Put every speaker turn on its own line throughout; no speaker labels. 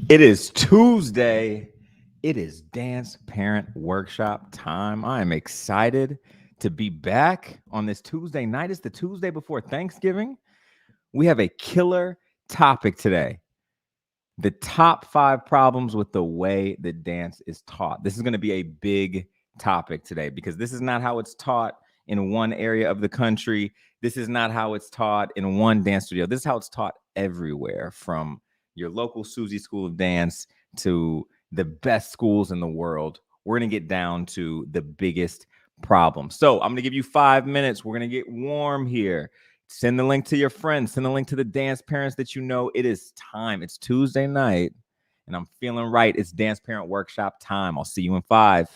It is Tuesday. It is Dance Parent Workshop time. I am excited to be back on this Tuesday night. It's the Tuesday before Thanksgiving. We have a killer topic today. The top 5 problems with the way the dance is taught. This is going to be a big topic today because this is not how it's taught in one area of the country. This is not how it's taught in one dance studio. This is how it's taught everywhere, from your local Susie School of Dance to the best schools in the world. We're going to get down to the biggest problem. So I'm going to give you 5 minutes. We're going to get warm here. Send the link to your friends. Send the link to the dance parents that you know. It is time. It's Tuesday night, and I'm feeling right. It's Dance Parent Workshop time. I'll see you in 5.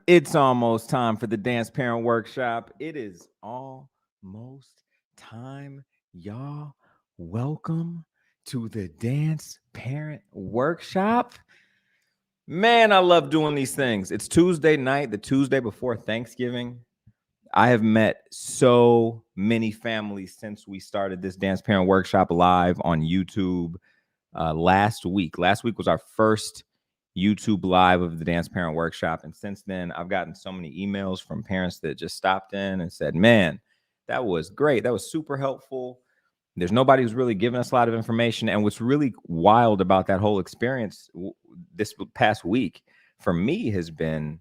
It's almost time for the Dance Parent Workshop. It is almost time, y'all. Welcome to the Dance Parent Workshop. Man, I love doing these things. It's Tuesday night, the Tuesday before Thanksgiving. I have met so many families since we started this Dance Parent Workshop live on YouTube last week. Last week was our first YouTube live of the Dance Parent Workshop. And since then, I've gotten so many emails from parents that just stopped in and said, man, that was great. That was super helpful. There's nobody who's really given us a lot of information. And what's really wild about that whole experience this past week for me has been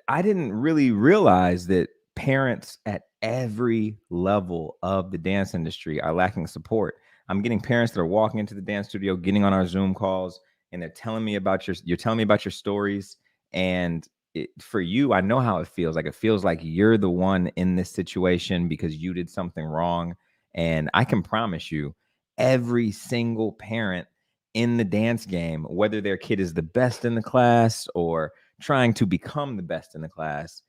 I didn't really realize that parents at every level of the dance industry are lacking support. I'm getting parents that are walking into the dance studio, getting on our Zoom calls, and they're telling me about you're telling me about your stories. And for you, I know how it feels. Like it feels like you're the one in this situation because you did something wrong. And I can promise you, every single parent in the dance game, whether their kid is the best in the class or trying to become the best in the class,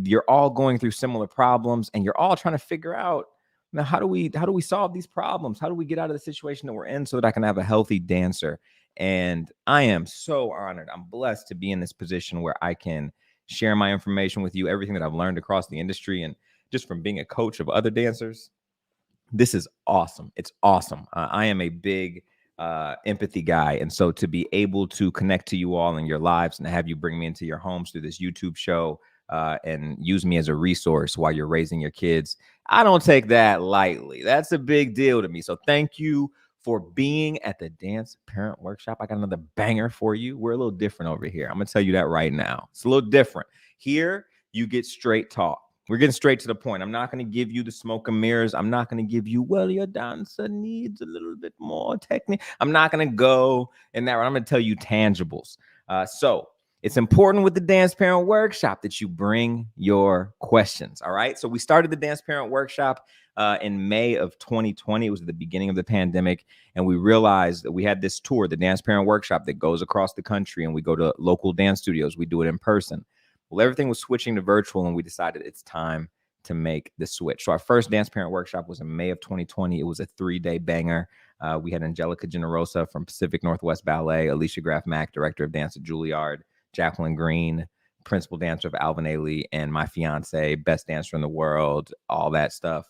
you're all going through similar problems, and you're all trying to figure out, now, how do we solve these problems? How do we get out of the situation that we're in so that I can have a healthy dancer? And I am so honored. I'm blessed to be in this position where I can share my information with you, everything that I've learned across the industry, and just from being a coach of other dancers. This is awesome. It's awesome. I am a big empathy guy. And so to be able to connect to you all in your lives and have you bring me into your homes through this YouTube show and use me as a resource while you're raising your kids, I don't take that lightly. That's a big deal to me. So thank you for being at the Dance Parent Workshop. I got another banger for you. We're a little different over here. I'm going to tell you that right now. It's a little different. Here, you get straight talk. We're getting straight to the point. I'm not going to give you the smoke and mirrors. I'm not going to give you, well, your dancer needs a little bit more technique. I'm not going to go in that. I'm going to tell you tangibles. So it's important with the Dance Parent Workshop that you bring your questions. All right. So we started the Dance Parent Workshop in May of 2020. It was at the beginning of the pandemic. And we realized that we had this tour, the Dance Parent Workshop, that goes across the country. And we go to local dance studios. We do it in person. Well, everything was switching to virtual, and we decided it's time to make the switch. So our first Dance Parent Workshop was in May of 2020. It was a 3-day banger. We had Angelica Generosa from Pacific Northwest Ballet, Alicia Graf Mack, director of dance at Juilliard, Jacqueline Green, principal dancer of Alvin Ailey, and my fiance, best dancer in the world, all that stuff.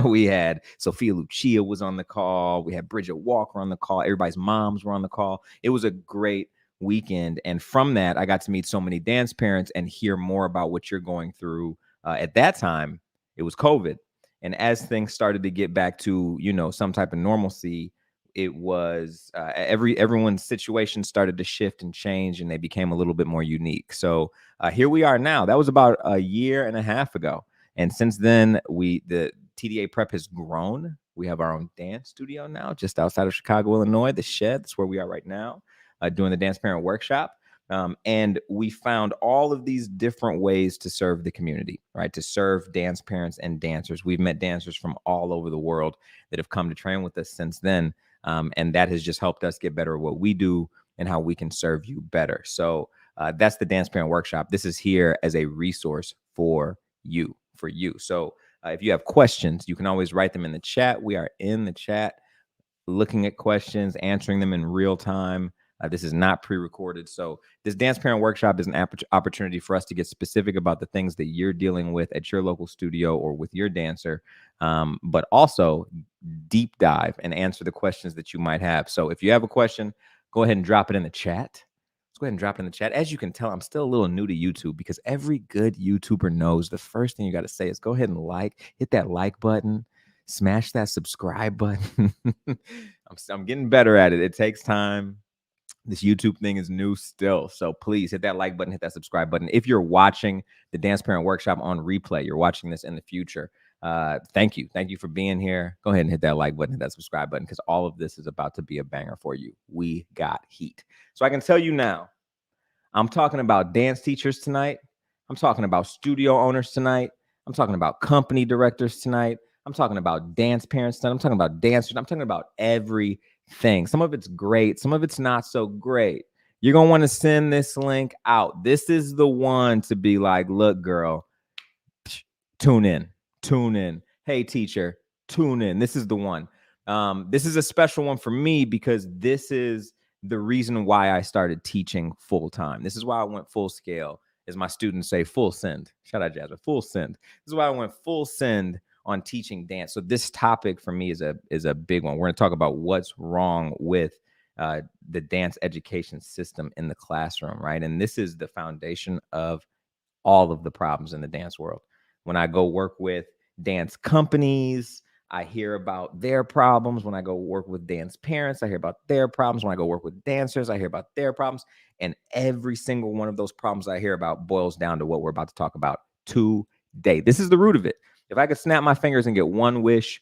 We had Sophia Lucia was on the call. We had Bridget Walker on the call. Everybody's moms were on the call. It was a great weekend. And from that, I got to meet so many dance parents and hear more about what you're going through. At that time, it was COVID. And as things started to get back to, some type of normalcy, it was everyone's situation started to shift and change, and they became a little bit more unique. So here we are now. That was about a year and a half ago. And since then, the TDA Prep has grown. We have our own dance studio now, just outside of Chicago, Illinois, the Shed. That's where we are right now, doing the Dance Parent Workshop. And we found all of these different ways to serve the community, right? To serve dance parents and dancers. We've met dancers from all over the world that have come to train with us since then. And that has just helped us get better at what we do and how we can serve you better. So that's the Dance Parent Workshop. This is here as a resource for you. So if you have questions, you can always write them in the chat. We are in the chat looking at questions, answering them in real time. This is not pre-recorded. So this Dance Parent Workshop is an opportunity for us to get specific about the things that you're dealing with at your local studio or with your dancer, but also deep dive and answer the questions that you might have. So if you have a question, go ahead and drop it in the chat. Let's go ahead and drop it in the chat. As you can tell, I'm still a little new to YouTube because every good YouTuber knows the first thing you got to say is go ahead and hit that like button, smash that subscribe button. I'm getting better at it. It takes time. This YouTube thing is new still. So please hit that like button, hit that subscribe button. If you're watching the Dance Parent Workshop on replay, you're watching this in the future, thank you. Thank you for being here. Go ahead and hit that like button, hit that subscribe button, because all of this is about to be a banger for you. We got heat. So I can tell you now, I'm talking about dance teachers tonight. I'm talking about studio owners tonight. I'm talking about company directors tonight. I'm talking about dance parents tonight. I'm talking about dancers. I'm talking about everything. Some of it's great. Some of it's not so great. you're going to want to send this link out. This is the one to be like, look, girl, tune in. Hey, teacher, tune in. This is the one. This is a special one for me because this is the reason why I started teaching full time. This is why I went full scale, as my students say, full send. Shout out, Jasmine, full send. This is why I went full send on teaching dance. So this topic for me is a big one. We're going to talk about what's wrong with the dance education system in the classroom, right? And this is the foundation of all of the problems in the dance world. When I go work with dance companies, I hear about their problems. When I go work with dance parents, I hear about their problems. When I go work with dancers, I hear about their problems. And every single one of those problems I hear about boils down to what we're about to talk about today. This is the root of it. If I could snap my fingers and get one wish,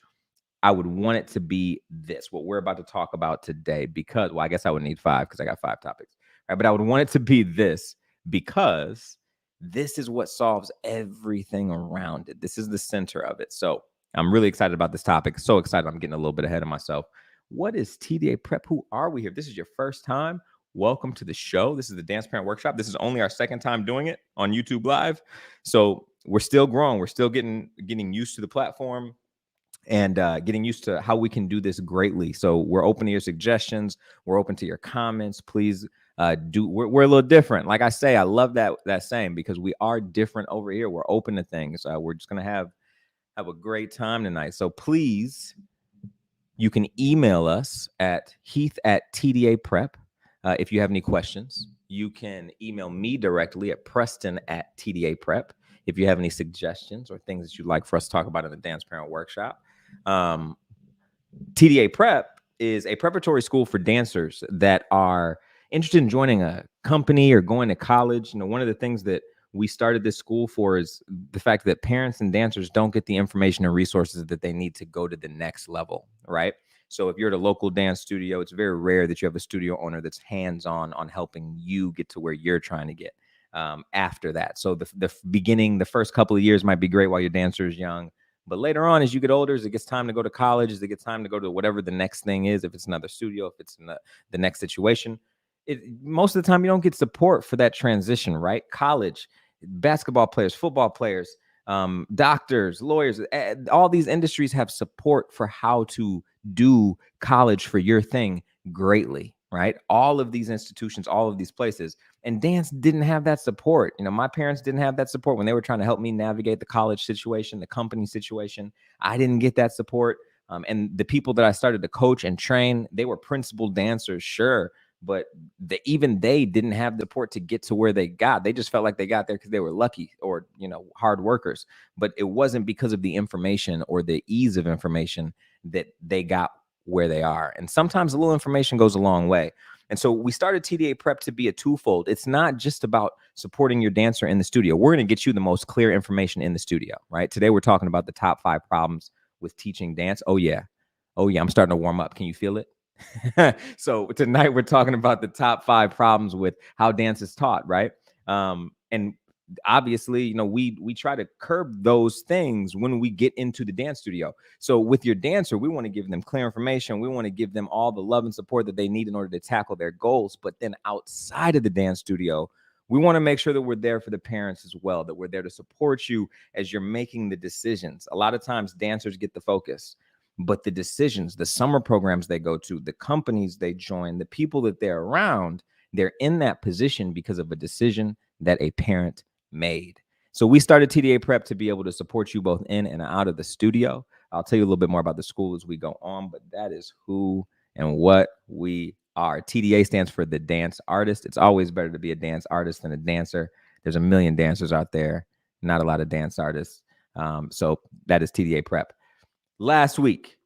I would want it to be this, what we're about to talk about today, because, well, I guess I would need 5 because I got 5 topics, right? But I would want it to be this because this is what solves everything around it. This is the center of it. So I'm really excited about this topic. So excited. I'm getting a little bit ahead of myself. What is TDA Prep? Who are we here? If this is your first time, welcome to the show. This is the Dance Parent Workshop. This is only our second time doing it on YouTube Live. So we're still growing. We're still getting used to the platform and getting used to how we can do this greatly. So we're open to your suggestions. We're open to your comments. Please we're a little different. Like I say, I love that saying because we are different over here. We're open to things. We're just going to have a great time tonight. So please, you can email us at Heath@TDA Prep. If you have any questions, you can email me directly at Preston@TDA Prep. If you have any suggestions or things that you'd like for us to talk about in the Dance Parent Workshop. TDA Prep is a preparatory school for dancers that are interested in joining a company or going to college. You know, one of the things that we started this school for is the fact that parents and dancers don't get the information and resources that they need to go to the next level, right? So if you're at a local dance studio, it's very rare that you have a studio owner that's hands-on on helping you get to where you're trying to get after that. So the first couple of years might be great while your dancer is young. But later on, as you get older, as it gets time to go to college, as it gets time to go to whatever the next thing is, if it's another studio, if it's in the next situation, most of the time you don't get support for that transition, right? College, basketball players, football players, doctors, lawyers, all these industries have support for how to do college for your thing greatly, right? All of these institutions, all of these places. And dance didn't have that support. You know, my parents didn't have that support when they were trying to help me navigate the college situation, the company situation. I didn't get that support. And the people that I started to coach and train, they were principal dancers, sure, but even they didn't have the support to get to where they got. They just felt like they got there because they were lucky or, you know, hard workers. But it wasn't because of the information or the ease of information that they got where they are. And sometimes a little information goes a long way. And so we started TDA Prep to be a twofold. It's not just about supporting your dancer in the studio. We're going to get you the most clear information in the studio, right? Today, we're talking about the top 5 problems with teaching dance. Oh, yeah. I'm starting to warm up. Can you feel it? So tonight, we're talking about the top 5 problems with how dance is taught, right? And obviously, you know, we try to curb those things when we get into the dance studio. So with your dancer, we want to give them clear information. We want to give them all the love and support that they need in order to tackle their goals. But then outside of the dance studio, we want to make sure that we're there for the parents as well, that we're there to support you as you're making the decisions. A lot of times dancers get the focus, but the decisions, the summer programs they go to, the companies they join, the people that they're around, they're in that position because of a decision that a parent made. So we started TDA Prep to be able to support you both in and out of the studio. I'll tell you a little bit more about the school as we go on, but that is who and what we are. TDA stands for the dance artist. It's always better to be a dance artist than a dancer. There's a million dancers out there, not a lot of dance artists. So that is TDA Prep. Last week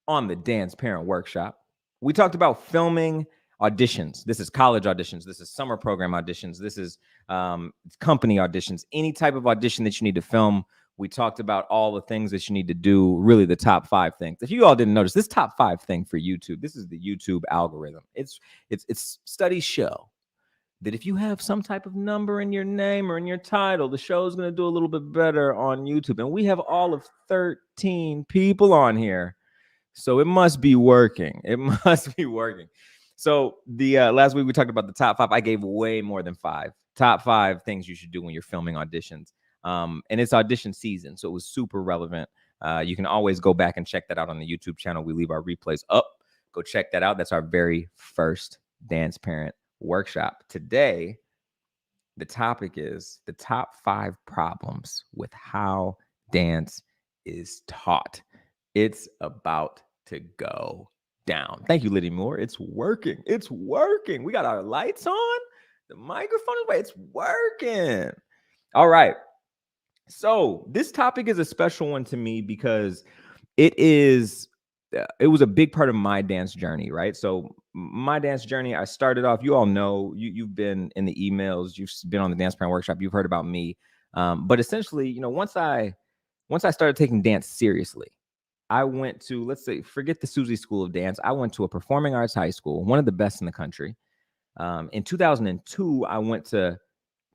on the Dance Parent Workshop, we talked about filming auditions. This is college auditions. This is summer program auditions. This is company auditions. Any type of audition that you need to film. We talked about all the things that you need to do, really the top 5 things. If you all didn't notice, this top 5 thing for YouTube, this is the YouTube algorithm. It's studies show that if you have some type of number in your name or in your title, the show is going to do a little bit better on YouTube. And we have all of 13 people on here. So it must be working. It must be working. So the last week we talked about the top 5. I gave way more than 5. Top 5 things you should do when you're filming auditions. And it's audition season, so it was super relevant. You can always go back and check that out on the YouTube channel. We leave our replays up. Go check that out. That's our very first Dance Parent workshop. Today, the topic is the top 5 problems with how dance is taught. It's about to go down. Thank you, Liddy Moore. It's working. It's working. We got our lights on. The microphone is it's working. All right. So this topic is a special one to me because it was a big part of my dance journey, right? So my dance journey, I started off, you all know, you've been in the emails, you've been on the Dance Parent Workshop, you've heard about me. But essentially, once I started taking dance seriously, I went to, let's say, forget the Susie School of Dance. I went to a performing arts high school, one of the best in the country. In 2002,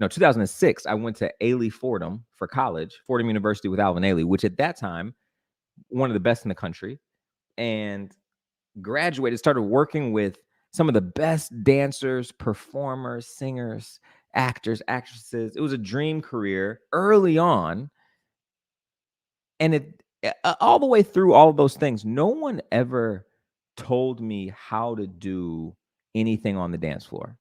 2006, I went to Ailey Fordham for college, Fordham University with Alvin Ailey, which at that time, one of the best in the country, and graduated, started working with some of the best dancers, performers, singers, actors, actresses. It was a dream career early on. And all the way through all of those things, no one ever told me how to do anything on the dance floor.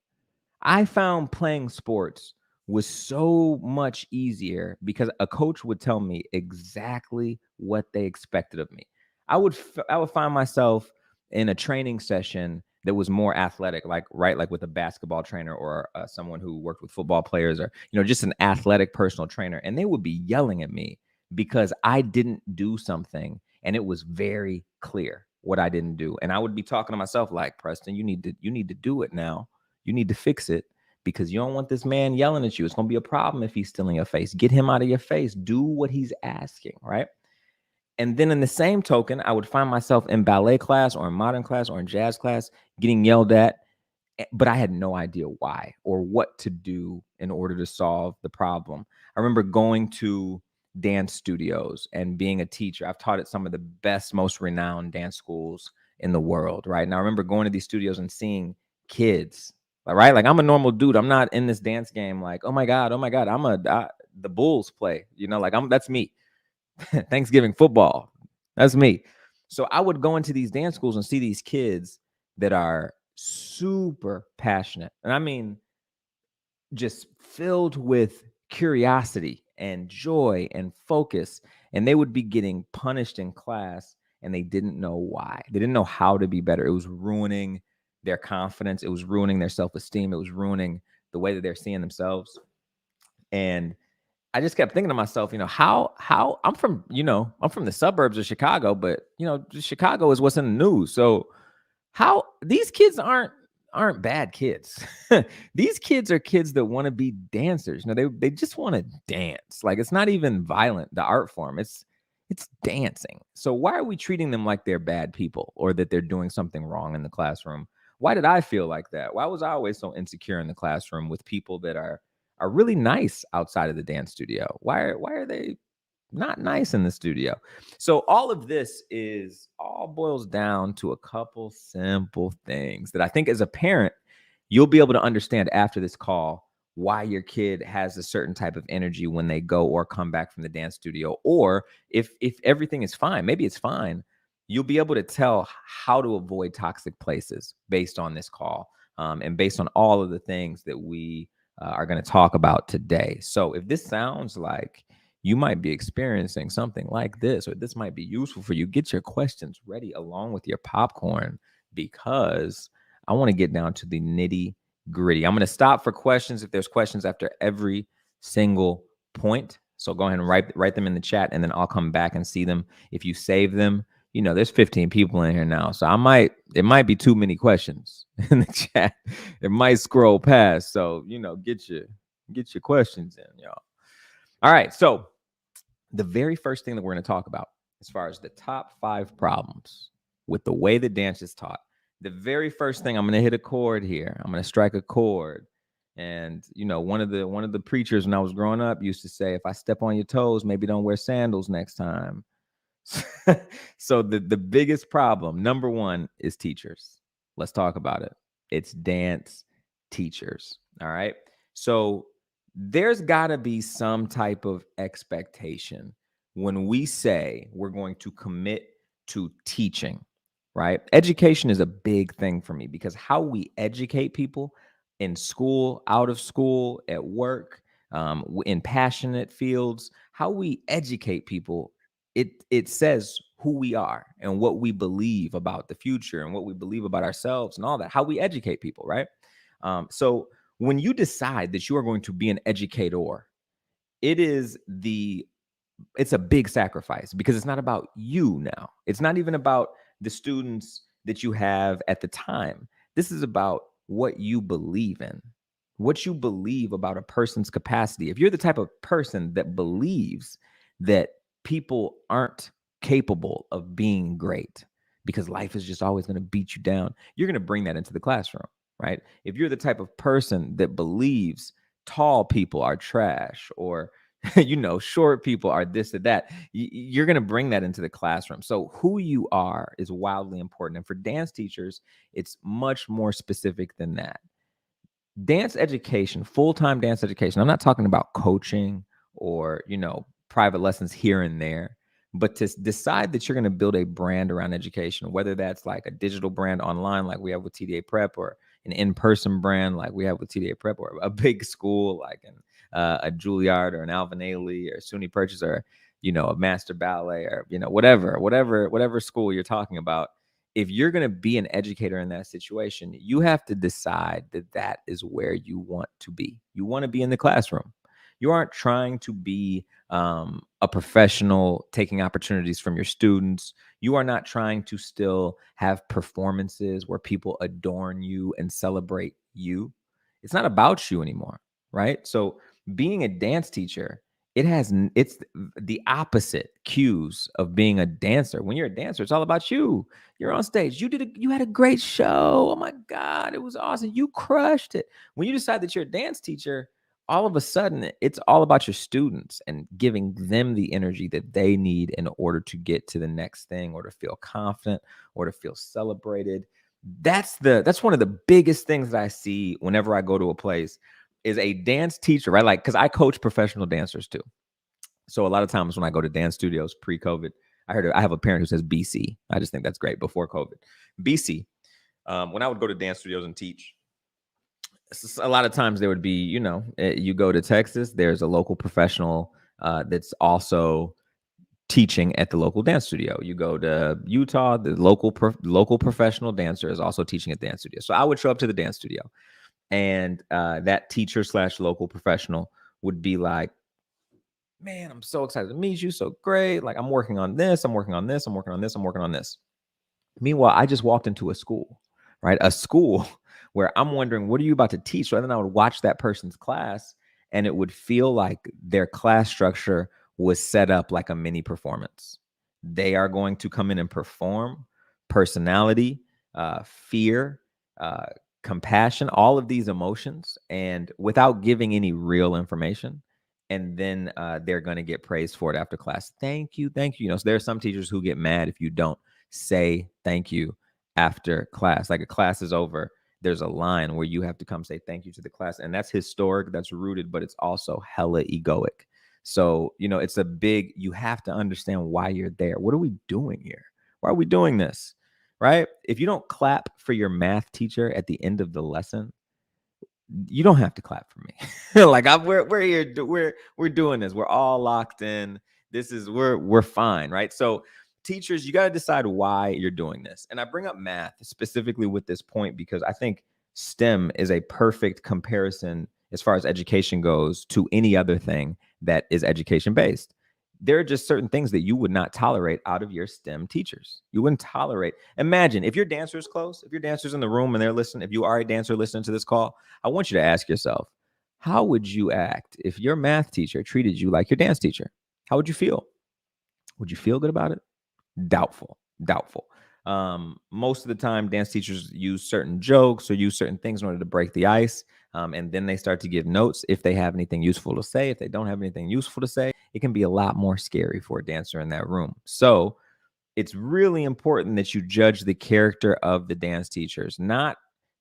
I found playing sports was so much easier because a coach would tell me exactly what they expected of me. I would find myself in a training session that was more athletic, like with a basketball trainer or someone who worked with football players, or just an athletic personal trainer, and they would be yelling at me because I didn't do something, and it was very clear what I didn't do, and I would be talking to myself like, Preston, you need to do it now. You need to fix it because you don't want this man yelling at you. It's going to be a problem if he's still in your face. Get him out of your face. Do what he's asking, right? And then in the same token, I would find myself in ballet class or in modern class or in jazz class getting yelled at, but I had no idea why or what to do in order to solve the problem. I remember going to dance studios and being a teacher. I've taught at some of the best, most renowned dance schools in the world, right? And I remember going to these studios and seeing kids, right? Like, I'm a normal dude. I'm not in this dance game like, oh my God, the Bulls play, that's me. Thanksgiving football, that's me. So I would go into these dance schools and see these kids that are super passionate. And I mean, just filled with curiosity and joy and focus. And they would be getting punished in class and they didn't know why. They didn't know how to be better. It was ruining their confidence. It was ruining their self-esteem. It was ruining the way that they're seeing themselves. And I just kept thinking to myself, how I'm from the suburbs of Chicago, but Chicago is what's in the news. So how these kids aren't bad kids. These kids are kids that want to be dancers. They just want to dance. Like, it's not even violent, the art form. It's dancing. So why are we treating them like they're bad people or that they're doing something wrong in the classroom? Why did I feel like that? Why was I always so insecure in the classroom with people that are really nice outside of the dance studio? Why are they not nice in the studio? So all of this all boils down to a couple simple things that I think as a parent, you'll be able to understand after this call why your kid has a certain type of energy when they go or come back from the dance studio. Or if everything is fine, maybe it's fine, you'll be able to tell how to avoid toxic places based on this call, and based on all of the things that we are going to talk about today. So if this sounds like you might be experiencing something like this, or this might be useful for you, get your questions ready along with your popcorn, because I want to get down to the nitty gritty. I'm going to stop for questions if there's questions after every single point. So go ahead and write them in the chat, and then I'll come back and see them. If you save them, there's 15 people in here now. So it might be too many questions in the chat. It might scroll past. So, get your questions in, y'all. All right. So the very first thing that we're going to talk about, as far as the top 5 problems with the way that dance is taught, the very first thing, I'm going to hit a chord here. I'm going to strike a chord. And, one of the preachers when I was growing up used to say, if I step on your toes, maybe don't wear sandals next time. So the biggest problem, number one, is teachers. Let's talk about it. It's dance teachers. All right. So there's got to be some type of expectation when we say we're going to commit to teaching, right? Education is a big thing for me because how we educate people in school, out of school, at work, in passionate fields, how we educate people, it says who we are and what we believe about the future and what we believe about ourselves and all that, how we educate people, right? So when you decide that you are going to be an educator, it is it's a big sacrifice because it's not about you now. It's not even about the students that you have at the time. This is about what you believe in, what you believe about a person's capacity. If you're the type of person that believes that people aren't capable of being great because life is just always going to beat you down, you're going to bring that into the classroom, right? If you're the type of person that believes tall people are trash or short people are this or that, you're going to bring that into the classroom. So who you are is wildly important. And for dance teachers, it's much more specific than that. Dance education, full-time dance education, I'm not talking about coaching or, private lessons here and there, but to decide that you're going to build a brand around education, whether that's like a digital brand online like we have with TDA Prep, or an in-person brand like we have with TDA Prep, or a big school like a Juilliard or an Alvin Ailey or SUNY Purchase, or a Master Ballet, or whatever school you're talking about. If you're going to be an educator in that situation, you have to decide that that is where you want to be. You want to be in the classroom. You aren't trying to be a professional taking opportunities from your students. You are not trying to still have performances where people adorn you and celebrate you. It's not about you anymore, right? So being a dance teacher, it's the opposite cues of being a dancer. When you're a dancer, it's all about you. You're on stage. You had a great show. Oh my God, it was awesome. You crushed it. When you decide that you're a dance teacher, all of a sudden it's all about your students and giving them the energy that they need in order to get to the next thing, or to feel confident, or to feel celebrated. That's one of the biggest things that I see whenever I go to a place, is a dance teacher, right? Like, because I coach professional dancers too. So a lot of times when I go to dance studios pre-COVID, I have a parent who says BC. I just think that's great, before COVID. BC. When I would go to dance studios and teach, a lot of times there would be, you go to Texas, there's a local professional that's also teaching at the local dance studio. You go to Utah, the local professional dancer is also teaching at the dance studio. So I would show up to the dance studio, and that teacher / local professional would be like, man, I'm so excited to meet you. So great. Like, I'm working on this. I'm working on this. I'm working on this. I'm working on this. Meanwhile, I just walked into a school, right? A school where I'm wondering, what are you about to teach? So then I would watch that person's class, and it would feel like their class structure was set up like a mini performance. They are going to come in and perform personality, fear, uh, compassion, all of these emotions, and without giving any real information. And then they're going to get praised for it after class. Thank you. Thank you. So there are some teachers who get mad if you don't say thank you after class. Like, a class is over, there's a line where you have to come say thank you to the class. And that's historic, that's rooted, but it's also hella egoic. So, you have to understand why you're there. What are we doing here? Why are we doing this? Right? If you don't clap for your math teacher at the end of the lesson, you don't have to clap for me. Like, we're here, we're doing this. We're all locked in. We're fine, right? So teachers, you got to decide why you're doing this. And I bring up math specifically with this point because I think STEM is a perfect comparison as far as education goes to any other thing that is education based. There are just certain things that you would not tolerate out of your STEM teachers. You wouldn't tolerate. Imagine if your dancer's close, if your dancer's in the room and they're listening, if you are a dancer listening to this call, I want you to ask yourself, how would you act if your math teacher treated you like your dance teacher? How would you feel? Would you feel good about it? Doubtful. Most of the time, dance teachers use certain jokes or use certain things in order to break the ice. And then they start to give notes if they have anything useful to say. If they don't have anything useful to say, it can be a lot more scary for a dancer in that room. So it's really important that you judge the character of the dance teachers, not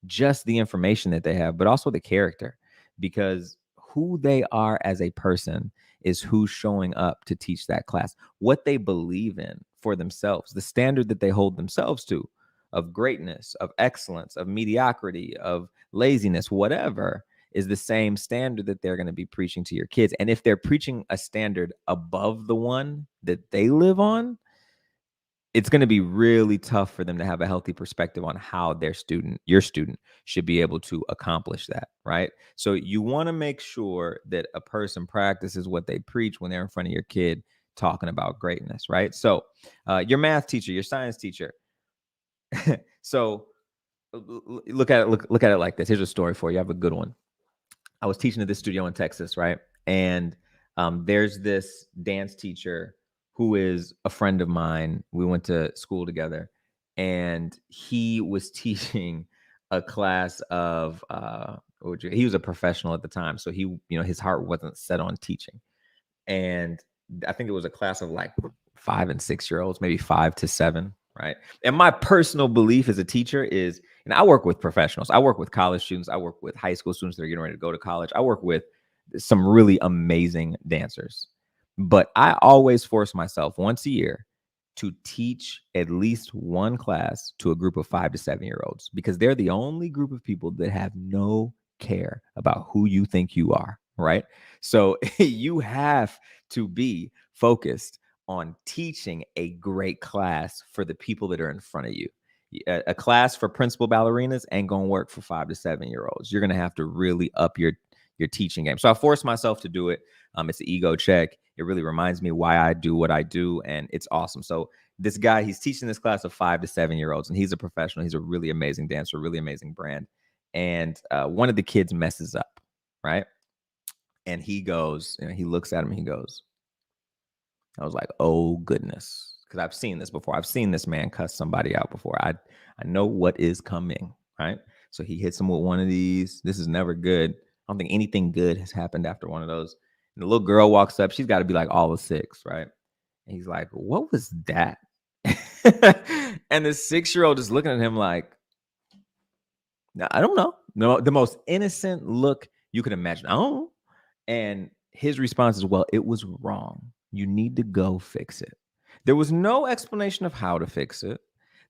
just the information that they have, but also the character, because who they are as a person is who's showing up to teach that class, what they believe in for themselves, the standard that they hold themselves to of greatness, of excellence, of mediocrity, of laziness, whatever, is the same standard that they're going to be preaching to your kids. And if they're preaching a standard above the one that they live on, it's going to be really tough for them to have a healthy perspective on how your student should be able to accomplish that, right? So you want to make sure that a person practices what they preach when they're in front of your kid talking about greatness, right? So your math teacher, your science teacher. So look at it, look at it like this. Here's a story for you. I have a good one. I was teaching at this studio in Texas, right? And there's this dance teacher who is a friend of mine. We went to school together, and he was teaching a class of. He was a professional at the time, so his heart wasn't set on teaching. And I think it was a class of like 5 and 6 year olds, maybe 5 to 7, right? And my personal belief as a teacher is, and I work with professionals, I work with college students, I work with high school students that are getting ready to go to college, I work with some really amazing dancers. But I always force myself once a year to teach at least one class to a group of 5 to 7 year olds, because they're the only group of people that have no care about who you think you are, right? So you have to be focused on teaching a great class for the people that are in front of you. A class for principal ballerinas ain't gonna work for 5 to 7 year olds. You're gonna have to really up your teaching game. So I forced myself to do it. It's an ego check. It really reminds me why I do what I do, and it's awesome. So this guy, he's teaching this class of 5 to 7 year olds, and he's a professional. He's a really amazing dancer, really amazing brand. And one of the kids messes up, right? And he goes, he looks at him and he goes, I was like, oh goodness. Because I've seen this before. I've seen this man cuss somebody out before. I know what is coming, right? So he hits him with one of these. This is never good. I don't think anything good has happened after one of those. And the little girl walks up. She's got to be like all of 6, right? And he's like, what was that? And the 6-year-old is looking at him like, I don't know. No, the most innocent look you could imagine. I don't know. And his response is, well, it was wrong. You need to go fix it. There was no explanation of how to fix it.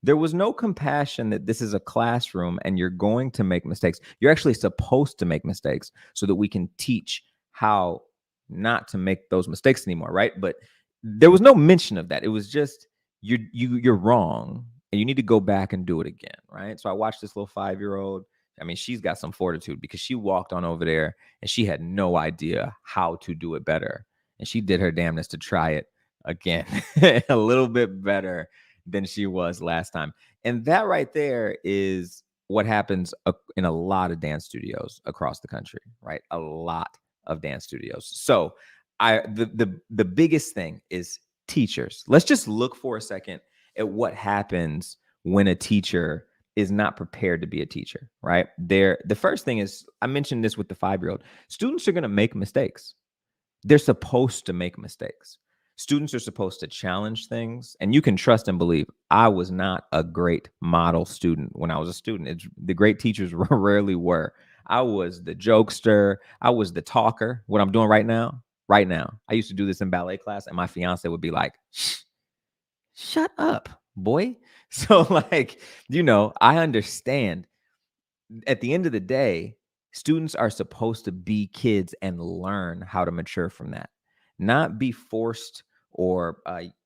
There was no compassion that this is a classroom and you're going to make mistakes. You're actually supposed to make mistakes so that we can teach how not to make those mistakes anymore, right? But there was no mention of that. It was just you're wrong and you need to go back and do it again, right? So I watched this little 5-year-old. I mean, she's got some fortitude because she walked on over there and she had no idea how to do it better. And she did her damnness to try it again, a little bit better than she was last time. And that right there is what happens in a lot of dance studios across the country, right? A lot of dance studios. So the biggest thing is teachers. Let's just look for a second at what happens when a teacher is not prepared to be a teacher, right? The first thing is, I mentioned this with the 5-year-old. Students are going to make mistakes. They're supposed to make mistakes. Students are supposed to challenge things, and you can trust and believe I was not a great model student when I was a student. The great teachers rarely were. I was the jokester. I was the talker. What I'm doing right now, I used to do this in ballet class, and my fiance would be like, shut up, boy. So like, I understand at the end of the day, students are supposed to be kids and learn how to mature from that, not be forced or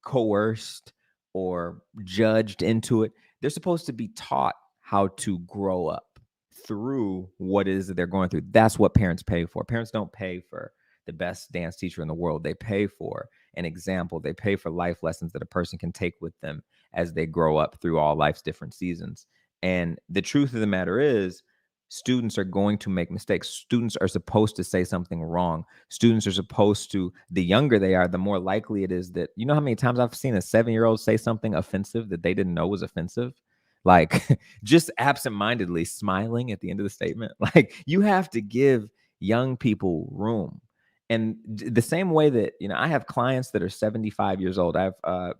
coerced or judged into it. They're supposed to be taught how to grow up through what it is that they're going through. That's what parents pay for. Parents don't pay for the best dance teacher in the world. They pay for an example. They pay for life lessons that a person can take with them as they grow up through all life's different seasons. And the truth of the matter is, students are going to make mistakes. Students are supposed to say something wrong. Students are supposed to, the younger they are, the more likely it is that, how many times I've seen a 7-year-old say something offensive that they didn't know was offensive? Like just absentmindedly smiling at the end of the statement. Like you have to give young people room. And the same way that, I have clients that are 75 years old. I have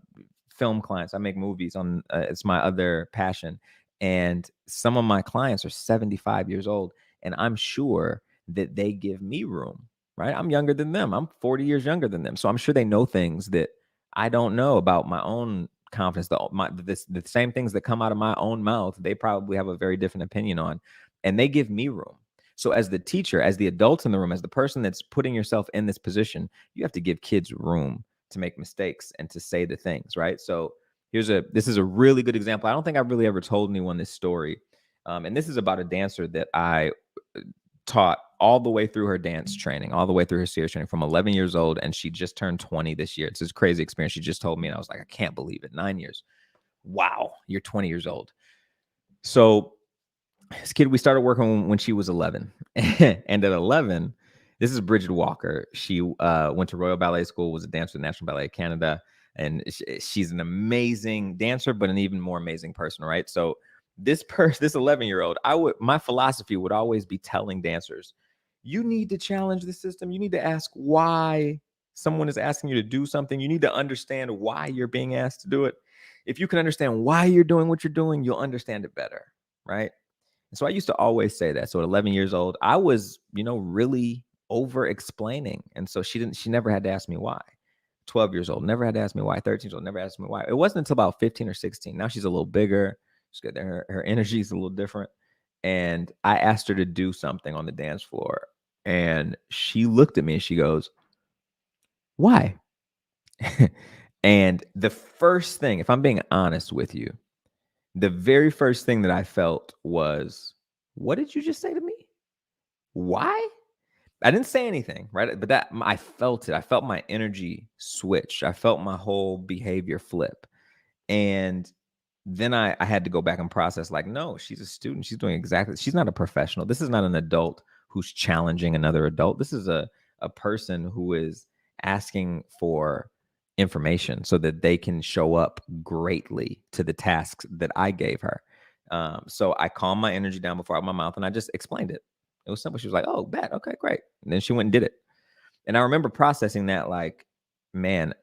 film clients. I make movies on, it's my other passion. And some of my clients are 75 years old, and I'm sure that they give me room, right? I'm younger than them. I'm 40 years younger than them. So I'm sure they know things that I don't know about my own confidence. The same things that come out of my own mouth, they probably have a very different opinion on, and they give me room. So as the teacher, as the adult in the room, as the person that's putting yourself in this position, you have to give kids room to make mistakes and to say the things, right? So this is a really good example. I don't think I've really ever told anyone this story. And this is about a dancer that I taught all the way through her dance training, all the way through her serious training from 11 years old. And she just turned 20 this year. It's this crazy experience. She just told me, and I was like, I can't believe it. 9 years. Wow, you're 20 years old. So this kid, we started working when she was 11. And at 11, this is Bridget Walker. She went to Royal Ballet School, was a dancer at the National Ballet of Canada. And she's an amazing dancer, but an even more amazing person, right? So this 11-year-old, my philosophy would always be telling dancers, you need to challenge the system. You need to ask why someone is asking you to do something. You need to understand why you're being asked to do it. If you can understand why you're doing what you're doing, you'll understand it better, right? And so I used to always say that. So at 11 years old, I was, really over explaining. And so she never had to ask me why. 12 years old, never had to ask me why. 13 years old, never asked me why. It wasn't until about 15 or 16. Now she's a little bigger. She's got her energy is a little different. And I asked her to do something on the dance floor. And she looked at me and she goes, why? And the first thing, if I'm being honest with you, the very first thing that I felt was, what did you just say to me? Why? I didn't say anything, right? But I felt it. I felt my energy switch. I felt my whole behavior flip. And then I had to go back and process, like, no, she's a student. She's not a professional. This is not an adult who's challenging another adult. This is a person who is asking for information so that they can show up greatly to the tasks that I gave her. So I calmed my energy down before I opened my mouth and I just explained it. It was simple. She was like, oh, bet. Okay, great. And then she went and did it. And I remember processing that, like, man,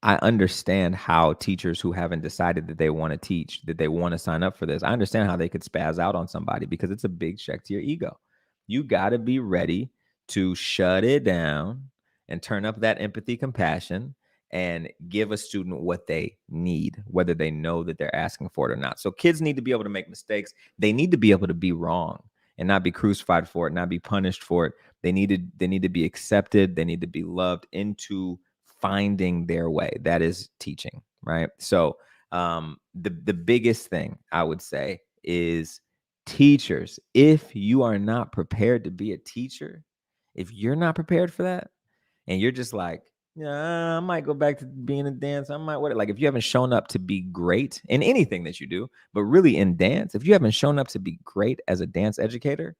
I understand how teachers who haven't decided that they want to teach, that they want to sign up for this, I understand how they could spaz out on somebody because it's a big check to your ego. You got to be ready to shut it down and turn up that empathy, compassion, and give a student what they need, whether they know that they're asking for it or not. So kids need to be able to make mistakes. They need to be able to be wrong and not be crucified for it, not be punished for it. They need to be accepted. They need to be loved into finding their way. That is teaching, right? So the biggest thing I would say is, teachers, if you are not prepared to be a teacher, if you're not prepared for that, and you're just like, yeah, I might go back to being a dancer. I might what like if you haven't shown up to be great in anything that you do, but really in dance, if you haven't shown up to be great as a dance educator,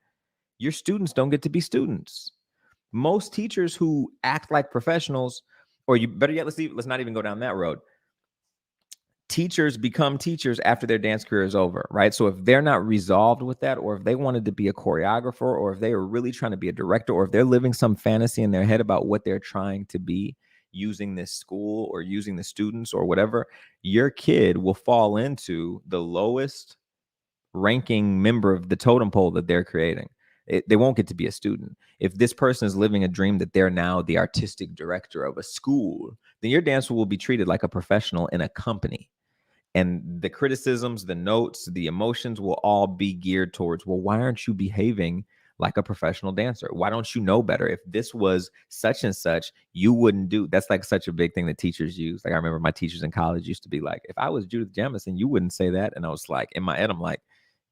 your students don't get to be students. Most teachers who act like professionals, or you better yet, let's not even go down that road. Teachers become teachers after their dance career is over, right? So if they're not resolved with that, or if they wanted to be a choreographer, or if they are really trying to be a director, or if they're living some fantasy in their head about what they're trying to be using this school or using the students or whatever, your kid will fall into the lowest ranking member of the totem pole that they're creating. They won't get to be a student. If this person is living a dream that they're now the artistic director of a school, then your dancer will be treated like a professional in a company. And the criticisms, the notes, the emotions will all be geared towards, well, why aren't you behaving like a professional dancer? Why don't you know better? If this was such and such, you wouldn't do. That's like such a big thing that teachers use. Like I remember my teachers in college used to be like, if I was Judith Jamison, you wouldn't say that. And I was like, in my head, I'm like,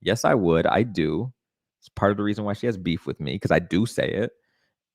yes, I would. I do. It's part of the reason why she has beef with me, because I do say it.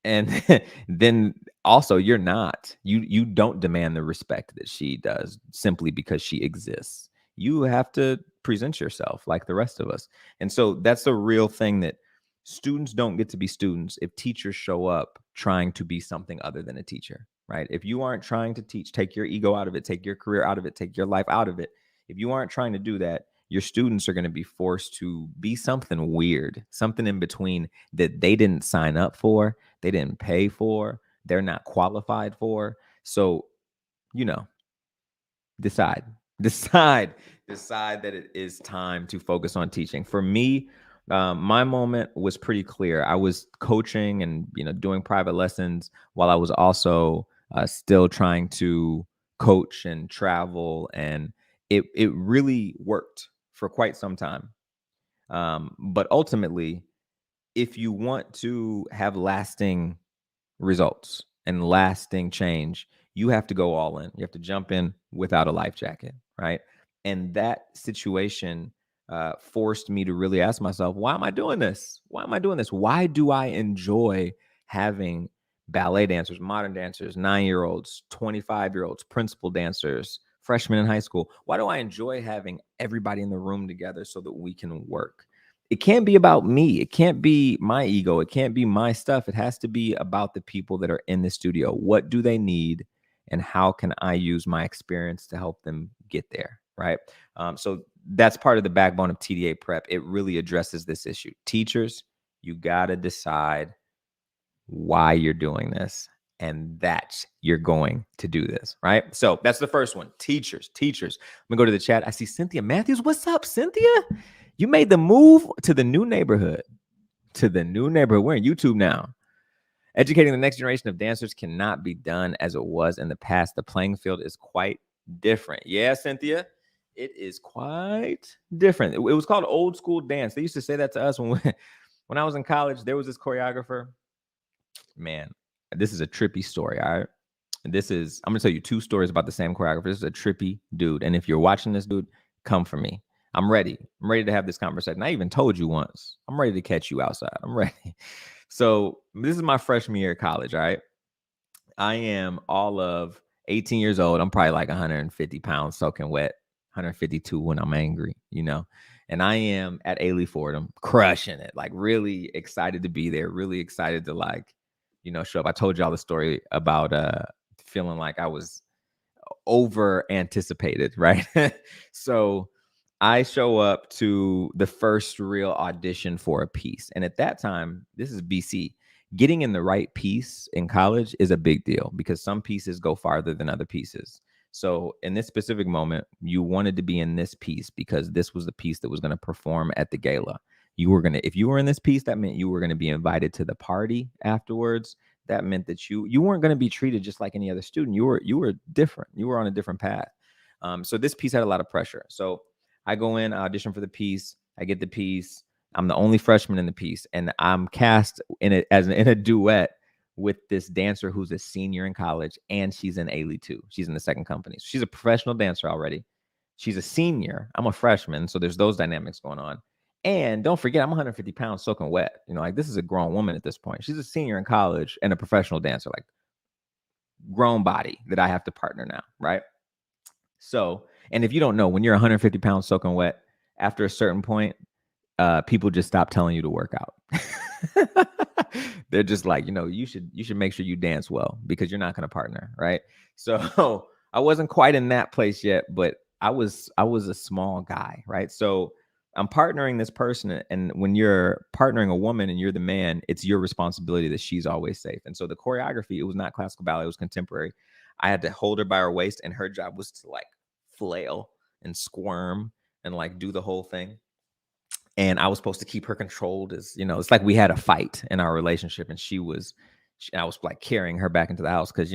And then also you don't demand the respect that she does simply because she exists. You have to present yourself like the rest of us. And so that's a real thing, that students don't get to be students if teachers show up trying to be something other than a teacher, right? If you aren't trying to teach, take your ego out of it, take your career out of it, take your life out of it. If you aren't trying to do that, your students are going to be forced to be something weird, something in between that they didn't sign up for, they didn't pay for, they're not qualified for. So, decide. decide that it is time to focus on teaching. For me, my moment was pretty clear. I was coaching and doing private lessons while I was also still trying to coach and travel, and it really worked for quite some time. But ultimately, if you want to have lasting results and lasting change, you have to go all in. You have to jump in without a life jacket, right? And that situation forced me to really ask myself, why am I doing this? Why am I doing this? Why do I enjoy having ballet dancers, modern dancers, 9-year-olds, 25-year-olds, principal dancers, freshmen in high school? Why do I enjoy having everybody in the room together so that we can work? It can't be about me. It can't be my ego. It can't be my stuff. It has to be about the people that are in the studio. What do they need? And how can I use my experience to help them get there? Right. So that's part of the backbone of TDA Prep. It really addresses this issue. Teachers, you got to decide why you're doing this, and that you're going to do this, right? So that's the first one. Teachers. Let me go to the chat. I see Cynthia Matthews. What's up, Cynthia? You made the move to the new neighborhood. We're in YouTube now. Educating the next generation of dancers cannot be done as it was in the past. The playing field is quite different. Yeah, Cynthia, it is quite different. It was called old school dance. They used to say that to us when I was in college. There was this choreographer. Man, this is a trippy story. All right. I'm going to tell you 2 stories about the same choreographer. This is a trippy dude. And if you're watching this dude, come for me. I'm ready. I'm ready to have this conversation. I even told you once, I'm ready to catch you outside. I'm ready. So this is my freshman year of college. All right. I am all of 18 years old. I'm probably like 150 pounds soaking wet, 152 when I'm angry, and I am at Ailey Fordham crushing it, like really excited to be there, really excited to show up. I told y'all the story about feeling like I was over anticipated, right? So I show up to the first real audition for a piece. And at that time, this is BC, getting in the right piece in college is a big deal because some pieces go farther than other pieces. So in this specific moment, you wanted to be in this piece because this was the piece that was going to perform at the gala. If you were in this piece, that meant you were going to be invited to the party afterwards. That meant that you weren't going to be treated just like any other student. You were different. You were on a different path. So this piece had a lot of pressure. So I go in, I audition for the piece. I get the piece. I'm the only freshman in the piece, and I'm cast in a duet with this dancer who's a senior in college, and she's in Ailey too. She's in the second company. So she's a professional dancer already. She's a senior. I'm a freshman, so there's those dynamics going on. And don't forget, I'm 150 pounds soaking wet. Like this is a grown woman at this point. She's a senior in college and a professional dancer, like grown body that I have to partner now, right? So, and if you don't know, when you're 150 pounds soaking wet, after a certain point, people just stop telling you to work out. They're just like, you should make sure you dance well because you're not going to partner, right? So I wasn't quite in that place yet, but I was a small guy, right? So I'm partnering this person, and when you're partnering a woman and you're the man, it's your responsibility that she's always safe. And so the choreography, it was not classical ballet, it was contemporary. I had to hold her by her waist, and her job was to like flail and squirm and like do the whole thing. And I was supposed to keep her controlled as, it's like we had a fight in our relationship, and I was like carrying her back into the house because,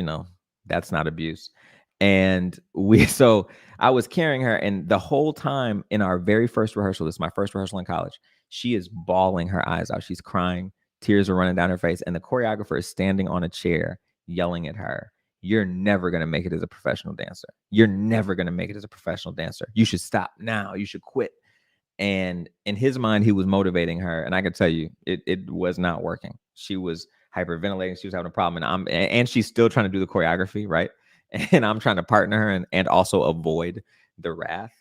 that's not abuse. And so I was carrying her, and the whole time in our very first rehearsal, this is my first rehearsal in college, she is bawling her eyes out. She's crying, tears are running down her face, and the choreographer is standing on a chair yelling at her, "You're never going to make it as a professional dancer. You're never going to make it as a professional dancer. You should stop now. You should quit." And in his mind, he was motivating her. And I could tell you, it was not working. She was hyperventilating. She was having a problem. And she's still trying to do the choreography, right? And I'm trying to partner her and also avoid the wrath.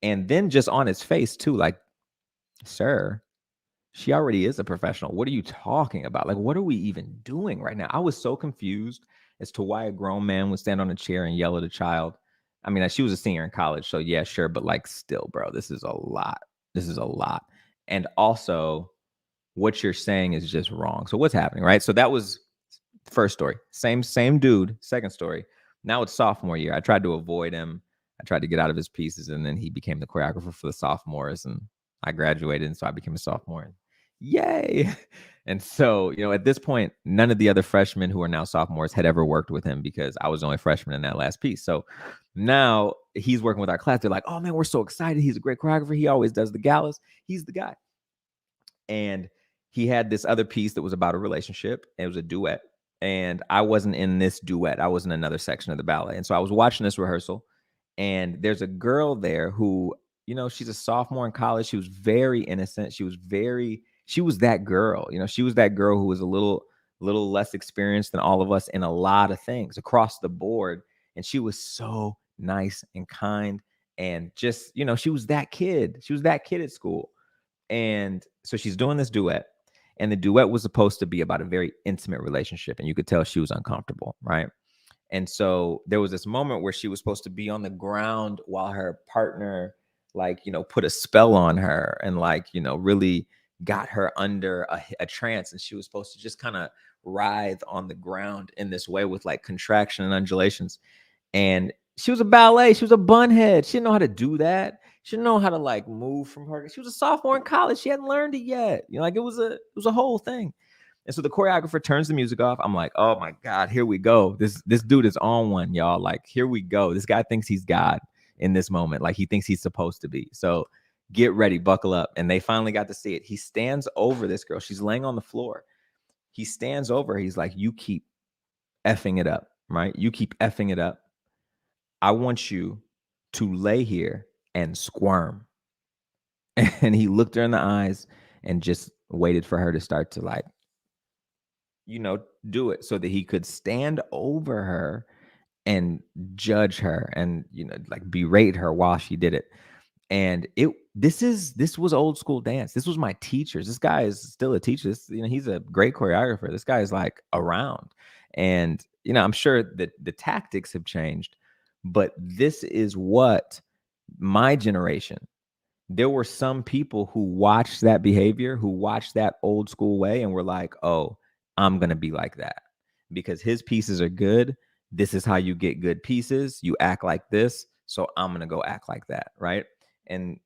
And then just on his face too, like, "Sir, she already is a professional. What are you talking about? Like, what are we even doing right now?" I was so confused as to why a grown man would stand on a chair and yell at a child. I mean, she was a senior in college, so yeah, sure. But like, still, bro, this is a lot. This is a lot. And also, what you're saying is just wrong. So what's happening, right? So that was first story. Same dude. Second story. Now it's sophomore year. I tried to avoid him. I tried to get out of his pieces, and then he became the choreographer for the sophomores, and I graduated, and so I became a sophomore. Yay! And so, at this point, none of the other freshmen who are now sophomores had ever worked with him because I was the only freshman in that last piece. So now he's working with our class. They're like, oh man, we're so excited. He's a great choreographer. He always does the galas. He's the guy. And he had this other piece that was about a relationship. It was a duet. And I wasn't in this duet. I was in another section of the ballet. And so I was watching this rehearsal, and there's a girl there who, she's a sophomore in college. She was very innocent. She was that girl. She was that girl who was a little less experienced than all of us in a lot of things across the board. And she was so nice and kind. And just, she was that kid. She was that kid at school. And so she's doing this duet, and the duet was supposed to be about a very intimate relationship. And you could tell she was uncomfortable, right? And so there was this moment where she was supposed to be on the ground while her partner, put a spell on her and, really got her under a trance. And she was supposed to just kind of writhe on the ground in this way with contraction and undulations. And she was a ballet. She was a bunhead. She didn't know how to do that. She didn't know how to move from her. She was a sophomore in college. She hadn't learned it yet. It was a whole thing. And so the choreographer turns the music off. I'm like, oh my God, here we go. This dude is on one, y'all. Here we go. This guy thinks he's God in this moment. He thinks he's supposed to be. So get ready, buckle up. And they finally got to see it. He stands over this girl. She's laying on the floor. He stands over. He's like, you keep effing it up, right? You keep effing it up. I want you to lay here and squirm. And he looked her in the eyes and just waited for her to start to do it so that he could stand over her and judge her and, berate her while she did it. And this was old school dance. This was my teachers. This guy is still a teacher. He's a great choreographer. This guy is around. And, I'm sure that the tactics have changed, but this is what my generation, there were some people who watched that behavior, who watched that old school way and were like, oh, I'm going to be like that because his pieces are good. This is how you get good pieces. You act like this. So I'm going to go act like that. Right. And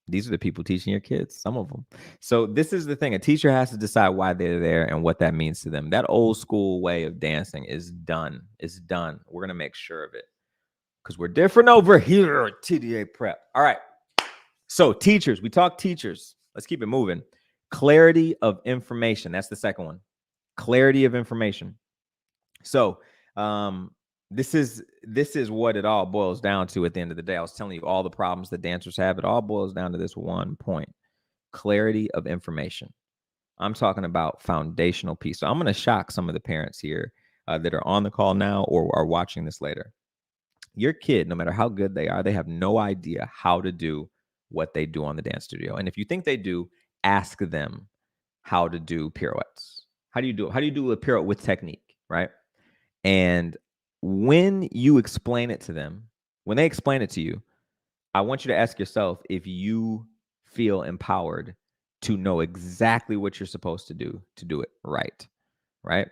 these are the people teaching your kids, some of them. So this is the thing. A teacher has to decide why they're there and what that means to them. That old school way of dancing is done. It's done. We're going to make sure of it because we're different over here at TDA Prep. All right. So teachers, we talk teachers. Let's keep it moving. Clarity of information. That's the second one. Clarity of information. So this is what it all boils down to at the end of the day. I was telling you all the problems that dancers have. It all boils down to this one point. Clarity of information. I'm talking about foundational piece. So I'm going to shock some of the parents here that are on the call now or are watching this later. Your kid, no matter how good they are, they have no idea how to do what they do on the dance studio. And if you think they do, ask them how to do pirouettes. How do you do it? How do you do a pirouette with technique, right? And when you explain it to them, when they explain it to you, I want you to ask yourself if you feel empowered to know exactly what you're supposed to do it right, right?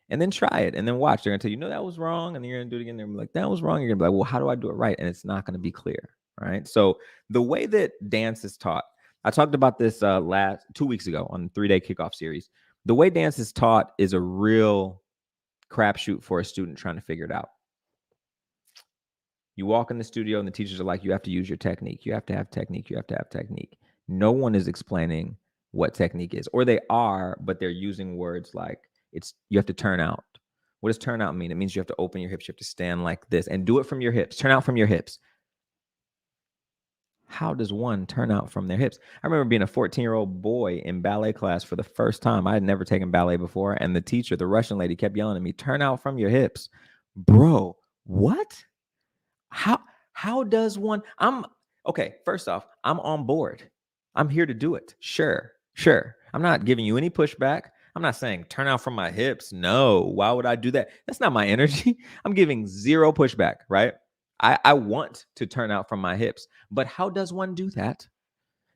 And then try it and then watch. They're going to tell you, no, that was wrong. And then you're going to do it again. They're like, that was wrong. You're going to be like, well, how do I do it right? And it's not going to be clear, right? So the way that dance is taught, I talked about this 2 weeks ago on the 3-day kickoff series. The way dance is taught is a real crapshoot for a student trying to figure it out. You walk in the studio and the teachers are like, you have to use your technique. You have to have technique. You have to have technique. No one is explaining what technique is, or they are, but they're using words like you have to turn out. What does turn out mean? It means you have to open your hips. You have to stand like this and do it from your hips. Turn out from your hips. How does one turn out from their hips? I remember being a 14-year-old boy in ballet class for the first time. I had never taken ballet before. And the teacher, the Russian lady, kept yelling at me, turn out from your hips. Bro, what? How does one? Okay, first off, I'm on board. I'm here to do it. Sure. I'm not giving you any pushback. I'm not saying turn out from my hips. No, why would I do that? That's not my energy. I'm giving zero pushback, right? I want to turn out from my hips, but how does one do that?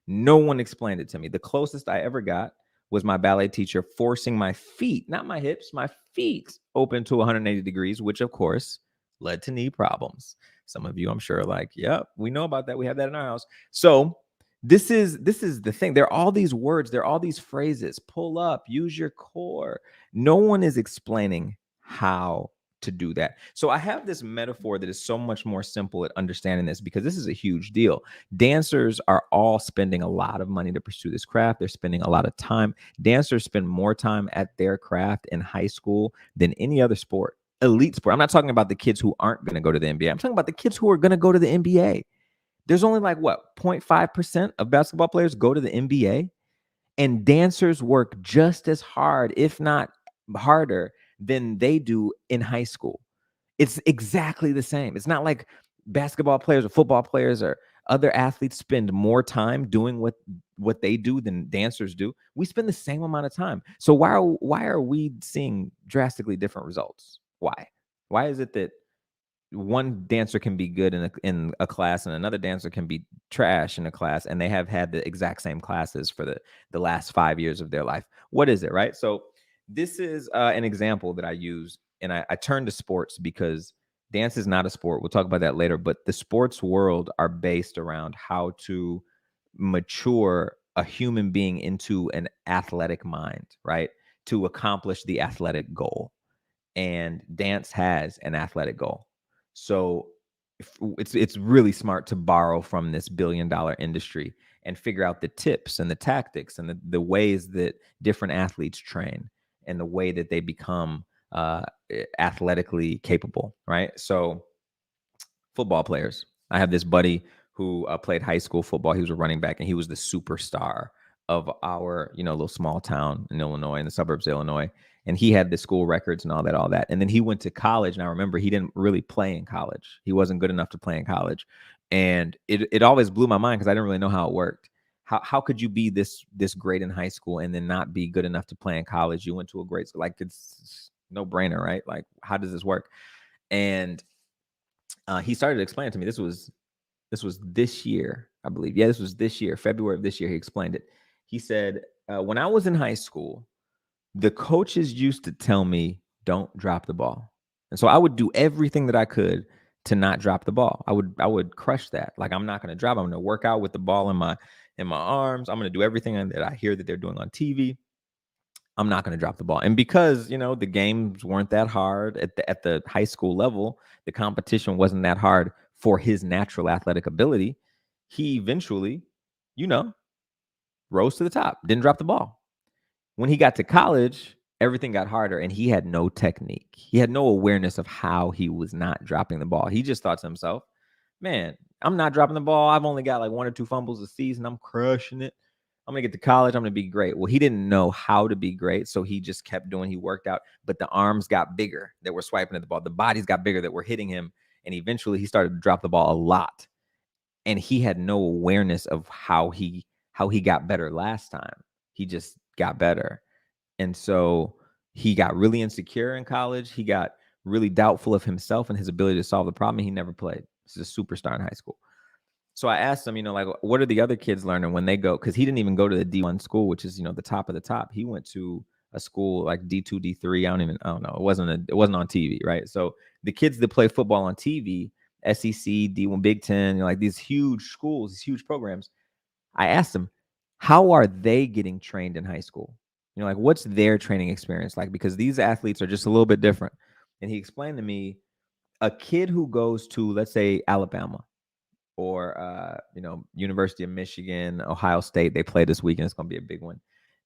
No one explained it to me. The closest I ever got was my ballet teacher forcing my feet, not my hips, my feet open to 180 degrees, which of course led to knee problems. Some of you, I'm sure, are like, yep, we know about that. We have that in our house. So this is the thing. There are all these words, there are all these phrases. Pull up, use your core. No one is explaining how to do that. So I have this metaphor that is so much more simple at understanding this, because this is a huge deal. Dancers are all spending a lot of money to pursue this craft. They're spending a lot of time. Dancers spend more time at their craft in high school than any other sport, elite sport. I'm not talking about the kids who aren't going to go to the NBA. I'm talking about the kids who are going to go to the NBA. There's only like what, 0.5% of basketball players go to the NBA, and dancers work just as hard, if not harder, than they do in high school. It's exactly the same. It's not like basketball players or football players or other athletes spend more time doing what they do than dancers do. We spend the same amount of time. So why are we seeing drastically different results? Why is it that one dancer can be good in a class and another dancer can be trash in a class, and they have had the exact same classes for the last 5 years of their life? What is it, right? So this is an example that I use, and I turn to sports because dance is not a sport. We'll talk about that later, but the sports world are based around how to mature a human being into an athletic mind, right? To accomplish the athletic goal. And dance has an athletic goal. So it's really smart to borrow from this billion-dollar industry and figure out the tips and the tactics and the ways that different athletes train and the way that they become athletically capable, right? So football players. I have this buddy who played high school football. He was a running back, and he was the superstar of our, little small town in Illinois, in the suburbs of Illinois. And he had the school records and all that. And then he went to college. And I remember he didn't really play in college. He wasn't good enough to play in college. And it always blew my mind because I didn't really know how it worked. How could you be this great in high school and then not be good enough to play in college? You went to a great school. Like, it's no brainer, right? Like, how does this work? And he started to explain it to me. This was this year, I believe. Yeah, this was this year, February of this year. He explained it. He said, when I was in high school, the coaches used to tell me, don't drop the ball. And so I would do everything that I could to not drop the ball. I would crush that. Like, I'm not going to drop. I'm going to work out with the ball in my arms. I'm going to do everything that I hear that they're doing on TV. I'm not going to drop the ball. And because, the games weren't that hard at the high school level, the competition wasn't that hard for his natural athletic ability, he eventually, rose to the top, didn't drop the ball. When he got to college, everything got harder, and he had no technique. He had no awareness of how he was not dropping the ball. He just thought to himself, man, I'm not dropping the ball. I've only got like 1 or 2 fumbles a season. I'm crushing it. I'm going to get to college. I'm going to be great. Well, he didn't know how to be great, so he just kept doing. He worked out, but the arms got bigger that were swiping at the ball. The bodies got bigger that were hitting him, and eventually he started to drop the ball a lot. And he had no awareness of how he got better last time. He just got better. And so he got really insecure in college. He got really doubtful of himself and his ability to solve the problem. And he never played. He's a superstar in high school. So I asked him, like, what are the other kids learning when they go? Because he didn't even go to the D1 school, which is, the top of the top. He went to a school like D2, D3. I don't know. It wasn't on TV, right? So the kids that play football on TV, SEC, D1, Big Ten, like these huge schools, these huge programs. I asked them, how are they getting trained in high school? Like, what's their training experience like? Because these athletes are just a little bit different. And he explained to me, a kid who goes to, let's say, Alabama or, University of Michigan, Ohio State, they play this weekend. It's going to be a big one.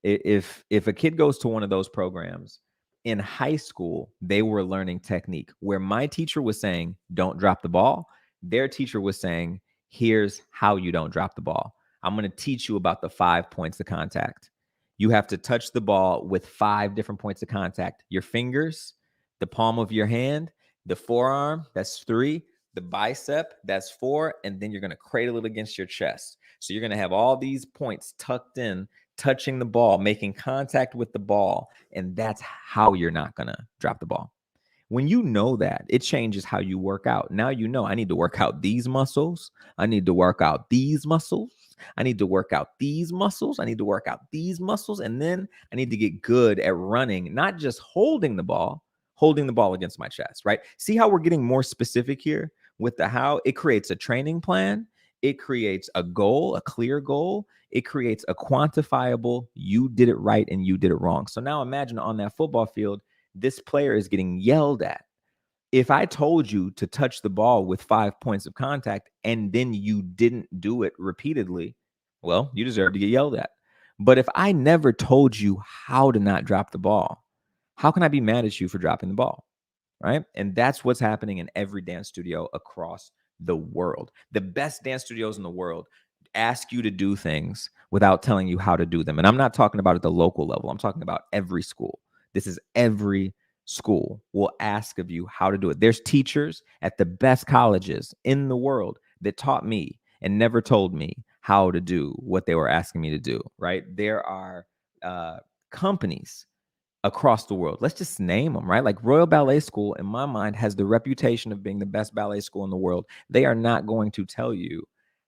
If a kid goes to one of those programs, in high school, they were learning technique. Where my teacher was saying, don't drop the ball, their teacher was saying, here's how you don't drop the ball. I'm going to teach you about the 5 points of contact. You have to touch the ball with 5 different points of contact. Your fingers, the palm of your hand, the forearm, that's 3, the bicep, that's 4, and then you're going to cradle it against your chest. So you're going to have all these points tucked in, touching the ball, making contact with the ball, and that's how you're not going to drop the ball. When you know that, it changes how you work out. Now you know, I need to work out these muscles. I need to work out these muscles. I need to work out these muscles. I need to work out these muscles. And then I need to get good at running, not just holding the ball against my chest, right? See how we're getting more specific here? with the how, it creates a training plan. It creates a goal, a clear goal. It creates a quantifiable, you did it right and you did it wrong. So now imagine on that football field, this player is getting yelled at. If I told you to touch the ball with 5 points of contact and then you didn't do it repeatedly, well, you deserve to get yelled at. But if I never told you how to not drop the ball, how can I be mad at you for dropping the ball? Right? And that's what's happening in every dance studio across the world. The best dance studios in the world ask you to do things without telling you how to do them. And I'm not talking about at the local level. I'm talking about every school. This is every school will ask of you how to do it. There's teachers at the best colleges in the world that taught me and never told me how to do what they were asking me to do, right? There are companies across the world. Let's just name them, right? Like Royal Ballet School, in my mind, has the reputation of being the best ballet school in the world. They are not going to tell you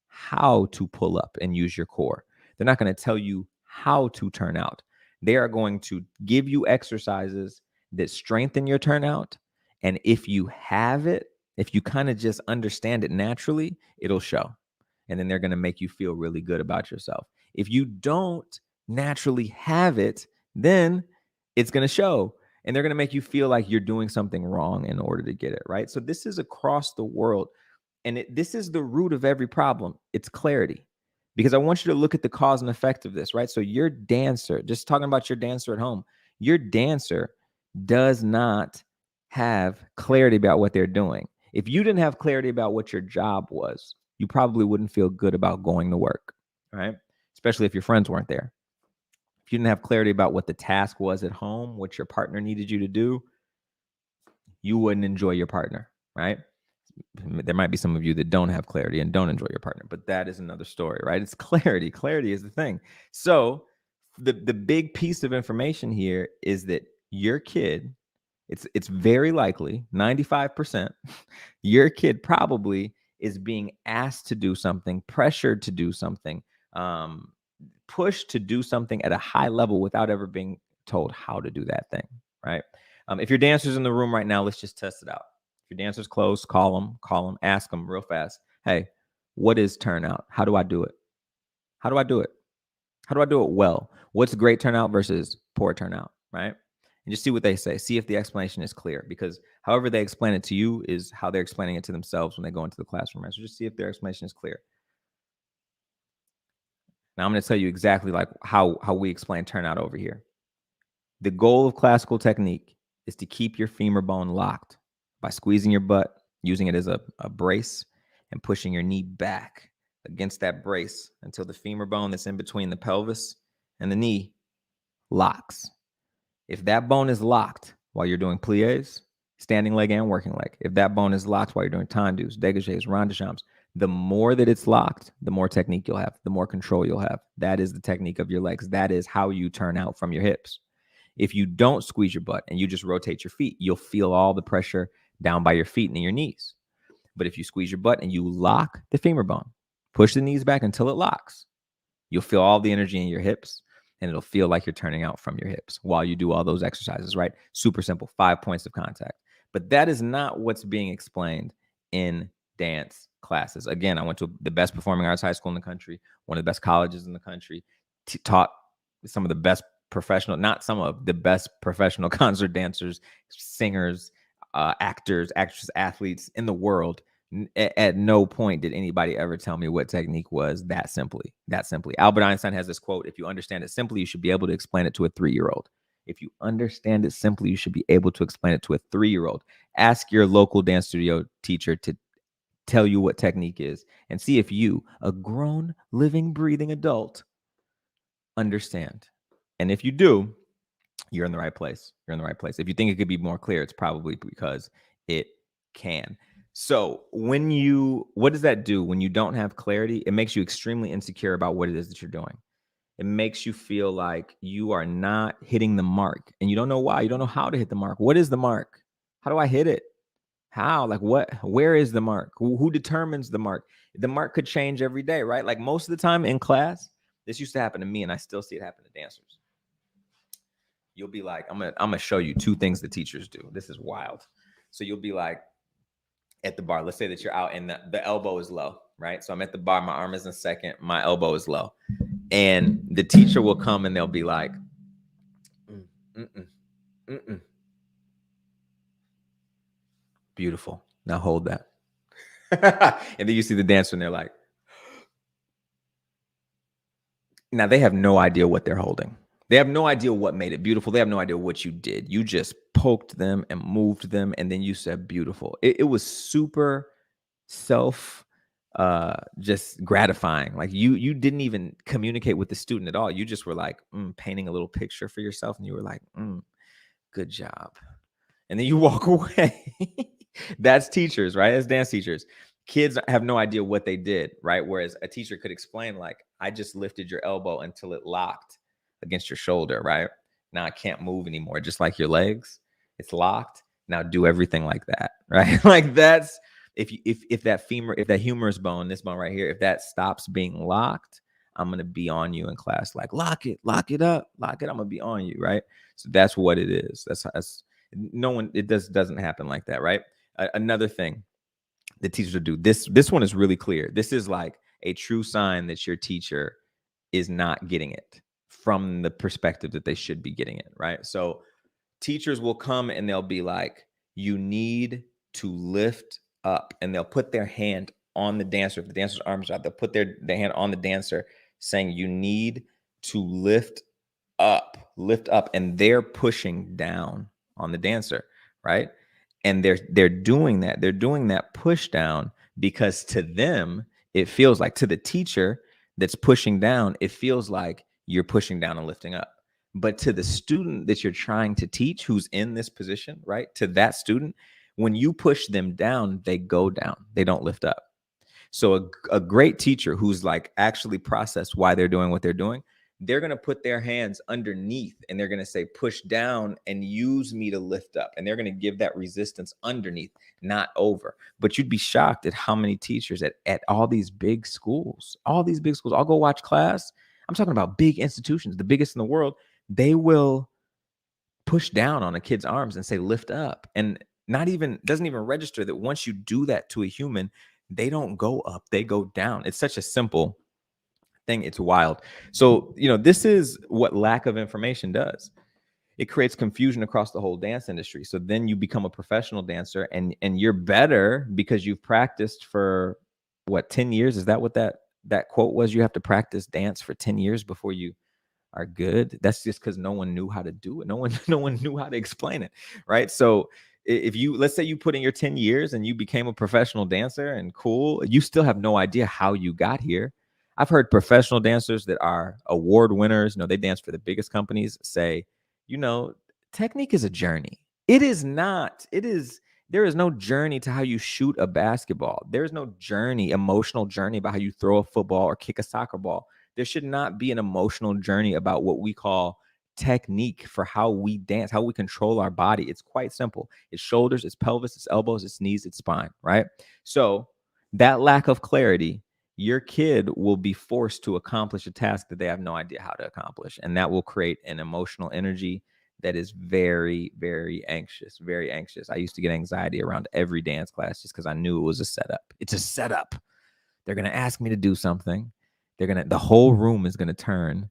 how to pull up and use your core. They're not going to tell you how to turn out. They are going to give you exercises that strengthen your turnout. And if you have it, if you kind of just understand it naturally, it'll show. And then they're going to make you feel really good about yourself. If you don't naturally have it, then it's going to show, and they're going to make you feel like you're doing something wrong in order to get it, right? So this is across the world, and this is the root of every problem. It's clarity, because I want you to look at the cause and effect of this, right? So your dancer, just talking about your dancer at home, your dancer does not have clarity about what they're doing. If you didn't have clarity about what your job was, you probably wouldn't feel good about going to work, right? Especially if your friends weren't there. If you didn't have clarity about what the task was at home, what your partner needed you to do, you wouldn't enjoy your partner, right? There might be some of you that don't have clarity and don't enjoy your partner, but that is another story, right? It's clarity. Clarity is the thing. So the big piece of information here is that your kid, it's very likely 95%, your kid probably is being asked to do something, pressured to do something, pushed to do something at a high level without ever being told how to do that thing, right? If your dancer's in the room right now, let's just test it out. If your dancer's close, call them, ask them real fast. Hey, what is turnout? How do I do it? How do I do it? How do I do it well? What's great turnout versus poor turnout, right? And just see what they say. See if the explanation is clear, because however they explain it to you is how they're explaining it to themselves when they go into the classroom, right? So just see if their explanation is clear. Now I'm going to tell you exactly like how we explain turnout over here. The goal of classical technique is to keep your femur bone locked by squeezing your butt, using it as a brace, and pushing your knee back against that brace until the femur bone that's in between the pelvis and the knee locks. If that bone is locked while you're doing pliés, standing leg and working leg, if that bone is locked while you're doing tendus, dégagés, rond de jambes, the more that it's locked, the more technique you'll have, the more control you'll have. That is the technique of your legs. That is how you turn out from your hips. If you don't squeeze your butt and you just rotate your feet, you'll feel all the pressure down by your feet and in your knees. But if you squeeze your butt and you lock the femur bone, push the knees back until it locks, you'll feel all the energy in your hips, and it'll feel like you're turning out from your hips while you do all those exercises, right? Super simple, 5 points of contact. But that is not what's being explained in dance classes. Again, I went to the best performing arts high school in the country, one of the best colleges in the country, taught some of the best professional, not some of the best professional concert dancers, singers, actors, actresses, athletes in the world. At no point did anybody ever tell me what technique was that simply. Albert Einstein has this quote: if you understand it simply, you should be able to explain it to a 3-year-old. If you understand it simply, you should be able to explain it to a 3-year-old. Ask your local dance studio teacher to tell you what technique is and see if you, a grown, living, breathing adult, understand. And if you do, you're in the right place. If you think it could be more clear, it's probably because it can. So what does that do when you don't have clarity? It makes you extremely insecure about what it is that you're doing. It makes you feel like you are not hitting the mark, and you don't know why. You don't know how to hit the mark. What is the mark? How do I hit it? How? Like what? Where is the mark? Who determines the mark? The mark could change every day, right? Like most of the time in class, this used to happen to me, and I still see it happen to dancers. You'll be like, I'm gonna show you 2 things the teachers do. This is wild. So you'll be like, at the bar. Let's say that you're out and the elbow is low, right? So I'm at the bar, my arm is in second, my elbow is low. And the teacher will come and they'll be like, beautiful. Now hold that. And then you see the dancer and they're like, now they have no idea what they're holding. They have no idea what made it beautiful. They have no idea what you did. You just poked them and moved them, and then you said beautiful. It was super just gratifying. Like you didn't even communicate with the student at all. You just were like painting a little picture for yourself, and you were like, good job. And then you walk away. That's teachers, right? That's dance teachers. Kids have no idea what they did, right? Whereas a teacher could explain, like, I just lifted your elbow until it locked against your shoulder, right? Now I can't move anymore, just like your legs. It's locked. Now do everything like that, right? Like that's if that humerus bone, this bone right here, if that stops being locked, I'm gonna be on you in class. Like lock it up, lock it. I'm gonna be on you, right? So that's what it is. That's no one. It doesn't happen like that, right? Another thing the teachers will do. This one is really clear. This is like a true sign that your teacher is not getting it from the perspective that they should be getting it, right? So teachers will come and they'll be like, you need to lift up, and they'll put their hand on the dancer. If the dancer's arms are out, they'll put their hand on the dancer saying, you need to lift up, and they're pushing down on the dancer, right? And they're doing that push down because to them it feels like, to the teacher that's pushing down, it feels like you're pushing down and lifting up. But to the student that you're trying to teach, who's in this position, right? To that student, when you push them down, they go down. They don't lift up. So a great teacher who's like actually processed why they're doing what they're doing, they're going to put their hands underneath and they're going to say, push down and use me to lift up. And they're going to give that resistance underneath, not over. But you'd be shocked at how many teachers at all these big schools, I'll go watch class. I'm talking about big institutions, the biggest in the world. They will push down on a kid's arms and say, lift up. And doesn't even register that once you do that to a human, they don't go up, they go down. It's such a simple thing. It's wild. So, this is what lack of information does. It creates confusion across the whole dance industry. So then you become a professional dancer and you're better because you've practiced for 10 years? Is that what that quote was? You have to practice dance for 10 years before you are good. That's just because no one knew how to do it. No one knew how to explain it, right? So let's say you put in your 10 years and you became a professional dancer and cool, you still have no idea how you got here. I've heard professional dancers that are award winners, they dance for the biggest companies, say, technique is a journey. It is not. There is no journey to how you shoot a basketball. There's no emotional journey about how you throw a football or kick a soccer ball. There should not be an emotional journey about what we call technique for how we dance, how we control our body. It's quite simple. It's shoulders, it's pelvis, it's elbows, it's knees, it's spine, right? So that lack of clarity, your kid will be forced to accomplish a task that they have no idea how to accomplish. And that will create an emotional energy that is very, very anxious, very anxious. I used to get anxiety around every dance class just because I knew it was a setup. It's a setup. They're going to ask me to do something. The whole room is going to turn,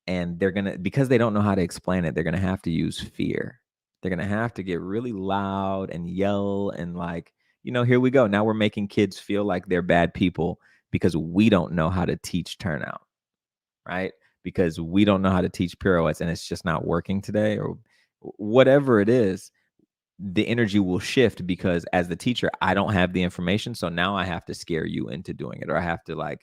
and because they don't know how to explain it, they're going to have to use fear. They're going to have to get really loud and yell and here we go. Now we're making kids feel like they're bad people because we don't know how to teach turnout, right? Because we don't know how to teach pirouettes and it's just not working today, or whatever it is. The energy will shift because as the teacher, I don't have the information. So now I have to scare you into doing it, or I have to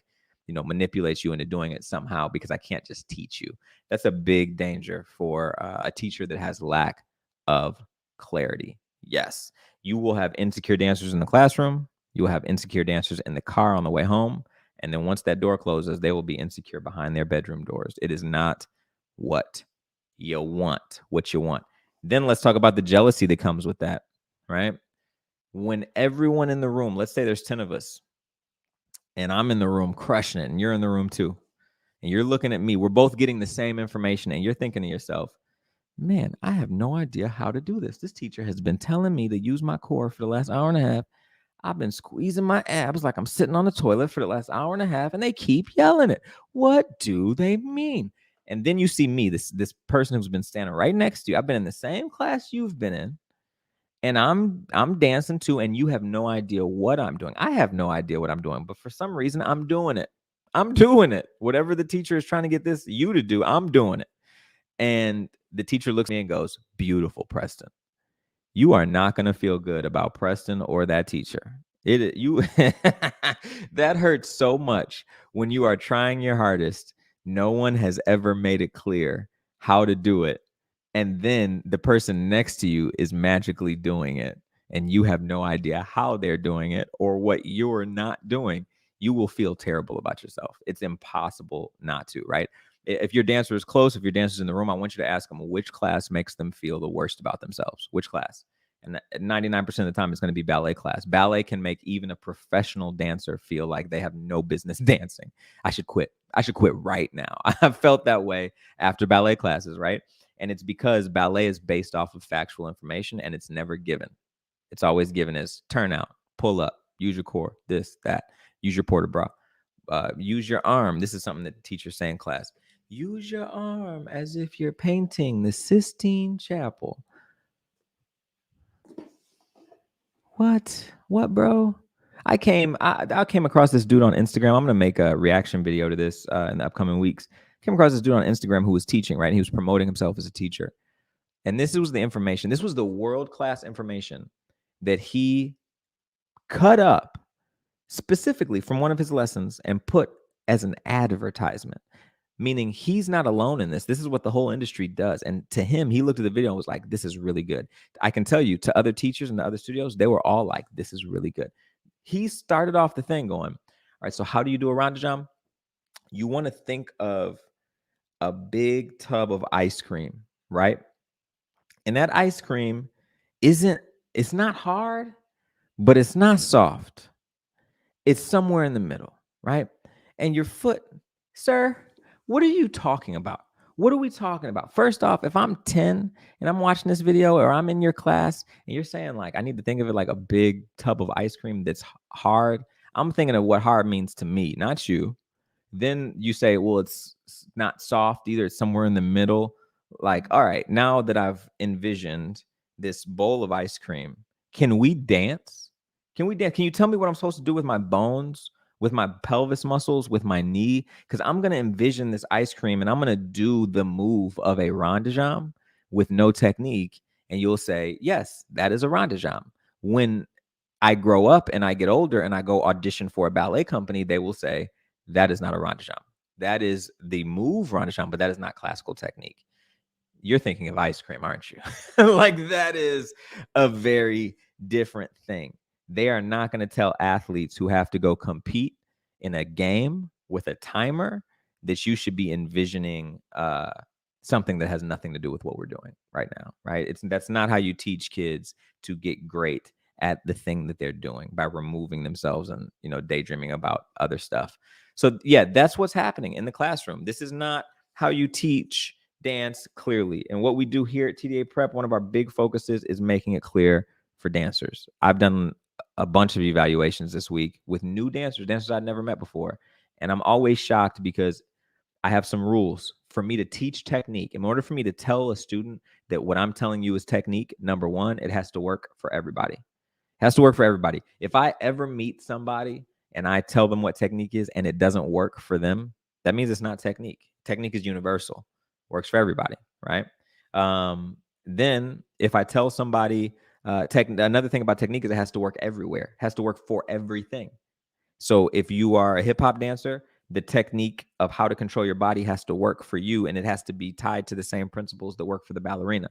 manipulate you into doing it somehow because I can't just teach you. That's a big danger for a teacher that has lack of clarity. Yes, you will have insecure dancers in the classroom. You will have insecure dancers in the car on the way home. And then once that door closes, they will be insecure behind their bedroom doors. It is not what you want. Then let's talk about the jealousy that comes with that, right? When everyone in the room, let's say there's 10 of us, and I'm in the room crushing it, and you're in the room too, and you're looking at me, we're both getting the same information, and you're thinking to yourself, man, I have no idea how to do this. This teacher has been telling me to use my core for the last hour and a half. I've been squeezing my abs like I'm sitting on the toilet for the last hour and a half, and they keep yelling it. What do they mean? And then you see me, this person who's been standing right next to you. I've been in the same class you've been in, and I'm dancing too, and you have no idea what I'm doing. I have no idea what I'm doing, but for some reason I'm doing it. I'm doing it. Whatever the teacher is trying to get you to do, I'm doing it. And the teacher looks at me and goes, "Beautiful, Preston." You are not going to feel good about Preston or that teacher. That hurts so much when you are trying your hardest. No one has ever made it clear how to do it. And then the person next to you is magically doing it. And you have no idea how they're doing it or what you're not doing. You will feel terrible about yourself. It's impossible not to, right? If your dancer is close, if your dancer's in the room, I want you to ask them which class makes them feel the worst about themselves. Which class? And 99% of the time, it's going to be ballet class. Ballet can make even a professional dancer feel like they have no business dancing. I should quit. I should quit right now. I've felt that way after ballet classes, right? And it's because ballet is based off of factual information and it's never given. It's always given as turn out, pull up, use your core, this, that, use your port de bras, use your arm. This is something that the teachers say in class. Use your arm as if you're painting the Sistine Chapel. What, bro? I came across this dude on Instagram. I'm gonna make a reaction video to this in the upcoming weeks. Came across this dude on Instagram who was teaching, right? He was promoting himself as a teacher, and this was the information. This was the world-class information that he cut up specifically from one of his lessons and put as an advertisement. Meaning he's not alone in this. This is what the whole industry does. And to him, he looked at the video and was like, this is really good. I can tell you, to other teachers and the other studios, they were all like, this is really good. He started off the thing going, all right, so how do you do a rond de jambe? You want to think of a big tub of ice cream, right? And that ice cream it's not hard, but it's not soft. It's somewhere in the middle, right? And your foot, sir, what are you talking about? What are we talking about? First off, if I'm 10 and I'm watching this video or I'm in your class and you're saying like, I need to think of it like a big tub of ice cream that's hard, I'm thinking of what hard means to me, not you. Then you say, well, it's not soft either. It's somewhere in the middle. Like, all right, now that I've envisioned this bowl of ice cream, can we dance? Can we dance? Can you tell me what I'm supposed to do with my bones, with my pelvis muscles, with my knee? Because I'm going to envision this ice cream and I'm going to do the move of a rond de jambe with no technique. And you'll say, yes, that is a rond de jambe. When I grow up and I get older and I go audition for a ballet company, they will say, that is not a rond de jambe. That is the move rond de jambe, but that is not classical technique. You're thinking of ice cream, aren't you? Like that is a very different thing. They are not going to tell athletes who have to go compete in a game with a timer that you should be envisioning something that has nothing to do with what we're doing right now, right? That's not how you teach kids to get great at the thing that they're doing by removing themselves and, daydreaming about other stuff. So yeah, that's what's happening in the classroom. This is not how you teach dance clearly. And what we do here at TDA Prep, one of our big focuses is making it clear for dancers. I've done a bunch of evaluations this week with new dancers I'd never met before. And I'm always shocked because I have some rules for me to teach technique. In order for me to tell a student that what I'm telling you is technique, number one, it has to work for everybody. It has to work for everybody. If I ever meet somebody and I tell them what technique is and it doesn't work for them, that means it's not technique. Technique is universal, works for everybody, right? Then if I tell somebody, another thing about technique is it has to work everywhere, it has to work for everything. So if you are a hip hop dancer, the technique of how to control your body has to work for you, and it has to be tied to the same principles that work for the ballerina.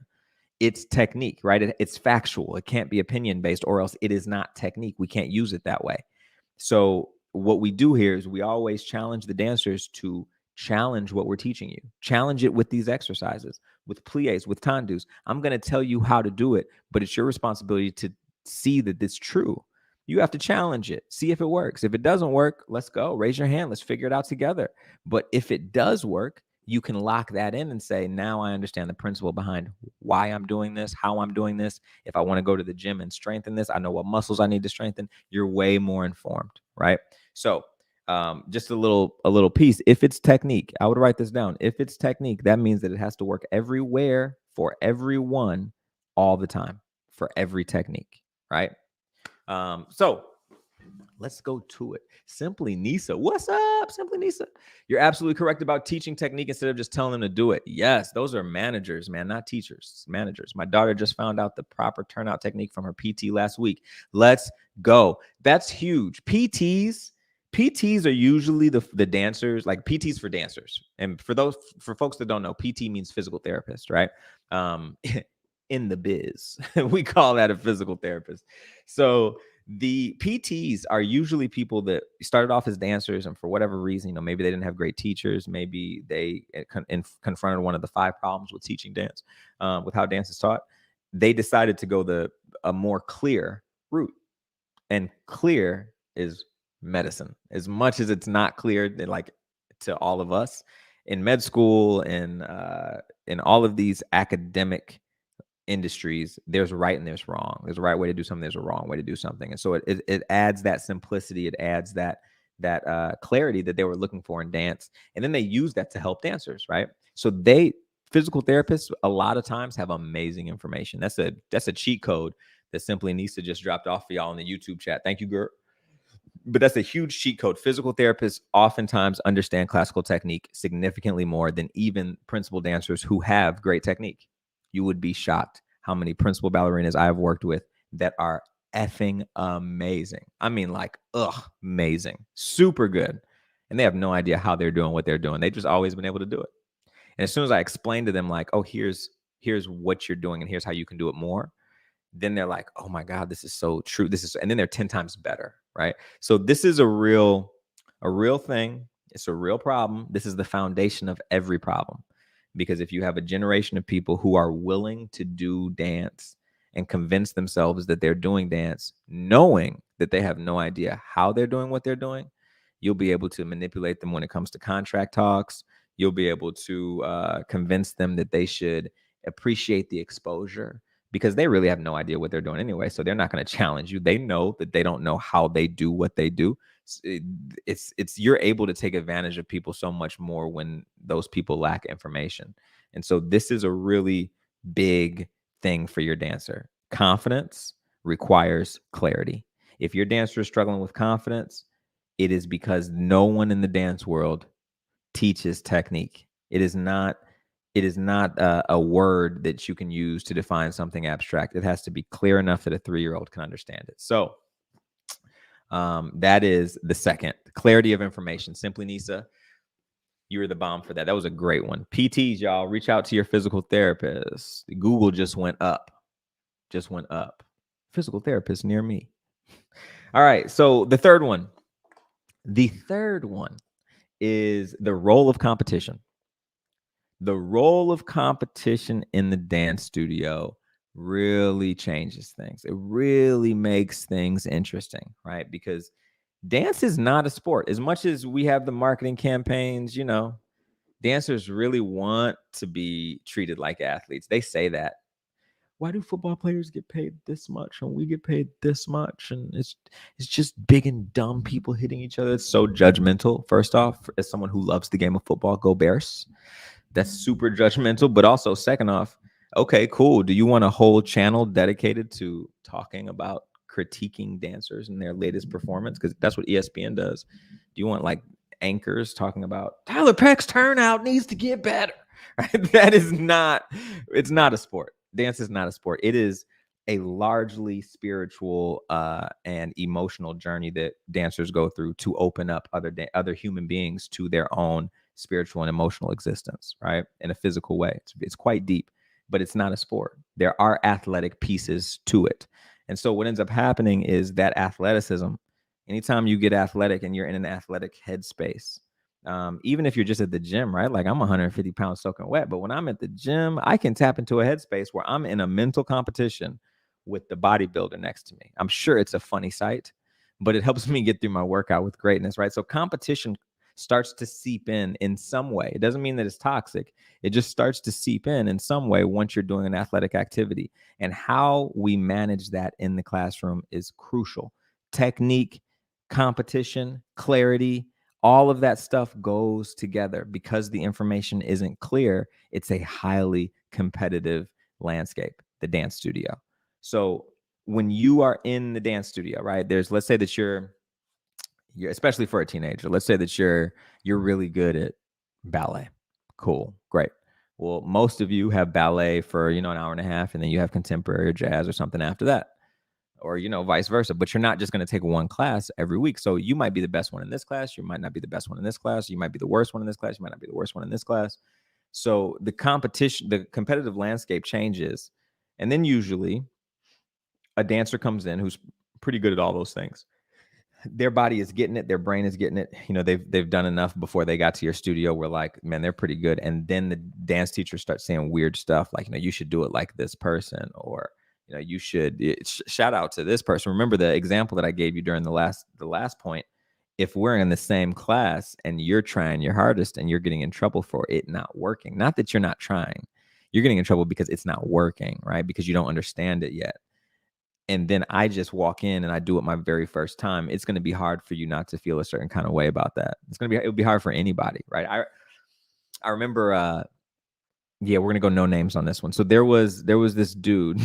It's technique, right? It's factual. It can't be opinion based, or else it is not technique. We can't use it that way. So what we do here is we always challenge the dancers to challenge what we're teaching you. Challenge it with these exercises, with pliés, with tendus. I'm going to tell you how to do it, but it's your responsibility to see that it's true. You have to challenge it. See if it works. If it doesn't work, let's go. Raise your hand. Let's figure it out together. But if it does work, you can lock that in and say, now I understand the principle behind why I'm doing this, how I'm doing this. If I want to go to the gym and strengthen this, I know what muscles I need to strengthen. You're way more informed, right? So just a little piece. If it's technique, I would write this down. If it's technique, that means that it has to work everywhere for everyone all the time for every technique, right? So let's go to it. Simply Nisa. What's up, Simply Nisa? You're absolutely correct about teaching technique instead of just telling them to do it. Yes, those are managers, man, not teachers, managers. My daughter just found out the proper turnout technique from her PT last week. Let's go. That's huge. PTs are usually the dancers, like PTs for dancers. And for folks that don't know, PT means physical therapist, right? In the biz, we call that a physical therapist. So the PTs are usually people that started off as dancers, and for whatever reason, maybe they didn't have great teachers, maybe they confronted one of the 5 problems with teaching dance, with how dance is taught. They decided to go a more clear route, and clear is medicine. As much as it's not clear, like to all of us in med school and in all of these academic industries, there's right and there's wrong. There's a right way to do something, there's a wrong way to do something. And so it adds that simplicity, it adds that clarity that they were looking for in dance. And then they use that to help dancers, right? So physical therapists a lot of times have amazing information. That's a cheat code that Simply Nisa just dropped off for y'all in the YouTube chat. Thank you, Gert. But that's a huge cheat code. Physical therapists oftentimes understand classical technique significantly more than even principal dancers who have great technique. You would be shocked how many principal ballerinas I have worked with that are effing amazing. I mean, like, amazing, super good. And they have no idea how they're doing what they're doing. They've just always been able to do it. And as soon as I explain to them, like, oh, here's what you're doing and here's how you can do it more, then they're like, oh my God, this is so true. And then they're 10 times better, right? So this is a real thing. It's a real problem. This is the foundation of every problem. Because if you have a generation of people who are willing to do dance and convince themselves that they're doing dance, knowing that they have no idea how they're doing what they're doing, you'll be able to manipulate them when it comes to contract talks. You'll be able to convince them that they should appreciate the exposure, because they really have no idea what they're doing anyway. So they're not going to challenge you. They know that they don't know how they do what they do. You're able to take advantage of people so much more when those people lack information. And so this is a really big thing for your dancer. Confidence requires clarity. If your dancer is struggling with confidence, it is because no one in the dance world teaches technique. It is not a word that you can use to define something abstract. It has to be clear enough that a 3-year-old can understand it. So that is the second, clarity of information. Simply Nisa, you were the bomb for that. That was a great one. PTs, y'all, reach out to your physical therapist. Google just went up. Physical therapist near me. All right. So the third one is the role of competition. The role of competition in the dance studio really changes things. It really makes things interesting, right? Because dance is not a sport. As much as we have the marketing campaigns, dancers really want to be treated like athletes. They say that. Why do football players get paid this much and we get paid this much? And it's just big and dumb people hitting each other. It's so judgmental. First off, as someone who loves the game of football, go Bears. That's super judgmental. But also, second off, okay, cool. Do you want a whole channel dedicated to talking about critiquing dancers and their latest performance? Because that's what ESPN does. Do you want like anchors talking about Tyler Peck's turnout needs to get better? Right? It's not a sport. Dance is not a sport. It is a largely spiritual and emotional journey that dancers go through to open up other human beings to their own spiritual and emotional existence, right? In a physical way. It's quite deep, but it's not a sport. There are athletic pieces to it. And so what ends up happening is that athleticism, anytime you get athletic and you're in an athletic headspace, even if you're just at the gym, right? Like I'm 150 pounds soaking wet, but when I'm at the gym, I can tap into a headspace where I'm in a mental competition with the bodybuilder next to me. I'm sure it's a funny sight, but it helps me get through my workout with greatness, right? So competition starts to seep in some way. It doesn't mean that it's toxic. It just starts to seep in some way once you're doing an athletic activity. And how we manage that in the classroom is crucial. Technique, competition, clarity, all of that stuff goes together. Because the information isn't clear, it's a highly competitive landscape, the dance studio. So when you are in the dance studio, right, let's say that you're especially for a teenager, let's say that you're really good at ballet. Cool, great. Well, most of you have ballet for, an hour and a half, and then you have contemporary or jazz or something after that, or, vice versa. But you're not just going to take one class every week. So you might be the best one in this class. You might not be the best one in this class. You might be the worst one in this class. You might not be the worst one in this class. So the competitive landscape changes. And then usually a dancer comes in who's pretty good at all those things. Their body is getting it, their brain is getting it. They've done enough before they got to your studio. We're like, man, they're pretty good. And then the dance teacher starts saying weird stuff like, you should do it like this person, or you should shout out to this person. Remember the example that I gave you during the last point. If we're in the same class and you're trying your hardest and you're getting in trouble for it not working, not that you're not trying, you're getting in trouble because it's not working, right? Because you don't understand it yet. And then I just walk in and I do it my very first time, it's going to be hard for you not to feel a certain kind of way about that. It'll be hard for anybody, right? I remember, we're going to go no names on this one. So there was this dude,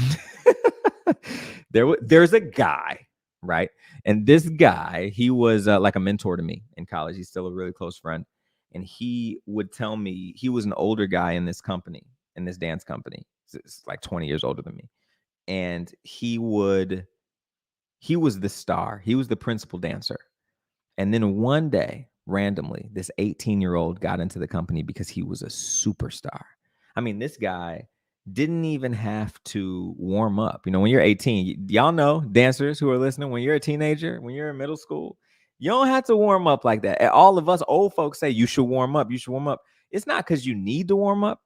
there's a guy, right? And this guy, he was like a mentor to me in college. He's still a really close friend. And he would tell me, he was an older guy in this company, in this dance company. It's like 20 years older than me. And he was the star. He was the principal dancer. And then one day, randomly, this 18-year-old got into the company because he was a superstar. I mean, this guy didn't even have to warm up. When you're 18, y'all know, dancers who are listening, when you're a teenager, when you're in middle school, you don't have to warm up like that. All of us old folks say you should warm up. You should warm up. It's not because you need to warm up.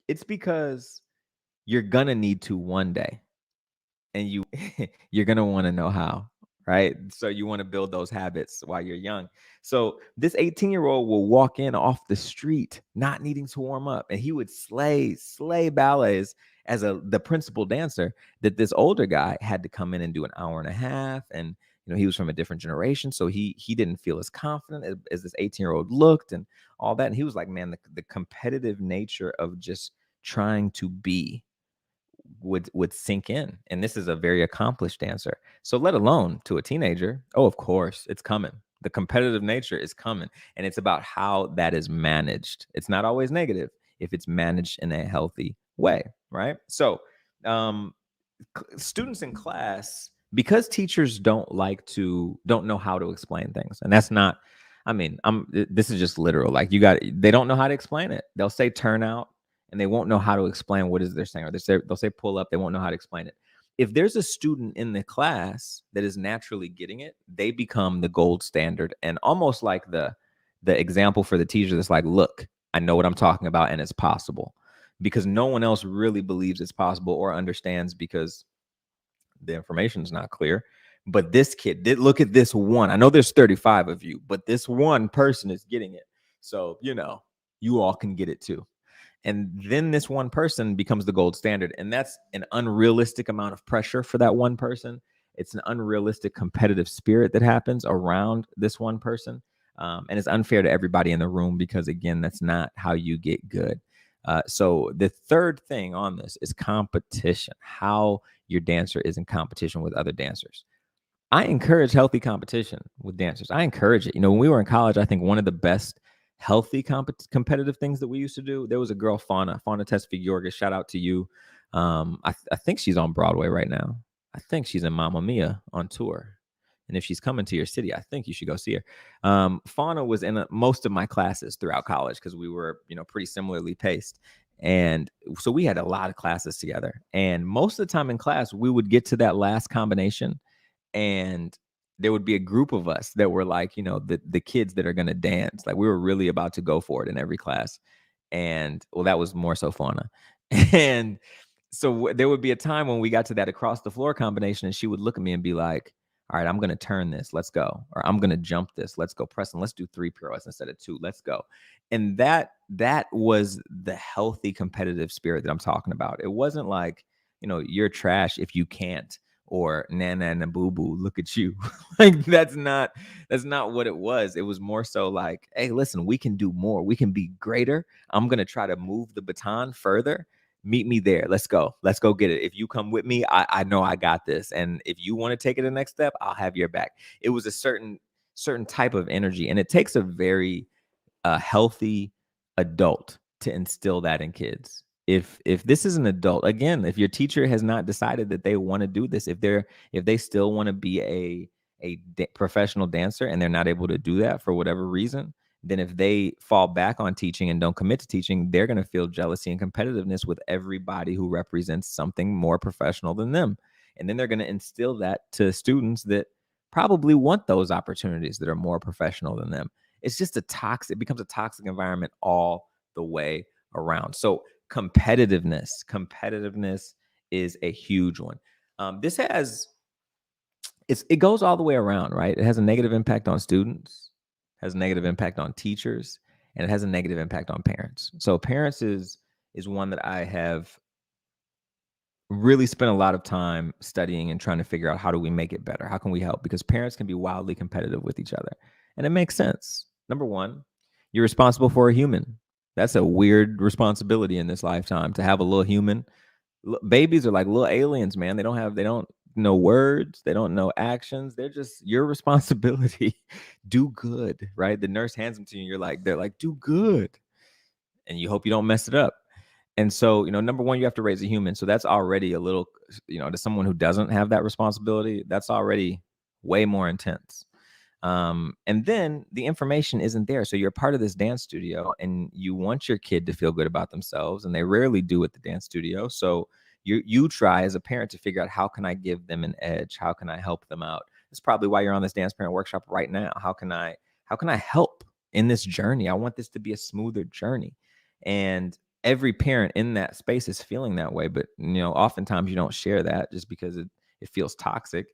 It's because you're going to need to one day. And you're going to want to know how, right? So you want to build those habits while you're young. So this 18-year-old will walk in off the street, not needing to warm up. And he would slay ballets as the principal dancer, that this older guy had to come in and do an hour and a half. And, he was from a different generation. So he didn't feel as confident as this 18-year-old looked and all that. And he was like, man, the competitive nature of just trying to be would sink in. And this is a very accomplished dancer. So let alone to a teenager, oh, of course, it's coming. The competitive nature is coming. And it's about how that is managed. It's not always negative if it's managed in a healthy way, right? So students in class, because teachers don't know how to explain things. And that's not, this is just literal. Like they don't know how to explain it. They'll say turnout, and they won't know how to explain what is they're saying, or they'll say pull up. They won't know how to explain it. If there's a student in the class that is naturally getting it, they become the gold standard, and almost like the example for the teacher that's like, look, I know what I'm talking about, and it's possible, because no one else really believes it's possible or understands, because the information is not clear. But this kid did. Look at this one. I know there's 35 of you, but this one person is getting it. So, you all can get it too. And then this one person becomes the gold standard. And that's an unrealistic amount of pressure for that one person. It's an unrealistic competitive spirit that happens around this one person. And it's unfair to everybody in the room, because, again, that's not how you get good. So the third thing on this is competition, how your dancer is in competition with other dancers. I encourage healthy competition with dancers. I encourage it. When we were in college, I think one of the best healthy competitive things that we used to do, there was a girl, Fauna Tesfigyorga. Shout out to you. I think she's on Broadway right now. I think she's in Mamma Mia on tour. And if she's coming to your city, I think you should go see her. Fauna was in most of my classes throughout college, because we were, pretty similarly paced. And so we had a lot of classes together. And most of the time in class, we would get to that last combination, and there would be a group of us that were like, the kids that are going to dance. Like, we were really about to go for it in every class. And well, that was more so Fauna. And so there would be a time when we got to that across the floor combination, and she would look at me and be like, All right, I'm going to turn this. Let's go. Or I'm going to jump this. Let's go. Preston, let's do 3 pirouettes instead of 2. Let's go. And that was the healthy competitive spirit that I'm talking about. It wasn't like, you're trash if you can't, or nana and boo boo, look at you. Like that's not what it was. It was more so like, hey, listen, we can do more. We can be greater. I'm going to try to move the baton further. Meet me there. Let's go get it. If you come with me, I know I got this. And if you want to take it the next step, I'll have your back. It was a certain type of energy, and it takes a very healthy adult to instill that in kids. If this is an adult, again, if your teacher has not decided that they want to do this, if they still want to be a professional dancer and they're not able to do that for whatever reason, then if they fall back on teaching and don't commit to teaching, they're going to feel jealousy and competitiveness with everybody who represents something more professional than them. And then they're going to instill that to students that probably want those opportunities that are more professional than them. It's just it becomes a toxic environment all the way around. So competitiveness is a huge one. It goes all the way around, right? It has a negative impact on students, has a negative impact on teachers, and it has a negative impact on parents. So parents is one that I have really spent a lot of time studying and trying to figure out, how do we make it better? How can we help? Because parents can be wildly competitive with each other. And it makes sense. Number one, you're responsible for a human. That's a weird responsibility in this lifetime, to have a little human. Babies are like little aliens, man. They don't know words. They don't know actions. They're just your responsibility. Do good, right? The nurse hands them to you. They're like, do good. And you hope you don't mess it up. And so, number one, you have to raise a human. So that's already a little, to someone who doesn't have that responsibility, that's already way more intense. And then the information isn't there. So you're part of this dance studio and you want your kid to feel good about themselves, and they rarely do at the dance studio. So you try as a parent to figure out, how can I give them an edge? How can I help them out? That's probably why you're on this dance parent workshop right now. How can I help in this journey? I want this to be a smoother journey. And every parent in that space is feeling that way, but oftentimes you don't share that just because it feels toxic.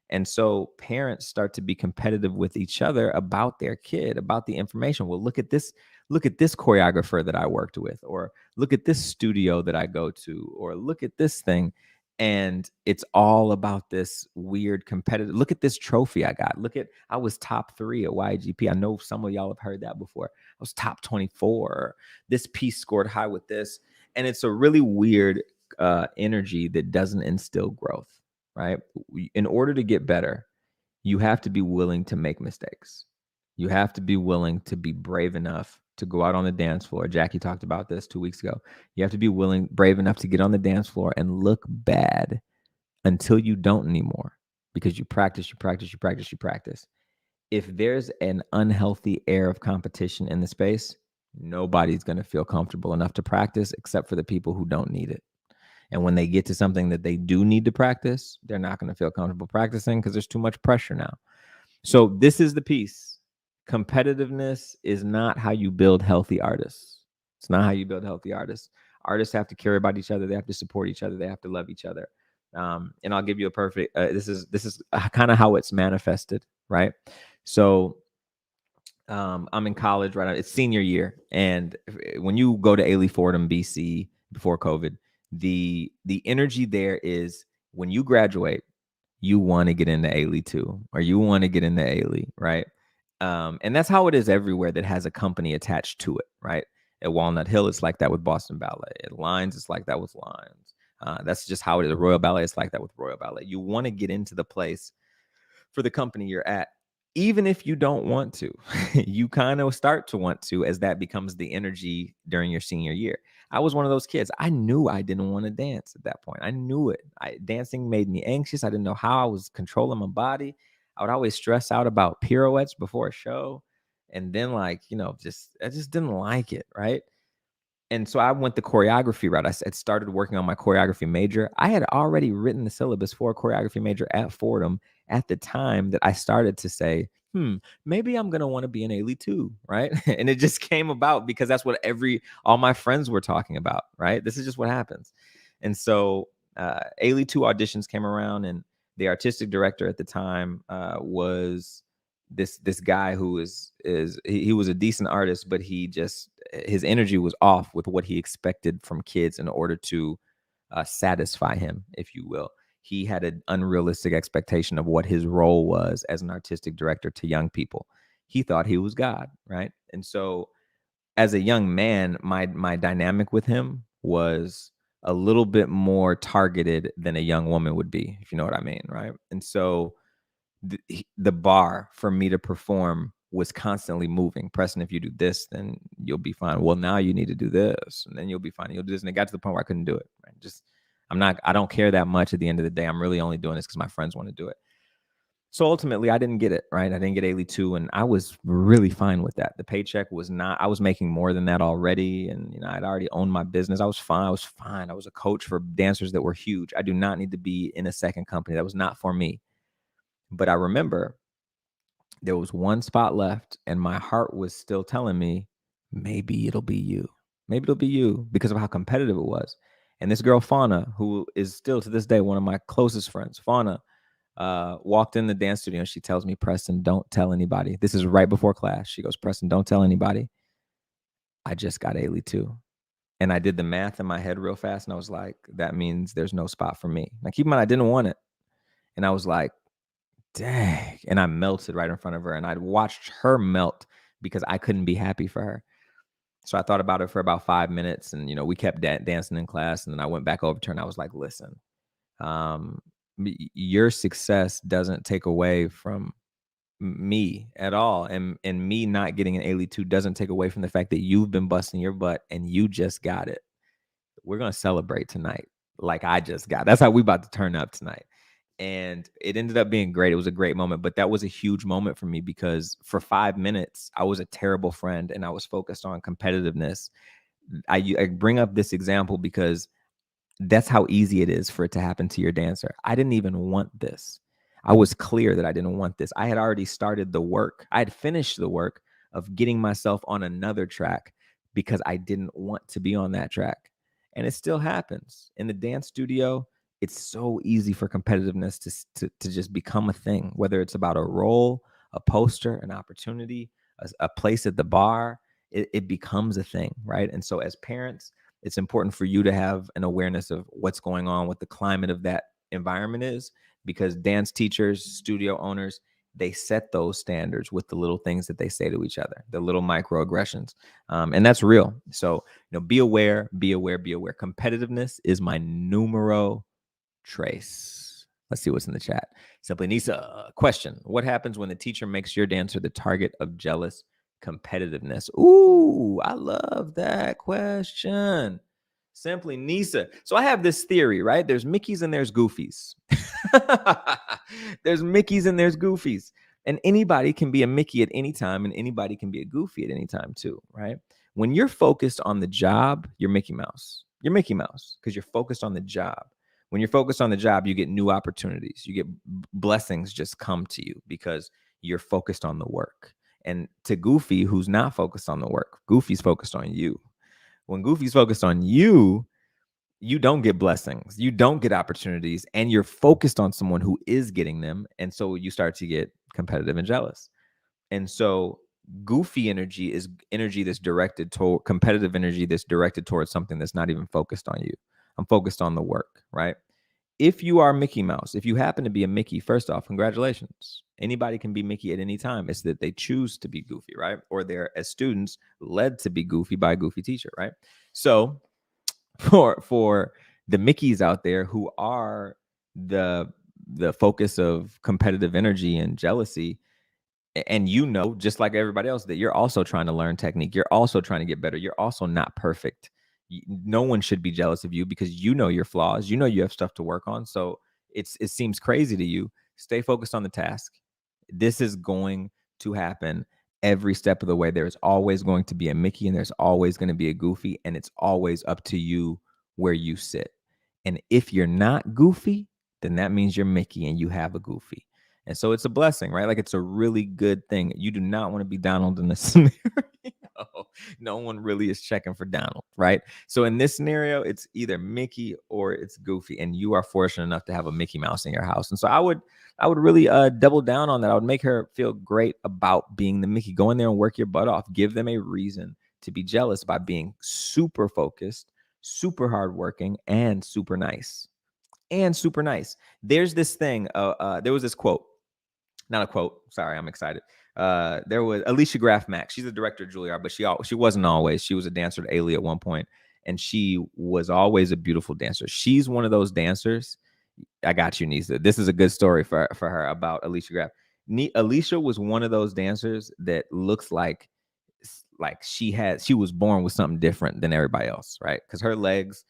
And so parents start to be competitive with each other about their kid, about the information. Well, look at this choreographer that I worked with, or look at this studio that I go to, or look at this thing. And it's all about this weird competitive. Look at this trophy I got. I was top 3 at YGP. I know some of y'all have heard that before. I was top 24. This piece scored high with this. And it's a really weird energy that doesn't instill growth, right? In order to get better, you have to be willing to make mistakes. You have to be willing to be brave enough to go out on the dance floor. Jackie talked about this 2 weeks ago. You have to be brave enough to get on the dance floor and look bad until you don't anymore, because you practice. If there's an unhealthy air of competition in the space, nobody's going to feel comfortable enough to practice, except for the people who don't need it. And when they get to something that they do need to practice, they're not going to feel comfortable practicing because there's too much pressure now. So this is the piece. Competitiveness is not how you build healthy artists. It's not how you build healthy artists. Artists have to care about each other. They have to support each other. They have to love each other. And I'll give you a perfect. This is kind of how it's manifested, right? So I'm in college right now. It's senior year, and when you go to Ailey Fordham, BC, before COVID, the energy there is, when you graduate, you want to get into Ailey too, or you want to get into Ailey, right? And that's how it is everywhere that has a company attached to it, right? At Walnut Hill, it's like that with Boston Ballet. At Lines, it's like that with Lines. That's just how it is. Royal Ballet, it's like that with Royal Ballet. You want to get into the place for the company you're at, even if you don't want to. You kind of start to want to, as that becomes the energy during your senior year. I was one of those kids. I knew I didn't want to dance at that point. I knew it. Dancing made me anxious. I didn't know how I was controlling my body. I would always stress out about pirouettes before a show. And then I just didn't like it, right? And so I went the choreography route. I started working on my choreography major. I had already written the syllabus for a choreography major at Fordham at the time that I started to say, maybe I'm going to want to be an Ailey too, right? And it just came about because that's what all my friends were talking about, right? This is just what happens. And so Ailey 2 auditions came around, and The artistic director at the time was this guy who he was a decent artist, but his energy was off with what he expected from kids in order to satisfy him, if you will. He had an unrealistic expectation of what his role was as an artistic director to young people. He thought he was God, right? And so as a young man, my dynamic with him was a little bit more targeted than a young woman would be, if you know what I mean, right? And so the bar for me to perform was constantly moving. Preston, if you do this, then you'll be fine. Well, now you need to do this, and then you'll be fine. You'll do this, and it got to the point where I couldn't do it. Right? I don't care that much at the end of the day. I'm really only doing this because my friends want to do it. So ultimately, I didn't get it, right? I didn't get A2, and I was really fine with that. The paycheck was not, I was making more than that already, and I'd already owned my business. I was fine. I was a coach for dancers that were huge. I do not need to be in a second company. That was not for me. But I remember there was one spot left, and my heart was still telling me, maybe it'll be you. Maybe it'll be you, because of how competitive it was. And this girl, Fauna, who is still to this day one of my closest friends, Fauna, walked in the dance studio, and she tells me, Preston, don't tell anybody. This is right before class. She goes, Preston, don't tell anybody. I just got A2. And I did the math in my head real fast, and I was like, that means there's no spot for me. Now, keep in mind, I didn't want it. And I was like, dang. And I melted right in front of her, and I watched her melt because I couldn't be happy for her. So I thought about it for about 5 minutes, and, we kept dancing in class. And then I went back over to her, and I was like, listen, your success doesn't take away from me at all. And me not getting an A2 doesn't take away from the fact that you've been busting your butt and you just got it. We're going to celebrate tonight. Like I just got. That's how we about to turn up tonight. And it ended up being great. It was a great moment, but that was a huge moment for me because for 5 minutes, I was a terrible friend and I was focused on competitiveness. I bring up this example because that's how easy it is for it to happen to your dancer. I didn't even want this. I was clear that I didn't want this. I had already started the work. I had finished the work of getting myself on another track because I didn't want to be on that track. And it still happens. In the dance studio, it's so easy for competitiveness to just become a thing, whether it's about a role, a poster, an opportunity, a place at the bar, it becomes a thing, right? And so as parents, it's important for you to have an awareness of what's going on, what the climate of that environment is, because dance teachers, studio owners, they set those standards with the little things that they say to each other, the little microaggressions. And that's real. So, be aware, be aware, be aware. Competitiveness is my numero trace. Let's see what's in the chat. Simply Nisa, question. What happens when the teacher makes your dancer the target of jealous competitiveness? Ooh, I love that question. Simply Nisa. So I have this theory, right? There's Mickeys and there's Goofies. There's Mickeys and there's Goofies. And anybody can be a Mickey at any time, and anybody can be a Goofy at any time too, right? When you're focused on the job, you're Mickey Mouse. You're Mickey Mouse because you're focused on the job. When you're focused on the job, you get new opportunities. You get blessings just come to you because you're focused on the work. And to Goofy, who's not focused on the work, Goofy's focused on you. When Goofy's focused on you, you don't get blessings. You don't get opportunities. And you're focused on someone who is getting them. And so you start to get competitive and jealous. And so Goofy energy is energy that's directed toward competitive energy that's directed towards something that's not even focused on you. I'm focused on the work, right? If you are Mickey Mouse, if you happen to be a Mickey, first off, congratulations. Anybody can be Mickey at any time. It's that they choose to be Goofy, right? Or they're, as students, led to be Goofy by a Goofy teacher, right? So for the Mickeys out there who are the focus of competitive energy and jealousy, and just like everybody else, that you're also trying to learn technique. You're also trying to get better. You're also not perfect. No one should be jealous of you because your flaws. You have stuff to work on. So it seems crazy to you. Stay focused on the task. This is going to happen every step of the way. There's always going to be a Mickey and there's always going to be a Goofy, and it's always up to you where you sit. And if you're not Goofy, then that means you're Mickey and you have a Goofy. And so it's a blessing, right? Like it's a really good thing. You do not want to be Donald in this scenario. No one really is checking for Donald, right? So in this scenario, it's either Mickey or it's Goofy, and you are fortunate enough to have a Mickey Mouse in your house. And so I would really double down on that. I would make her feel great about being the Mickey. Go in there and work your butt off. Give them a reason to be jealous by being super focused, super hardworking, and super nice. And super nice. There's this thing. There was this quote. Not a quote. Sorry, I'm excited. There was Alicia Graf Mack. She's the director of Juilliard, but she wasn't always. She was a dancer at Ailey at one point, and she was always a beautiful dancer. She's one of those dancers. I got you, Nisa. This is a good story for her about Alicia Graf. Alicia was one of those dancers that looks like she was born with something different than everybody else, right? Because her legs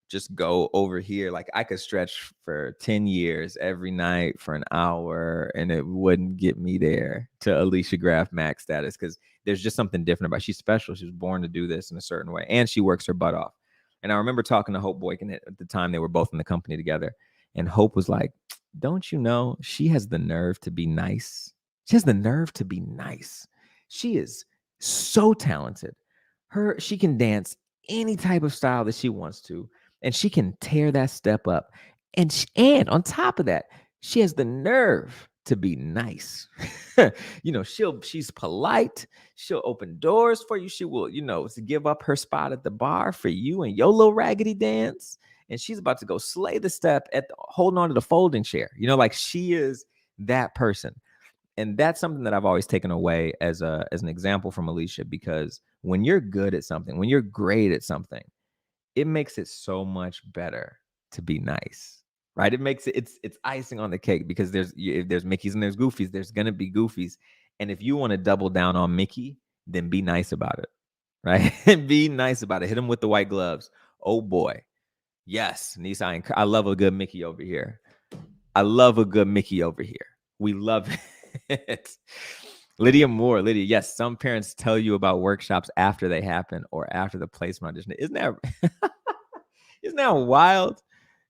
just go over here. Like I could stretch for 10 years every night for an hour and it wouldn't get me there to Alicia Graf Mack status, because there's just something different about. She's special. She was born to do this in a certain way, and she works her butt off. And I remember talking to Hope Boykin at the time. They were both in the company together, and Hope was like, don't you know she has the nerve to be nice? She has the nerve to be nice. She is so talented. She can dance any type of style that she wants to, and she can tear that step up. And on top of that, she has the nerve to be nice. She's polite. She'll open doors for you. She will, to give up her spot at the bar for you and your little raggedy dance. And she's about to go slay the step holding on to the folding chair. Like she is that person. And that's something that I've always taken away as an example from Alicia, because when you're good at something, when you're great at something, it makes it so much better to be nice, right? It makes it's icing on the cake, because if there's Mickeys and there's Goofies, there's gonna be Goofies. And if you want to double down on Mickey, then be nice about it, right? Be nice about it. Hit him with the white gloves. Oh boy. Yes, Nisa, I love a good Mickey over here. I love a good Mickey over here. We love it. Lydia Moore, yes, some parents tell you about workshops after they happen or after the placement audition. Isn't that wild?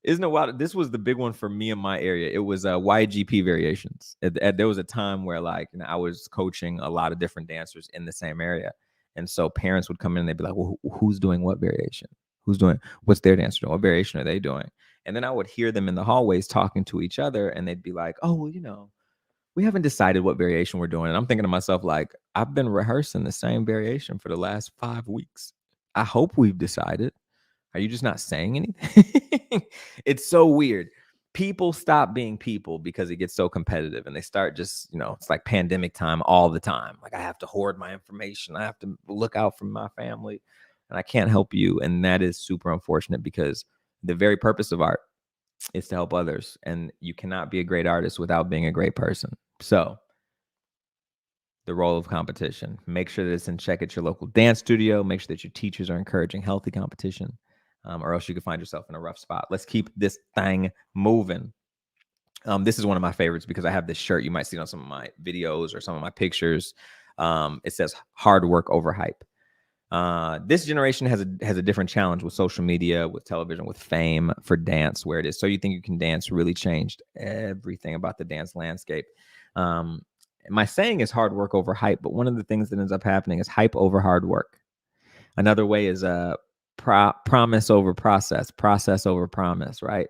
Isn't it wild? This was the big one for me in my area. It was YGP variations. There was a time where I was coaching a lot of different dancers in the same area. And so parents would come in and they'd be like, well, who's doing what variation? What's their dancer doing? What variation are they doing? And then I would hear them in the hallways talking to each other, and they'd be like, oh, well, we haven't decided what variation we're doing. And I'm thinking to myself, I've been rehearsing the same variation for the last 5 weeks. I hope we've decided. Are you just not saying anything? It's so weird. People stop being people because it gets so competitive, and they start just, it's like pandemic time all the time. Like, I have to hoard my information. I have to look out for my family, and I can't help you. And that is super unfortunate, because the very purpose of art is to help others. And you cannot be a great artist without being a great person. So the role of competition, make sure that it's in check at your local dance studio. Make sure that your teachers are encouraging healthy competition, or else you can find yourself in a rough spot. Let's keep this thing moving. This is one of my favorites because I have this shirt. You might see it on some of my videos or some of my pictures. It says hard work over hype. This generation has a different challenge with social media, with television, with fame for dance, where it is so you think you can dance really changed everything about the dance landscape. My saying is hard work over hype, but one of the things that ends up happening is hype over hard work. Another way is promise over process over promise, right?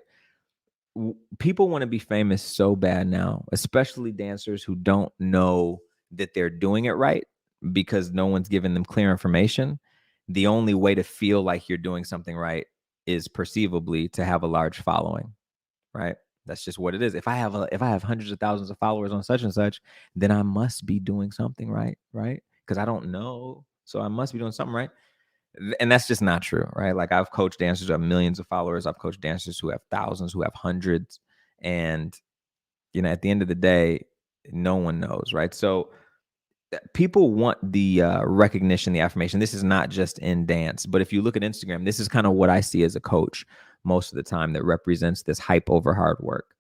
People want to be famous so bad now, especially dancers who don't know that they're doing it right because no one's given them clear information. The only way to feel like you're doing something right is perceivably to have a large following, right? That's just what it is. If I have hundreds of thousands of followers on such and such, then I must be doing something right? Because I don't know, so I must be doing something right. And that's just not true, right? Like, I've coached dancers who have millions of followers. I've coached dancers who have thousands, who have hundreds. And, at the end of the day, no one knows, right? So people want the recognition, the affirmation. This is not just in dance, but if you look at Instagram, this is kind of what I see as a coach most of the time that represents this hype over hard work.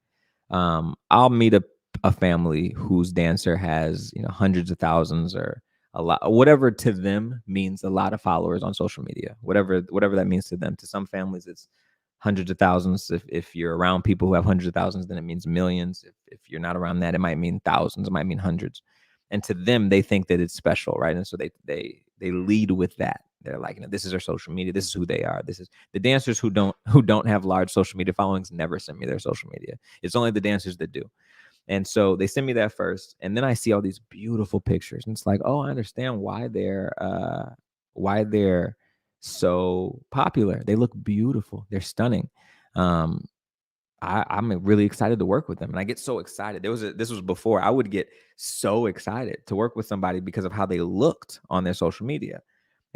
I'll meet a family whose dancer has, hundreds of thousands or a lot, whatever to them means a lot of followers on social media, whatever that means to them. To some families, it's hundreds of thousands. If you're around people who have hundreds of thousands, then it means millions. If you're not around that, it might mean thousands, it might mean hundreds. And to them, they think that it's special, right? And so they They lead with that. They're like, this is their social media. This is who they are. This is the dancers who don't have large social media followings never send me their social media. It's only the dancers that do. And so they send me that first, and then I see all these beautiful pictures, and it's like, oh, I understand why they're so popular. They look beautiful. They're stunning. I'm really excited to work with them, and I get so excited. This was before I would get so excited to work with somebody because of how they looked on their social media,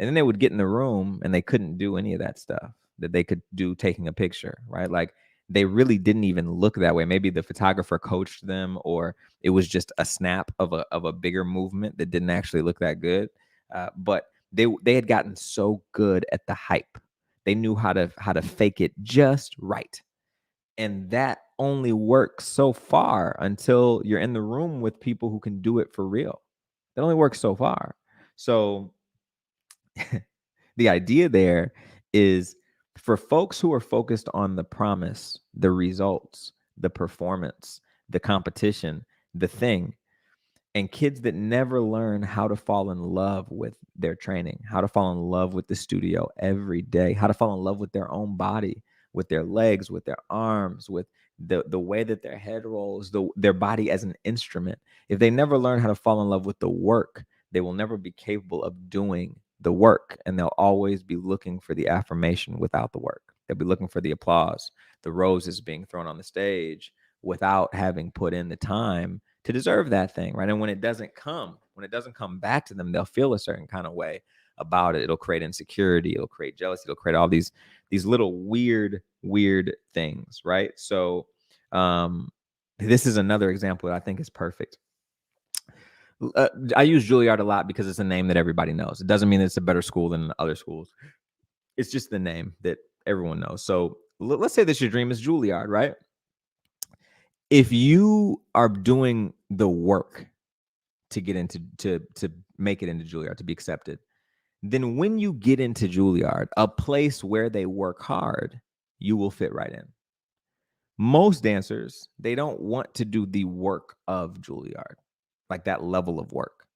and then they would get in the room and they couldn't do any of that stuff that they could do taking a picture, right? Like they really didn't even look that way. Maybe the photographer coached them, or it was just a snap of a bigger movement that didn't actually look that good. But they had gotten so good at the hype. They knew how to fake it just right. And that only works so far until you're in the room with people who can do it for real. That only works so far. So the idea there is for folks who are focused on the promise, the results, the performance, the competition, the thing, and kids that never learn how to fall in love with their training, how to fall in love with the studio every day, how to fall in love with their own body, with their legs, with their arms, with the way that their head rolls, their body as an instrument. If they never learn how to fall in love with the work, they will never be capable of doing the work, and they'll always be looking for the affirmation without the work. They'll be looking for the applause, the roses being thrown on the stage without having put in the time to deserve that thing, right? And when it doesn't come back to them, they'll feel a certain kind of way about it. It'll create insecurity, it'll create jealousy, it'll create all these little weird things, right? So this is another example that I think is perfect. I use Juilliard a lot because it's a name that everybody knows. It doesn't mean it's a better school than other schools. It's just the name that everyone knows. So let's say that your dream is Juilliard, right? If you are doing the work to get into to make it into Juilliard, to be accepted, then when you get into Juilliard, a place where they work hard, you will fit right in. Most dancers, they don't want to do the work of Juilliard, like that level of work.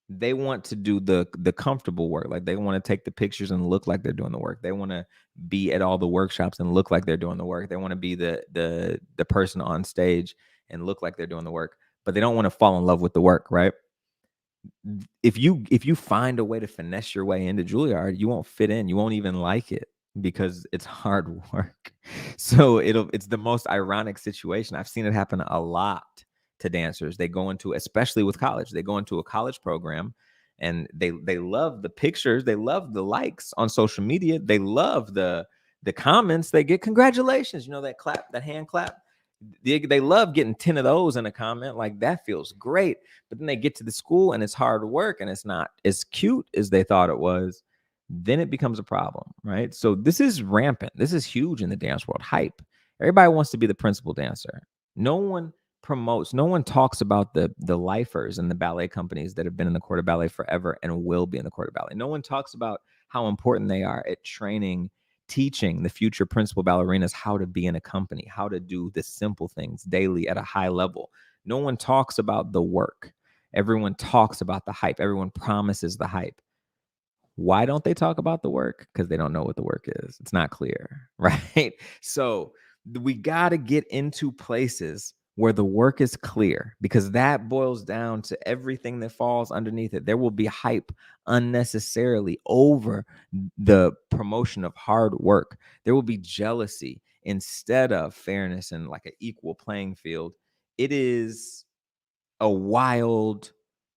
They want to do the comfortable work. Like they want to take the pictures and look like they're doing the work. They want to be at all the workshops and look like they're doing the work. They want to be the person on stage and look like they're doing the work, but they don't want to fall in love with the work, right? If you find a way to finesse your way into Juilliard, you won't fit in. You won't even like it because it's hard work. So it's the most ironic situation. I've seen it happen a lot to dancers. They go into, especially with college, they go into a college program and they love the pictures, they love the likes on social media, they love the comments they get. Congratulations, that clap, that hand clap. They love getting 10 of those in a comment. Like that feels great. But then they get to the school and it's hard work and it's not as cute as they thought it was. Then it becomes a problem, right? So this is rampant. This is huge in the dance world. Hype. Everybody wants to be the principal dancer. No one promotes, no one talks about the lifers and the ballet companies that have been in the court of ballet forever and will be in the court of ballet. No one talks about how important they are at training, teaching the future principal ballerinas how to be in a company, how to do the simple things daily at a high level. No one talks about the work. Everyone talks about the hype. Everyone promises the hype. Why don't they talk about the work? Because they don't know what the work is. It's not clear, right? So we got to get into places where the work is clear, because that boils down to everything that falls underneath it. There will be hype unnecessarily over the promotion of hard work. There will be jealousy instead of fairness and like an equal playing field. It is a wild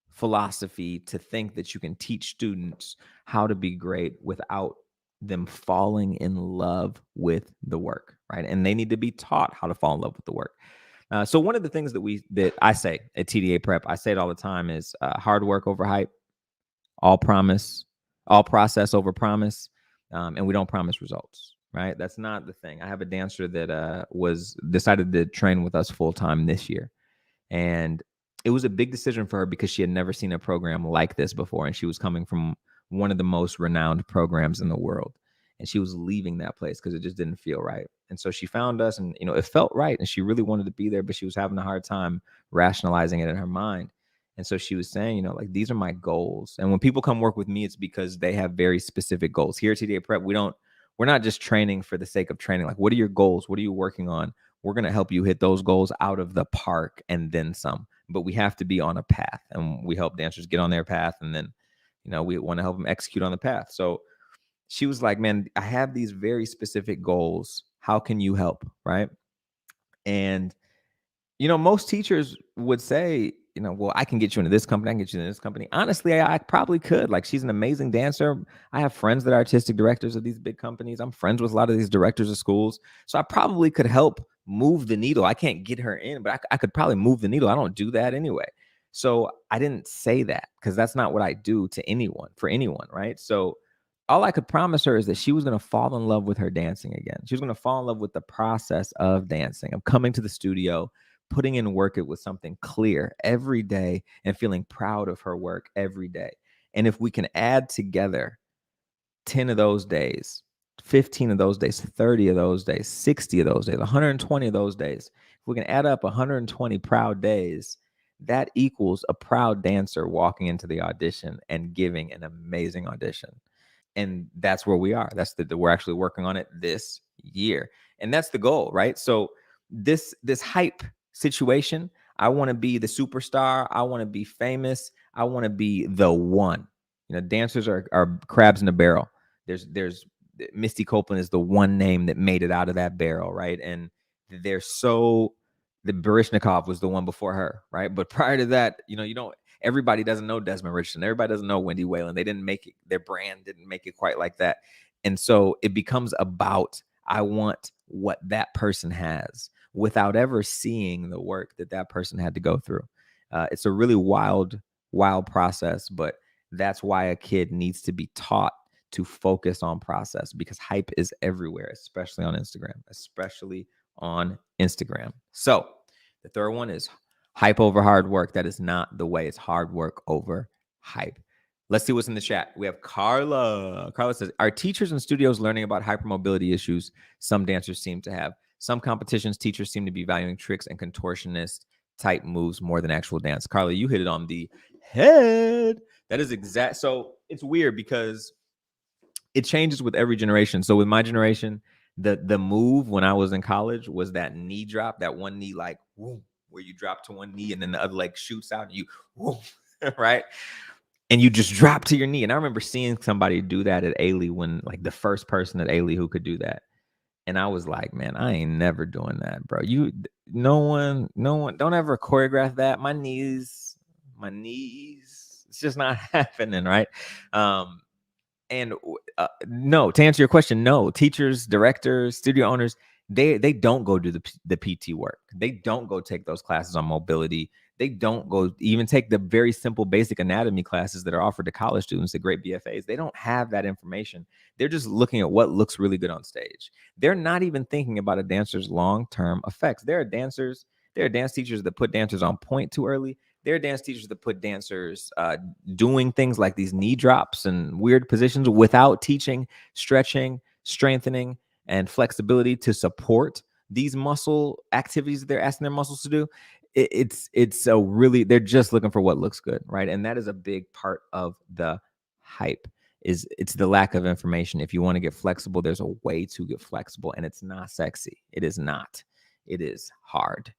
philosophy to think that you can teach students how to be great without them falling in love with the work, right? And they need to be taught how to fall in love with the work. So one of the things that I say at TDA Prep, I say it all the time, is hard work over hype, all process over promise, and we don't promise results, right? That's not the thing. I have a dancer that was decided to train with us full time this year, and it was a big decision for her because she had never seen a program like this before, and she was coming from one of the most renowned programs in the world. And she was leaving that place because it just didn't feel right. And so she found us, and it felt right, and she really wanted to be there, but she was having a hard time rationalizing it in her mind. And so she was saying, like, these are my goals. And when people come work with me, it's because they have very specific goals. Here at TDA Prep, we're not just training for the sake of training. Like, what are your goals? What are you working on? We're going to help you hit those goals out of the park and then some. But we have to be on a path, and we help dancers get on their path. And then, we want to help them execute on the path. So she was like, man, I have these very specific goals. How can you help? Right. And most teachers would say, well, I can get you into this company. I can get you into this company. Honestly, I probably could. Like, she's an amazing dancer. I have friends that are artistic directors of these big companies. I'm friends with a lot of these directors of schools. So I probably could help move the needle. I can't get her in, but I could probably move the needle. I don't do that anyway. So I didn't say that because that's not what I do to anyone, for anyone, right? So all I could promise her is that she was going to fall in love with her dancing again. She was going to fall in love with the process of dancing, of coming to the studio, putting in work it was something clear every day, and feeling proud of her work every day. And if we can add together 10 of those days, 15 of those days, 30 of those days, 60 of those days, 120 of those days, if we can add up 120 proud days, that equals a proud dancer walking into the audition and giving an amazing audition. And that's where we are. We're actually working on it this year, and that's the goal, right? So this hype situation, I want to be the superstar. I want to be famous. I want to be the one. Dancers are crabs in a barrel. There's Misty Copeland is the one name that made it out of that barrel, right? And they're so the Barishnikov was the one before her, right? But prior to that, you don't. Everybody doesn't know Desmond Richardson. Everybody doesn't know Wendy Whalen. They didn't make it. Their brand didn't make it quite like that. And so it becomes about, I want what that person has without ever seeing the work that person had to go through. It's a really wild process, but that's why a kid needs to be taught to focus on process, because hype is everywhere, especially on Instagram. So the third one is hype over hard work. That is not the way. It's hard work over hype. Let's see what's in the chat. We have Carla. Carla says, are teachers and studios learning about hypermobility issues some dancers seem to have? Some competitions, teachers seem to be valuing tricks and contortionist type moves more than actual dance. Carla, you hit it on the head. That is exact. So it's weird because it changes with every generation. So with my generation, the move when I was in college was that knee drop, that one knee, like, whoom, where you drop to one knee and then the other leg shoots out and you, whoom, right? And you just drop to your knee. And I remember seeing somebody do that at Ailey, when, like, the first person at Ailey who could do that. And I was like, man, I ain't never doing that, bro. No one, don't ever choreograph that. My knees, it's just not happening, right? And no, to answer your question, no. Teachers, directors, studio owners, they don't go do the PT work. They don't go take those classes on mobility. They don't go even take the very simple basic anatomy classes that are offered to college students at great BFAs. They don't have that information. They're just looking at what looks really good on stage. They're not even thinking about a dancer's long-term effects. There are dance teachers that put dancers on point too early. There are dance teachers that put dancers doing things like these knee drops and weird positions without teaching stretching, strengthening, and flexibility to support these muscle activities that they're asking their muscles to do. It's so really, they're just looking for what looks good, right? And that is a big part of the hype. It's the lack of information. If you want to get flexible, there's a way to get flexible, and it's not sexy. It is not. It is hard.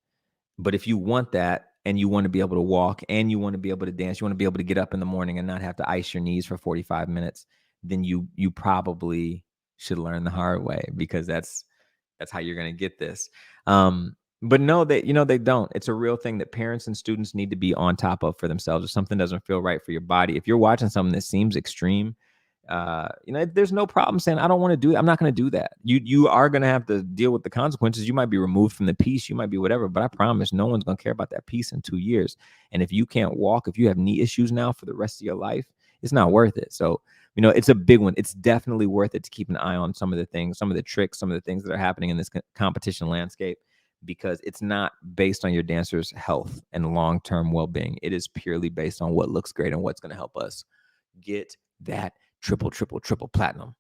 But if you want that, and you want to be able to walk, and you want to be able to dance, you want to be able to get up in the morning and not have to ice your knees for 45 minutes, then you probably should learn the hard way, because that's how you're going to get this. But no, they don't. It's a real thing that parents and students need to be on top of for themselves. If something doesn't feel right for your body, if you're watching something that seems extreme, there's no problem saying, I don't want to do it. I'm not going to do that. You are going to have to deal with the consequences. You might be removed from the piece. You might be whatever, but I promise no one's going to care about that piece in 2 years. And if you can't walk, if you have knee issues now for the rest of your life, it's not worth it. So, it's a big one. It's definitely worth it to keep an eye on some of the things, some of the tricks, some of the things that are happening in this competition landscape, because it's not based on your dancer's health and long-term well-being. It is purely based on what looks great and what's going to help us get that triple platinum.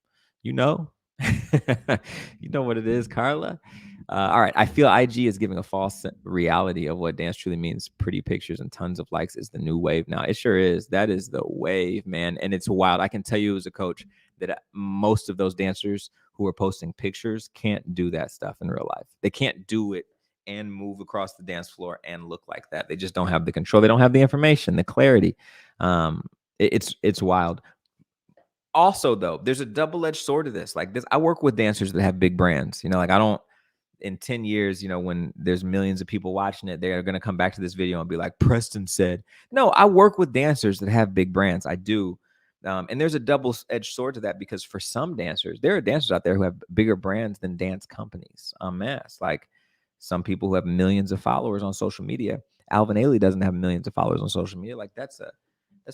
You know what it is, Carla? All right. I feel IG is giving a false reality of what dance truly means. Pretty pictures and tons of likes is the new wave now. It sure is. That is the wave, man. And it's wild. I can tell you as a coach that most of those dancers who are posting pictures can't do that stuff in real life. They can't do it and move across the dance floor and look like that. They just don't have the control. They don't have the information, the clarity. It's wild. Also, though, there's a double-edged sword to this. Like this, I work with dancers that have big brands. Like I don't, in 10 years, when there's millions of people watching it, they're going to come back to this video and be like, Preston said. No, I work with dancers that have big brands. I do. And there's a double-edged sword to that, because for some dancers, there are dancers out there who have bigger brands than dance companies en masse. Like some people who have millions of followers on social media. Alvin Ailey doesn't have millions of followers on social media. Like that's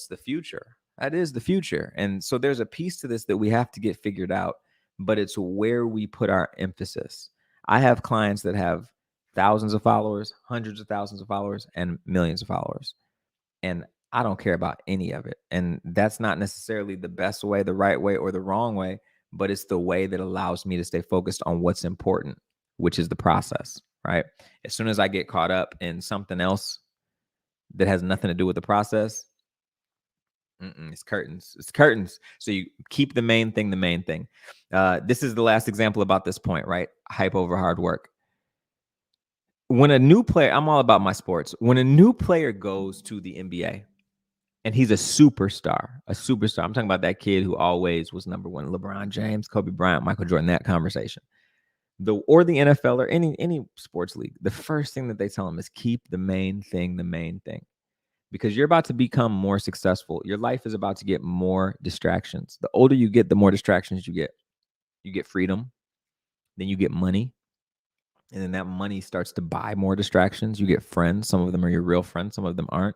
the future. That is the future. And so there's a piece to this that we have to get figured out, but it's where we put our emphasis. I have clients that have thousands of followers, hundreds of thousands of followers, and millions of followers. And I don't care about any of it. And that's not necessarily the best way, the right way, or the wrong way, but it's the way that allows me to stay focused on what's important, which is the process, right? As soon as I get caught up in something else that has nothing to do with the process, it's curtains. It's curtains. So you keep the main thing the main thing. This is the last example about this point, right? Hype over hard work. When a new player, I'm all about my sports. When a new player goes to the NBA and he's a superstar, I'm talking about that kid who always was number one, LeBron James, Kobe Bryant, Michael Jordan, that conversation. Or the NFL or any sports league, the first thing that they tell him is keep the main thing the main thing. Because you're about to become more successful. Your life is about to get more distractions. The older you get, the more distractions you get. You get freedom, then you get money, and then that money starts to buy more distractions. You get friends. Some of them are your real friends, some of them aren't.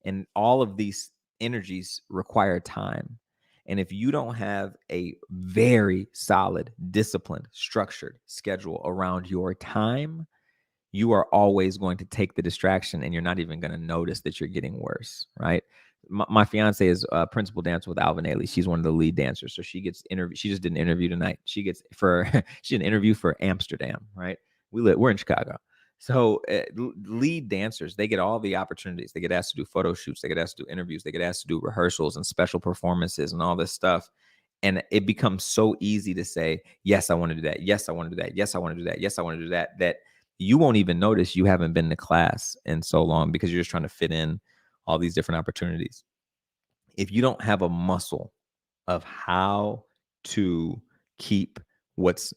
And all of these energies require time. And if you don't have a very solid, disciplined, structured schedule around your time, you are always going to take the distraction and you're not even going to notice that you're getting worse, right? My fiance is a principal dancer with Alvin Ailey. She's one of the lead dancers. So she gets interviewed. She just did an interview tonight. She did an interview for Amsterdam, right? We're in Chicago. So lead dancers, they get all the opportunities. They get asked to do photo shoots. They get asked to do interviews. They get asked to do rehearsals and special performances and all this stuff. And it becomes so easy to say, yes, I want to do that. Yes, I want to do that. Yes, I want to do that. Yes, I want to do that. That you won't even notice you haven't been to class in so long because you're just trying to fit in all these different opportunities. If you don't have a muscle of how to keep what's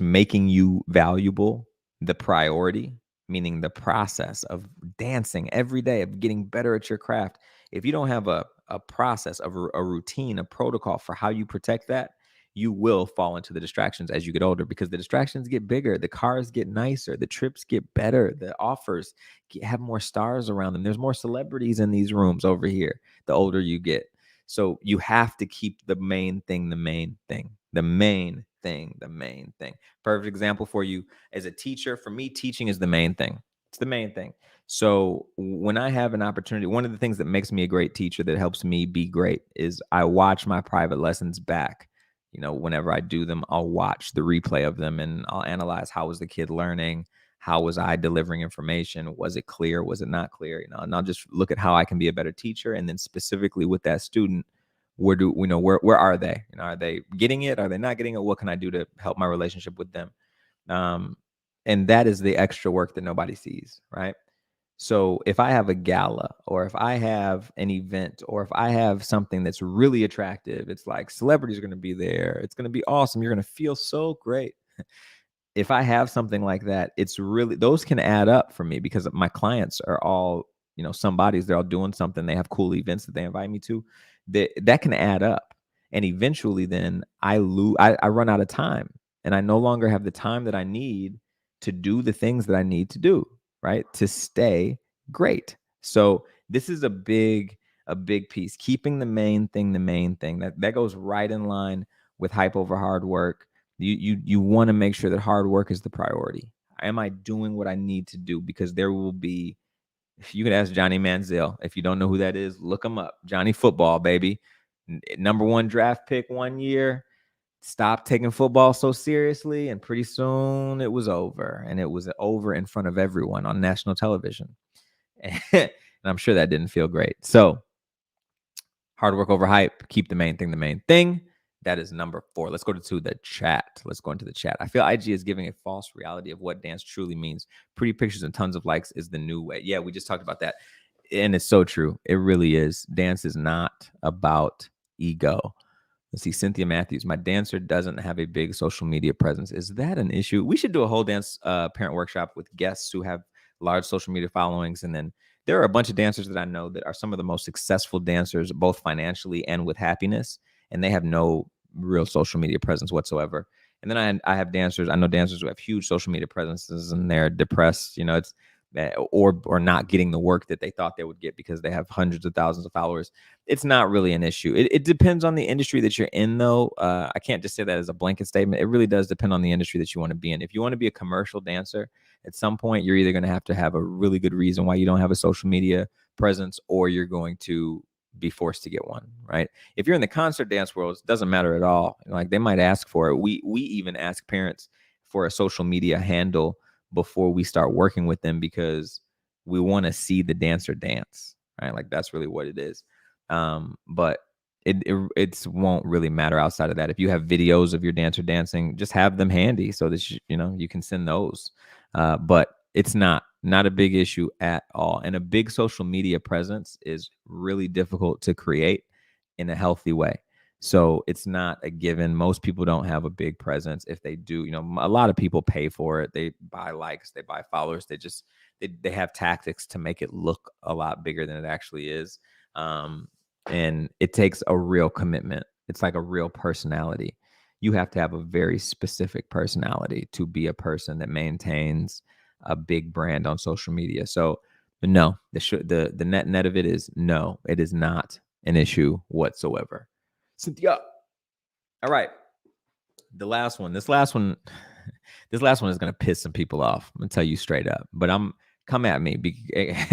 making you valuable the priority, meaning the process of dancing every day, of getting better at your craft, if you don't have a process of a routine, a protocol for how you protect that, you will fall into the distractions as you get older, because the distractions get bigger, the cars get nicer, the trips get better, the offers have more stars around them. There's more celebrities in these rooms over here the older you get. So you have to keep the main thing the main thing. The main thing the main thing. Perfect example for you as a teacher. For me, teaching is the main thing. It's the main thing. So when I have an opportunity, one of the things that makes me a great teacher, that helps me be great, is I watch my private lessons back. Whenever I do them, I'll watch the replay of them and I'll analyze, how was the kid learning? How was I delivering information? Was it clear? Was it not clear? And I'll just look at how I can be a better teacher. And then specifically with that student, where are they? Are they getting it? Are they not getting it? What can I do to help my relationship with them? And that is the extra work that nobody sees, right? So if I have a gala, or if I have an event, or if I have something that's really attractive, it's like celebrities are going to be there. It's going to be awesome. You're going to feel so great. If I have something like that, it's really, those can add up for me, because my clients are all, somebody's, they're all doing something. They have cool events that they invite me to. That can add up. And eventually then I run out of time, and I no longer have the time that I need to do the things that I need to do, right? To stay great. So this is a big piece, keeping the main thing the main thing. That goes right in line with hype over hard work. You want to make sure that hard work is the priority. Am I doing what I need to do? Because there will be, you can ask Johnny Manziel. If you don't know who that is, look him up. Johnny Football, baby. Number one draft pick one year. stopped taking football so seriously, and pretty soon it was over, and it was over in front of everyone on national television. And I'm sure that didn't feel great. So hard work over hype, keep the main thing the main thing. That is number 4. Let's go to the chat. Let's go into the chat. I feel IG is giving a false reality of what dance truly means. Pretty pictures and tons of likes is the new way. Yeah, we just talked about that. And it's so true. It really is. Dance is not about ego. Let's see, Cynthia Matthews. My dancer doesn't have a big social media presence. Is that an issue? We should do a whole dance parent workshop with guests who have large social media followings. And then there are a bunch of dancers that I know that are some of the most successful dancers, both financially and with happiness. And they have no real social media presence whatsoever. And then I have dancers. I know dancers who have huge social media presences and they're depressed. It's or not getting the work that they thought they would get because they have hundreds of thousands of followers. It's not really an issue. It depends on the industry that you're in, though. I can't just say that as a blanket statement. It really does depend on the industry that you want to be in. If you want to be a commercial dancer, at some point, you're either going to have a really good reason why you don't have a social media presence, or you're going to be forced to get one, right? If you're in the concert dance world, it doesn't matter at all. Like, they might ask for it. We even ask parents for a social media handle before we start working with them because we want to see the dancer dance, right? Like, that's really what it is. But it won't really matter outside of that. If you have videos of your dancer dancing, just have them handy so that you can send those. But it's not a big issue at all. And a big social media presence is really difficult to create in a healthy way. So it's not a given. Most people don't have a big presence. If they do, a lot of people pay for it. They buy likes, they buy followers. They have tactics to make it look a lot bigger than it actually is. And it takes a real commitment. It's like a real personality. You have to have a very specific personality to be a person that maintains a big brand on social media. So no, the net of it is no, it is not an issue whatsoever. Cynthia. All right. This last one is going to piss some people off. I'm going to tell you straight up, but come at me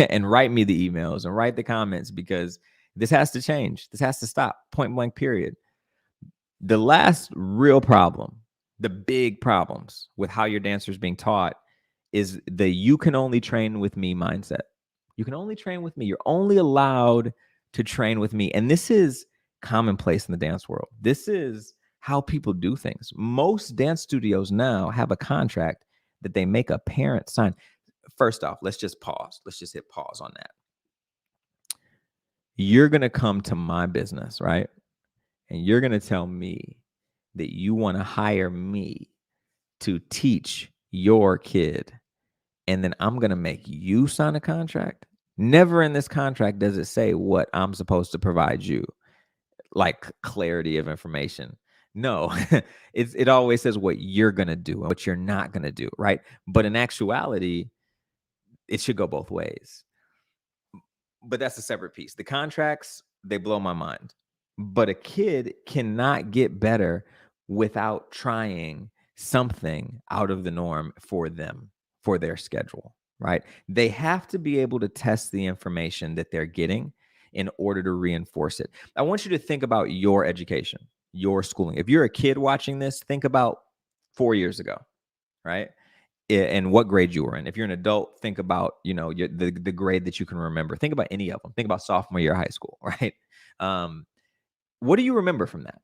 and write me the emails and write the comments, because this has to change. This has to stop, point blank, period. The last real problem, the big problems with how your dancer is being taught, is the "you can only train with me" mindset. You can only train with me. You're only allowed to train with me. And this is commonplace in the dance world. This is how people do things. Most dance studios now have a contract that they make a parent sign. First off, let's just pause. Let's just hit pause on that. You're going to come to my business, right? And you're going to tell me that you want to hire me to teach your kid, and then I'm going to make you sign a contract. Never in this contract does it say what I'm supposed to provide you, like clarity of information. No, it always says what you're going to do and what you're not going to do, right? But in actuality, it should go both ways. But that's a separate piece. The contracts, they blow my mind. But a kid cannot get better without trying something out of the norm for them, for their schedule, right? They have to be able to test the information that they're getting in order to reinforce it. I want you to think about your education, your schooling. If you're a kid watching this, think about 4 years ago, right? And what grade you were in. If you're an adult, think about, the grade that you can remember. Think about any of them. Think about sophomore year of high school, right? What do you remember from that?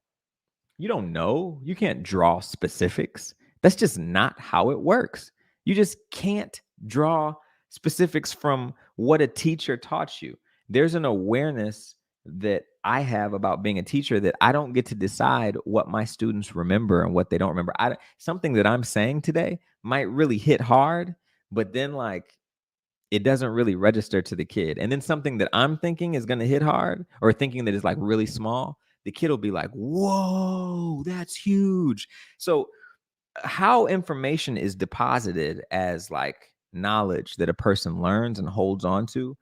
You don't know. You can't draw specifics. That's just not how it works. You just can't draw specifics from what a teacher taught you. There's an awareness that I have about being a teacher that I don't get to decide what my students remember and what they don't remember. Something that I'm saying today might really hit hard, but then it doesn't really register to the kid. And then something that I'm thinking is going to hit hard, or thinking that is really small, the kid will be like, whoa, that's huge. So how information is deposited as knowledge that a person learns and holds on to,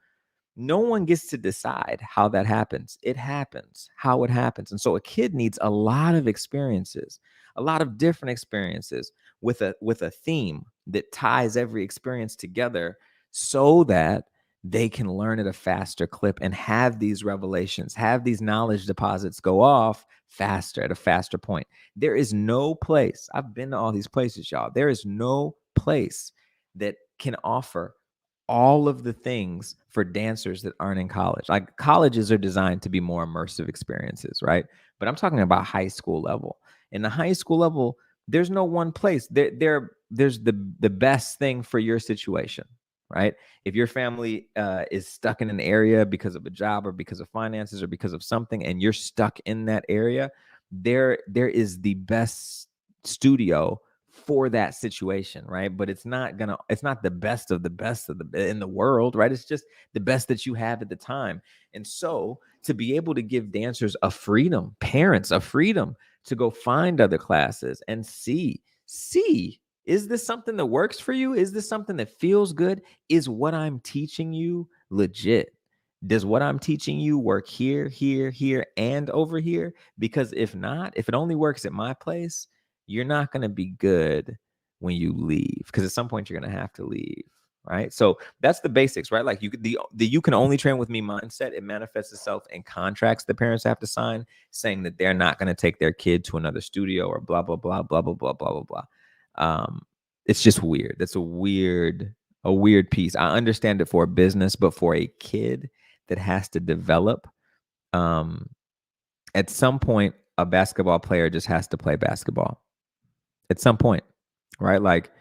no one gets to decide how that happens. It happens, how it happens. And so a kid needs a lot of experiences, a lot of different experiences with a theme that ties every experience together, so that they can learn at a faster clip and have these revelations, have these knowledge deposits go off faster at a faster point. There is no place, I've been to all these places, y'all. There is no place that can offer all of the things for dancers that aren't in college. Like, colleges are designed to be more immersive experiences, right? But I'm talking about high school level. In the high school level, there's no one place. There's the best thing for your situation, right? If your family is stuck in an area because of a job or because of finances or because of something, and you're stuck in that area, there is the best studio for that situation, right? But it's not the best of the best of the in the world, right? It's just the best that you have at the time. And so, to be able to give dancers a freedom, parents a freedom to go find other classes and see, is this something that works for you? Is this something that feels good? Is what I'm teaching you legit? Does what I'm teaching you work here, and over here? Because if not, if it only works at my place, you're not going to be good when you leave, because at some point you're going to have to leave, right? So that's the basics, right? Like, the you can only train with me mindset, it manifests itself in contracts the parents have to sign, saying that they're not going to take their kid to another studio or blah blah blah blah blah blah blah blah blah. It's just weird. That's a weird piece. I understand it for a business, but for a kid that has to develop, at some point, a basketball player just has to play basketball. At some point, right? Like,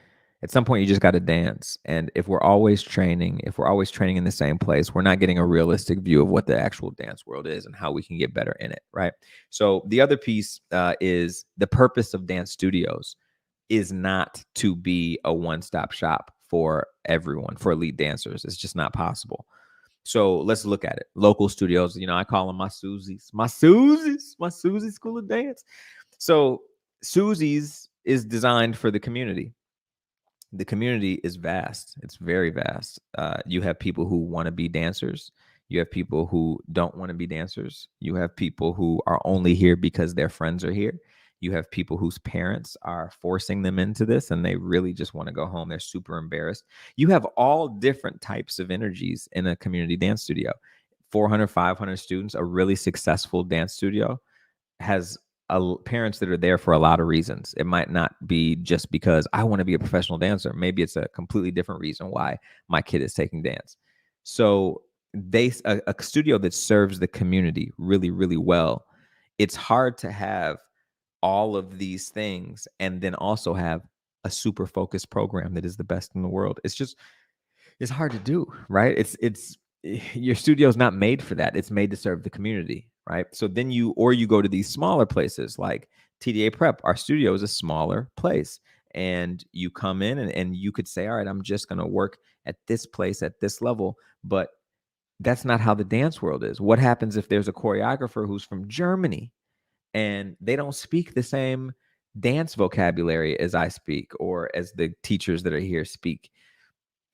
at some point, you just got to dance. And if we're always training in the same place, we're not getting a realistic view of what the actual dance world is and how we can get better in it, right? So the other piece is the purpose of dance studios is not to be a one-stop shop for everyone, for elite dancers. It's just not possible. So let's look at it. Local studios, I call them my Susie's School of Dance. So Susie's is designed for the community. The community is vast. It's very vast. You have people who want to be dancers. You have people who don't want to be dancers. You have people who are only here because their friends are here. You have people whose parents are forcing them into this and they really just want to go home. They're super embarrassed. You have all different types of energies in a community dance studio. 400, 500 students, a really successful dance studio has parents that are there for a lot of reasons. It might not be just because I want to be a professional dancer. Maybe it's a completely different reason why my kid is taking dance. So a studio that serves the community really, really well, it's hard to have all of these things and then also have a super focused program that is the best in the world. It's hard to do, right? It's your studio's not made for that. It's made to serve the community, right? So then you go to these smaller places like TDA Prep. Our studio is a smaller place, and you come in and you could say, all right, I'm just going to work at this place at this level, but that's not how the dance world is. What happens if there's a choreographer who's from Germany and they don't speak the same dance vocabulary as I speak or as the teachers that are here speak?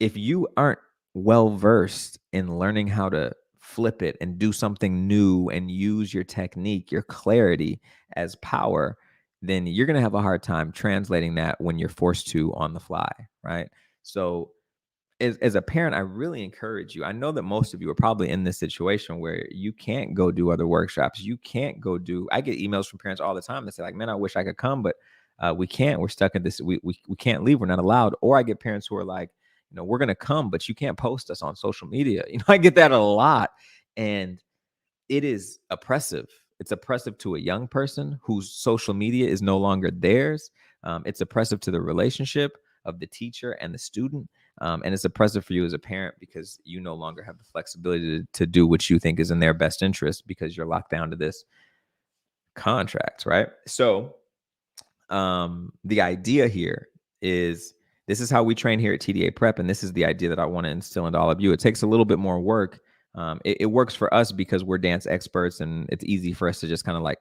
If you aren't well versed in learning how to flip it and do something new and use your technique, your clarity as power, then you're going to have a hard time translating that when you're forced to on the fly, right? So as a parent, I really encourage you. I know that most of you are probably in this situation where you can't go do other workshops. You can't go do, I get emails from parents all the time that say like, man, I wish I could come, but we can't. We're stuck in this. We can't leave. We're not allowed. Or I get parents who are like, we're going to come, but you can't post us on social media. I get that a lot. And it is oppressive. It's oppressive to a young person whose social media is no longer theirs. It's oppressive to the relationship of the teacher and the student. And it's oppressive for you as a parent because you no longer have the flexibility to do what you think is in their best interest because you're locked down to this contract, right? So the idea here is this is how we train here at TDA Prep, and this is the idea that I want to instill into all of you. It takes a little bit more work. It works for us because we're dance experts, and it's easy for us to just kind of like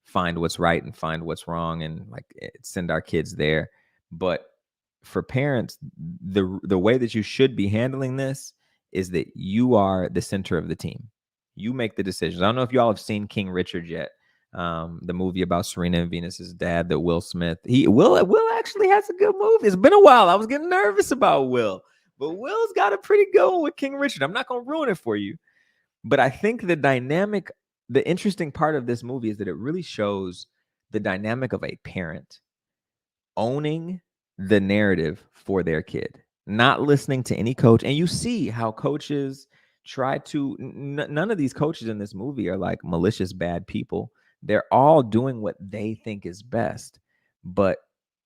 find what's right and find what's wrong and like send our kids there. But for parents, the way that you should be handling this is that you are the center of the team. You make the decisions. I don't know if y'all have seen King Richard yet. The movie about Serena and Venus's dad, that Will Smith. Will actually has a good movie. It's been a while. I was getting nervous about Will, But Will's got a pretty good one with King Richard. I'm not going to ruin it for you. But I think the interesting part of this movie is that it really shows the dynamic of a parent owning the narrative for their kid, not listening to any coach. And you see how coaches try to, none of these coaches in this movie are like malicious, bad people. They're all doing what they think is best. But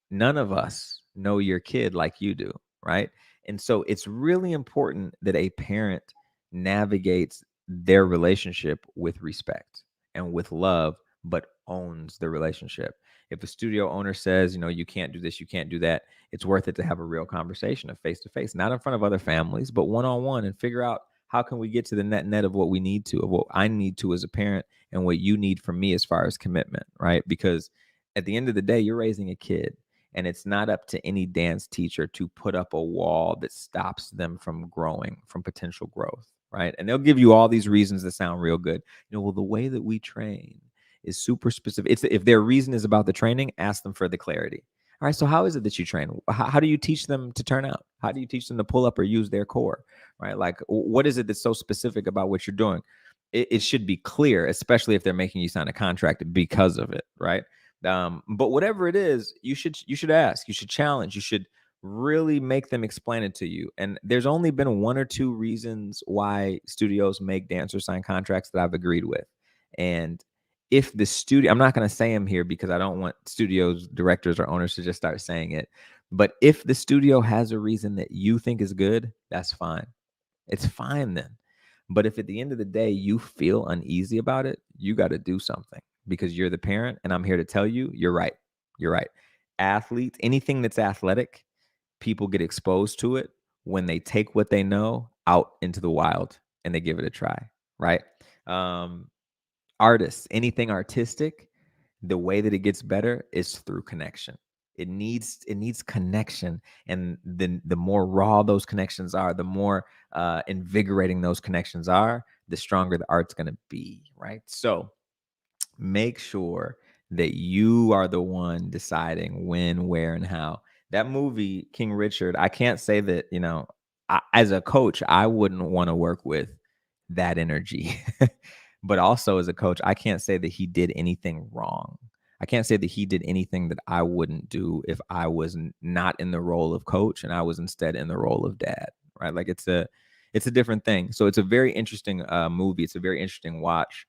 none of us know your kid like you do, right? And so it's really important that a parent navigates their relationship with respect and with love, but owns the relationship. If a studio owner says, you can't do this, you can't do that, it's worth it to have a real conversation of face to face, not in front of other families, but one on one, and figure out how can we get to the net of what we need to, of what I need to as a parent, and what you need from me as far as commitment, right? Because at the end of the day, you're raising a kid, and it's not up to any dance teacher to put up a wall that stops them from growing, from potential growth, right? And they'll give you all these reasons that sound real good. Well, the way that we train is super specific. If their reason is about the training, ask them for the clarity. All right, so how is it that you train? How do you teach them to turn out? How do you teach them to pull up or use their core, right? Like, what is it that's so specific about what you're doing? It should be clear, especially if they're making you sign a contract because of it, right? But whatever it is, you should ask, you should challenge, you should really make them explain it to you. And there's only been one or two reasons why studios make dancers sign contracts that I've agreed with. And if the studio, I'm not going to say them here because I don't want studios, directors, or owners to just start saying it. But if the studio has a reason that you think is good, that's fine. It's fine then. But if at the end of the day you feel uneasy about it, you got to do something because you're the parent. And I'm here to tell you, you're right. You're right. Athletes, anything that's athletic, people get exposed to it when they take what they know out into the wild and they give it a try, right? Artists, anything artistic, the way that it gets better is through connection. It needs connection, and the more raw those connections are, the more invigorating those connections are, the stronger the art's going to be, right? So make sure that you are the one deciding when, where, and how. That movie, King Richard, I can't say that, as a coach, I wouldn't want to work with that energy. But also as a coach, I can't say that he did anything wrong. I can't say that he did anything that I wouldn't do if I was not in the role of coach and I was instead in the role of dad, right? Like it's a different thing. So it's a very interesting movie. It's a very interesting watch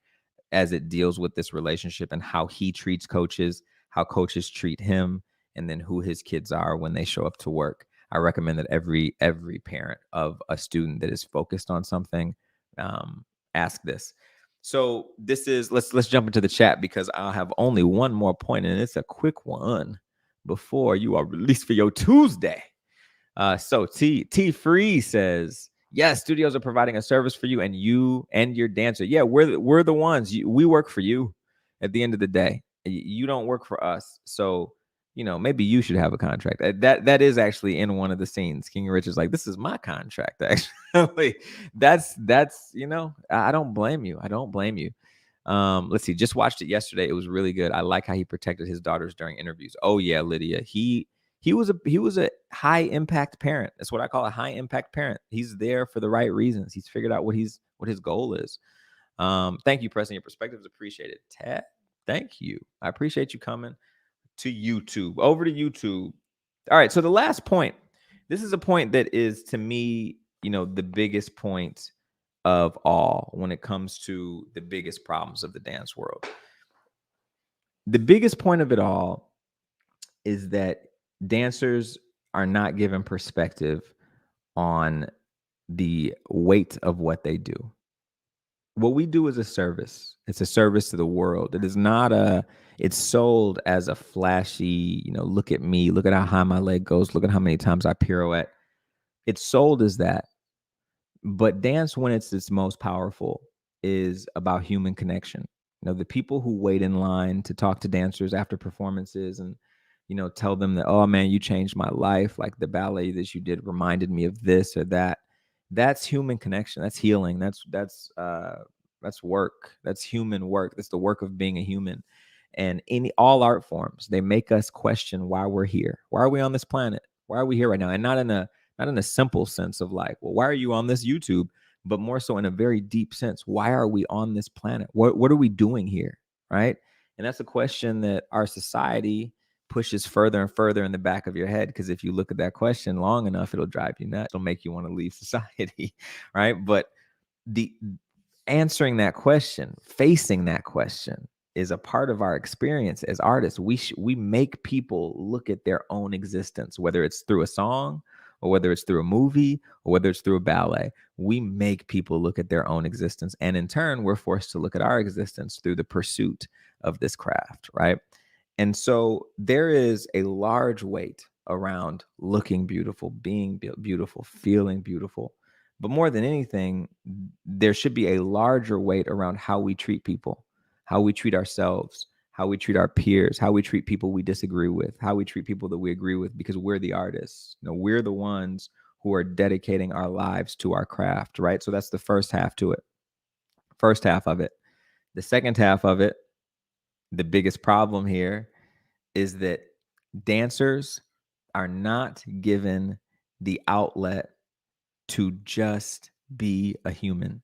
as it deals with this relationship and how he treats coaches, how coaches treat him, and then who his kids are when they show up to work. I recommend that every parent of a student that is focused on something ask this. So this is let's jump into the chat because I'll have only one more point, and it's a quick one before you are released for your Tuesday. So T Free says, yes, studios are providing a service for you and your dancer. Yeah, we're the ones. We work for you at the end of the day. You don't work for us. So, maybe you should have a contract. That is actually in one of the scenes. King Richard's like, this is my contract, actually. that's I don't blame you. I don't blame you. Let's see, just watched it yesterday. It was really good. I like how he protected his daughters during interviews. Oh yeah, Lydia. He was a high impact parent. That's what I call a high impact parent. He's there for the right reasons. He's figured out what his goal is. Thank you, Preston. Your perspectives appreciated. Ted, thank you. I appreciate you coming to YouTube. Over to YouTube. All right. So the last point. This is a point that is to me, the biggest point of all when it comes to the biggest problems of the dance world. The biggest point of it all is that dancers are not given perspective on the weight of what they do. What we do is a service. It's a service to the world. It is not it's sold as a flashy, look at me, look at how high my leg goes, look at how many times I pirouette. It's sold as that. But dance, when it's its most powerful, is about human connection. The people who wait in line to talk to dancers after performances and tell them that, oh man, you changed my life, like the ballet that you did reminded me of this or that. That's human connection. That's healing. That's work. That's human work. That's the work of being a human. And in all art forms, they make us question why we're here. Why are we on this planet? Why are we here right now? And not not in a simple sense of like, well, why are you on this YouTube? But more so in a very deep sense. Why are we on this planet? What are we doing here? Right. And that's a question that our society pushes further and further in the back of your head. Because if you look at that question long enough, it'll drive you nuts. It'll make you want to leave society. Right. But the answering that question, facing that question is a part of our experience as artists. We make people look at their own existence, whether it's through a song or whether it's through a movie or whether it's through a ballet. We make people look at their own existence. And in turn, we're forced to look at our existence through the pursuit of this craft, right? And so there is a large weight around looking beautiful, being beautiful, feeling beautiful. But more than anything, there should be a larger weight around how we treat people, how we treat ourselves, how we treat our peers, how we treat people we disagree with, how we treat people that we agree with, because we're the artists. We're the ones who are dedicating our lives to our craft, right? So that's the first half to it. First half of it. The second half of it, the biggest problem here is that dancers are not given the outlet to just be a human,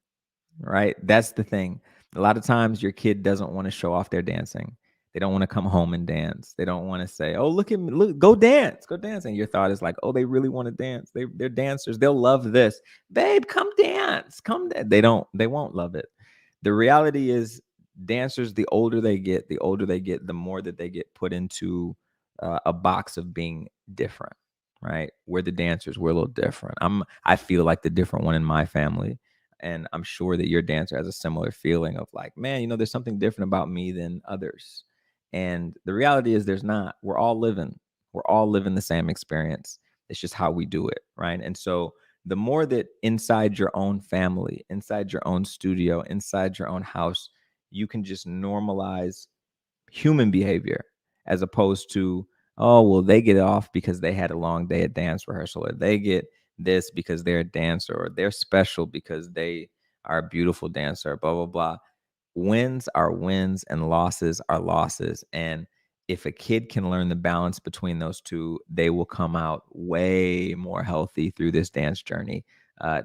right? That's the thing. A lot of times your kid doesn't want to show off their dancing. They don't want to come home and dance. They don't want to say, "Oh, look at me, look, go dance, go dance." And your thought is like, "Oh, they really want to dance. They're dancers. They'll love this, babe. Come dance, come." They won't love it. The reality is, dancers, the older they get, the more that they get put into a box of being different, right? We're the dancers. We're a little different. I feel like the different one in my family. And I'm sure that your dancer has a similar feeling of like, man, there's something different about me than others. And the reality is there's not. We're all living the same experience. It's just how we do it, right? And so the more that inside your own family, inside your own studio, inside your own house, you can just normalize human behavior as opposed to, oh, well, they get off because they had a long day at dance rehearsal, or they get this because they're a dancer, or they're special because they are a beautiful dancer, blah, blah, blah. Wins are wins and losses are losses. And if a kid can learn the balance between those two, they will come out way more healthy through this dance journey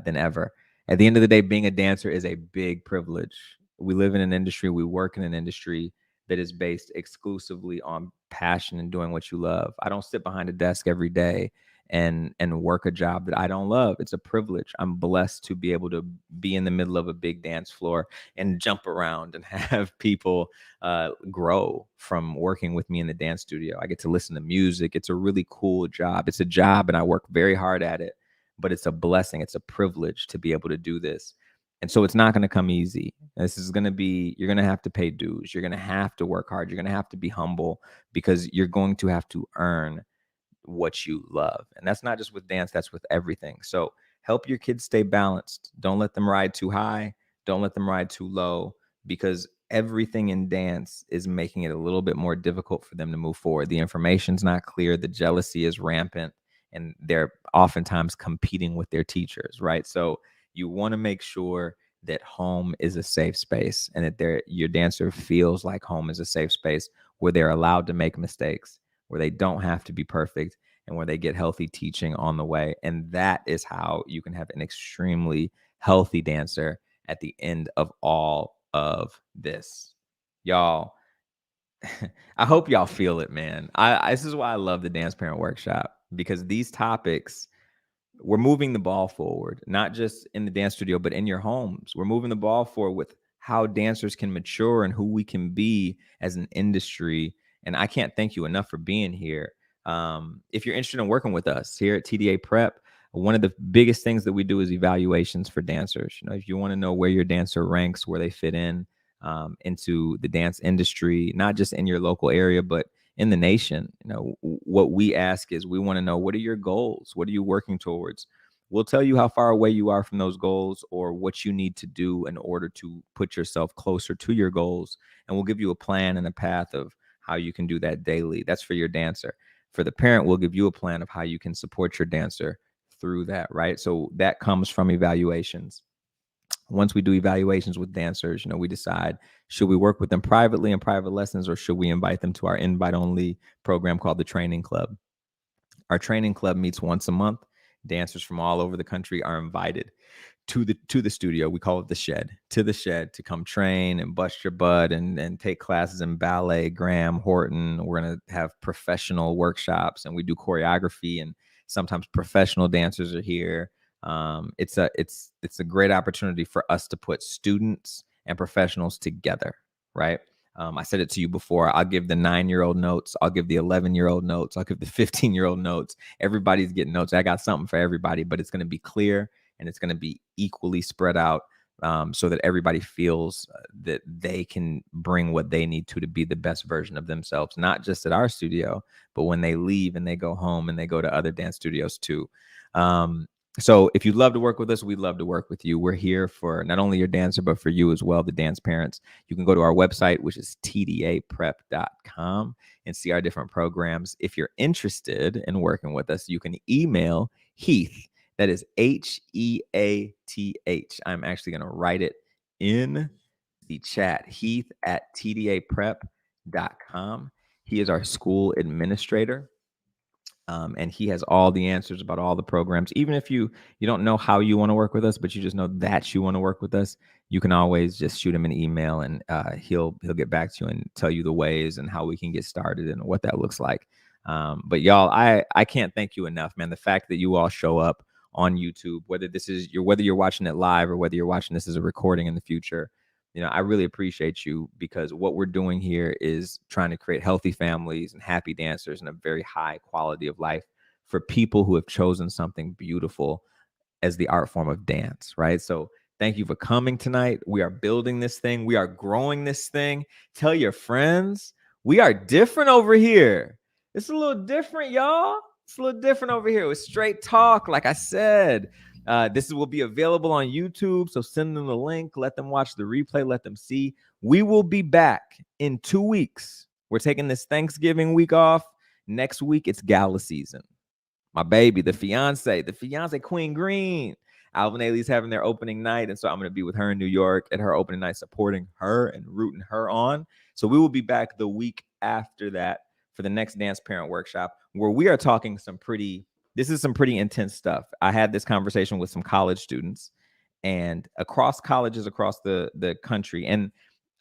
than ever. At the end of the day, being a dancer is a big privilege. We live in an industry, we work in an industry that is based exclusively on passion and doing what you love. I don't sit behind a desk every day and work a job that I don't love. It's a privilege. I'm blessed to be able to be in the middle of a big dance floor and jump around and have people grow from working with me in the dance studio. I get to listen to music. It's a really cool job. It's a job and I work very hard at it, but it's a blessing. It's a privilege to be able to do this. And so it's not going to come easy. This is going to be, you're going to have to pay dues. You're going to have to work hard. You're going to have to be humble because you're going to have to earn what you love. And that's not just with dance, that's with everything. So help your kids stay balanced. Don't let them ride too high. Don't let them ride too low, because everything in dance is making it a little bit more difficult for them to move forward. The information's not clear. The jealousy is rampant, and they're oftentimes competing with their teachers, right? So you want to make sure that home is a safe space and that your dancer feels like home is a safe space where they're allowed to make mistakes, where they don't have to be perfect, and where they get healthy teaching on the way. And that is how you can have an extremely healthy dancer at the end of all of this. Y'all, I hope y'all feel it, man. This is why I love the Dance Parent Workshop, because these topics, we're moving the ball forward, not just in the dance studio, but in your homes. We're moving the ball forward with how dancers can mature and who we can be as an industry. And I can't thank you enough for being here. If you're interested in working with us here at TDA Prep, one of the biggest things that we do is evaluations for dancers. If you want to know where your dancer ranks, where they fit in into the dance industry, not just in your local area, but in the nation, what we ask is, we want to know, what are your goals? What are you working towards? We'll tell you how far away you are from those goals, or what you need to do in order to put yourself closer to your goals. And we'll give you a plan and a path of how you can do that daily. That's for your dancer. For the parent, we'll give you a plan of how you can support your dancer through that, right? So that comes from evaluations. Once we do evaluations with dancers, we decide, should we work with them privately in private lessons, or should we invite them to our invite only program called the Training Club? Our Training Club meets once a month. Dancers from all over the country are invited to the studio. We call it the shed, to the shed, to come train and bust your butt and take classes in ballet, Graham, Horton. We're going to have professional workshops, and we do choreography, and sometimes professional dancers are here. It's a great opportunity for us to put students and professionals together, right? I said it to you before. I'll give the 9-year-old notes. I'll give the 11-year-old notes. I'll give the 15-year-old notes. Everybody's getting notes. I got something for everybody, but it's going to be clear and it's going to be equally spread out, so that everybody feels that they can bring what they need to be the best version of themselves, not just at our studio, but when they leave and they go home and they go to other dance studios too. So if you'd love to work with us, we'd love to work with you. We're here for not only your dancer, but for you as well, the dance parents. You can go to our website, which is tdaprep.com, and see our different programs. If you're interested in working with us, you can email Heath. That is Heath. I'm actually going to write it in the chat. Heath at tdaprep.com. He is our school administrator. And he has all the answers about all the programs. Even if you don't know how you want to work with us, but you just know that you want to work with us, you can always just shoot him an email, and he'll get back to you and tell you the ways and how we can get started and what that looks like. But y'all, I can't thank you enough, man. The fact that you all show up on YouTube, whether you're watching it live or whether you're watching this as a recording in the future, I really appreciate you, because what we're doing here is trying to create healthy families and happy dancers and a very high quality of life for people who have chosen something beautiful as the art form of dance, right? So thank you for coming tonight. We are building this thing. We are growing this thing. Tell your friends. We are different over here. It's a little different, y'all. It's a little different over here. It's straight talk, like I said. This will be available on YouTube, so send them the link. Let them watch the replay. Let them see. We will be back in 2 weeks. We're taking this Thanksgiving week off. Next week, it's gala season. My baby, the fiance Queen Green. Alvin Ailey's having their opening night, and so I'm going to be with her in New York at her opening night, supporting her and rooting her on. So we will be back the week after that for the next Dance Parent Workshop, where we are talking some pretty intense stuff. I had this conversation with some college students and across colleges across the country. And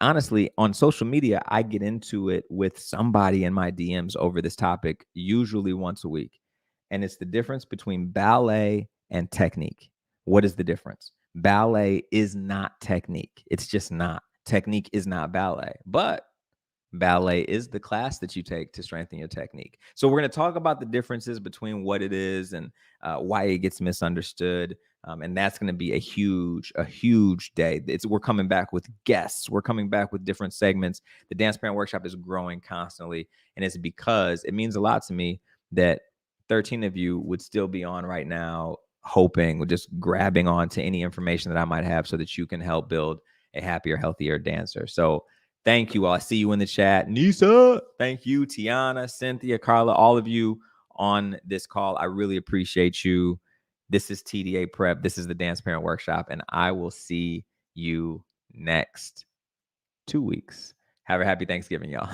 honestly, on social media, I get into it with somebody in my DMs over this topic, usually once a week. And it's the difference between ballet and technique. What is the difference? Ballet is not technique. It's just not. Technique is not ballet. But ballet is the class that you take to strengthen your technique. So we're going to talk about the differences between what it is and why it gets misunderstood. And that's going to be a huge day. We're coming back with guests. We're coming back with different segments. The Dance Parent Workshop is growing constantly. And it's because it means a lot to me that 13 of you would still be on right now, hoping, just grabbing on to any information that I might have so that you can help build a happier, healthier dancer. So thank you all. I see you in the chat. Nisa, thank you. Tiana, Cynthia, Carla, all of you on this call. I really appreciate you. This is TDA Prep. This is the Dance Parent Workshop, and I will see you next 2 weeks. Have a happy Thanksgiving, y'all.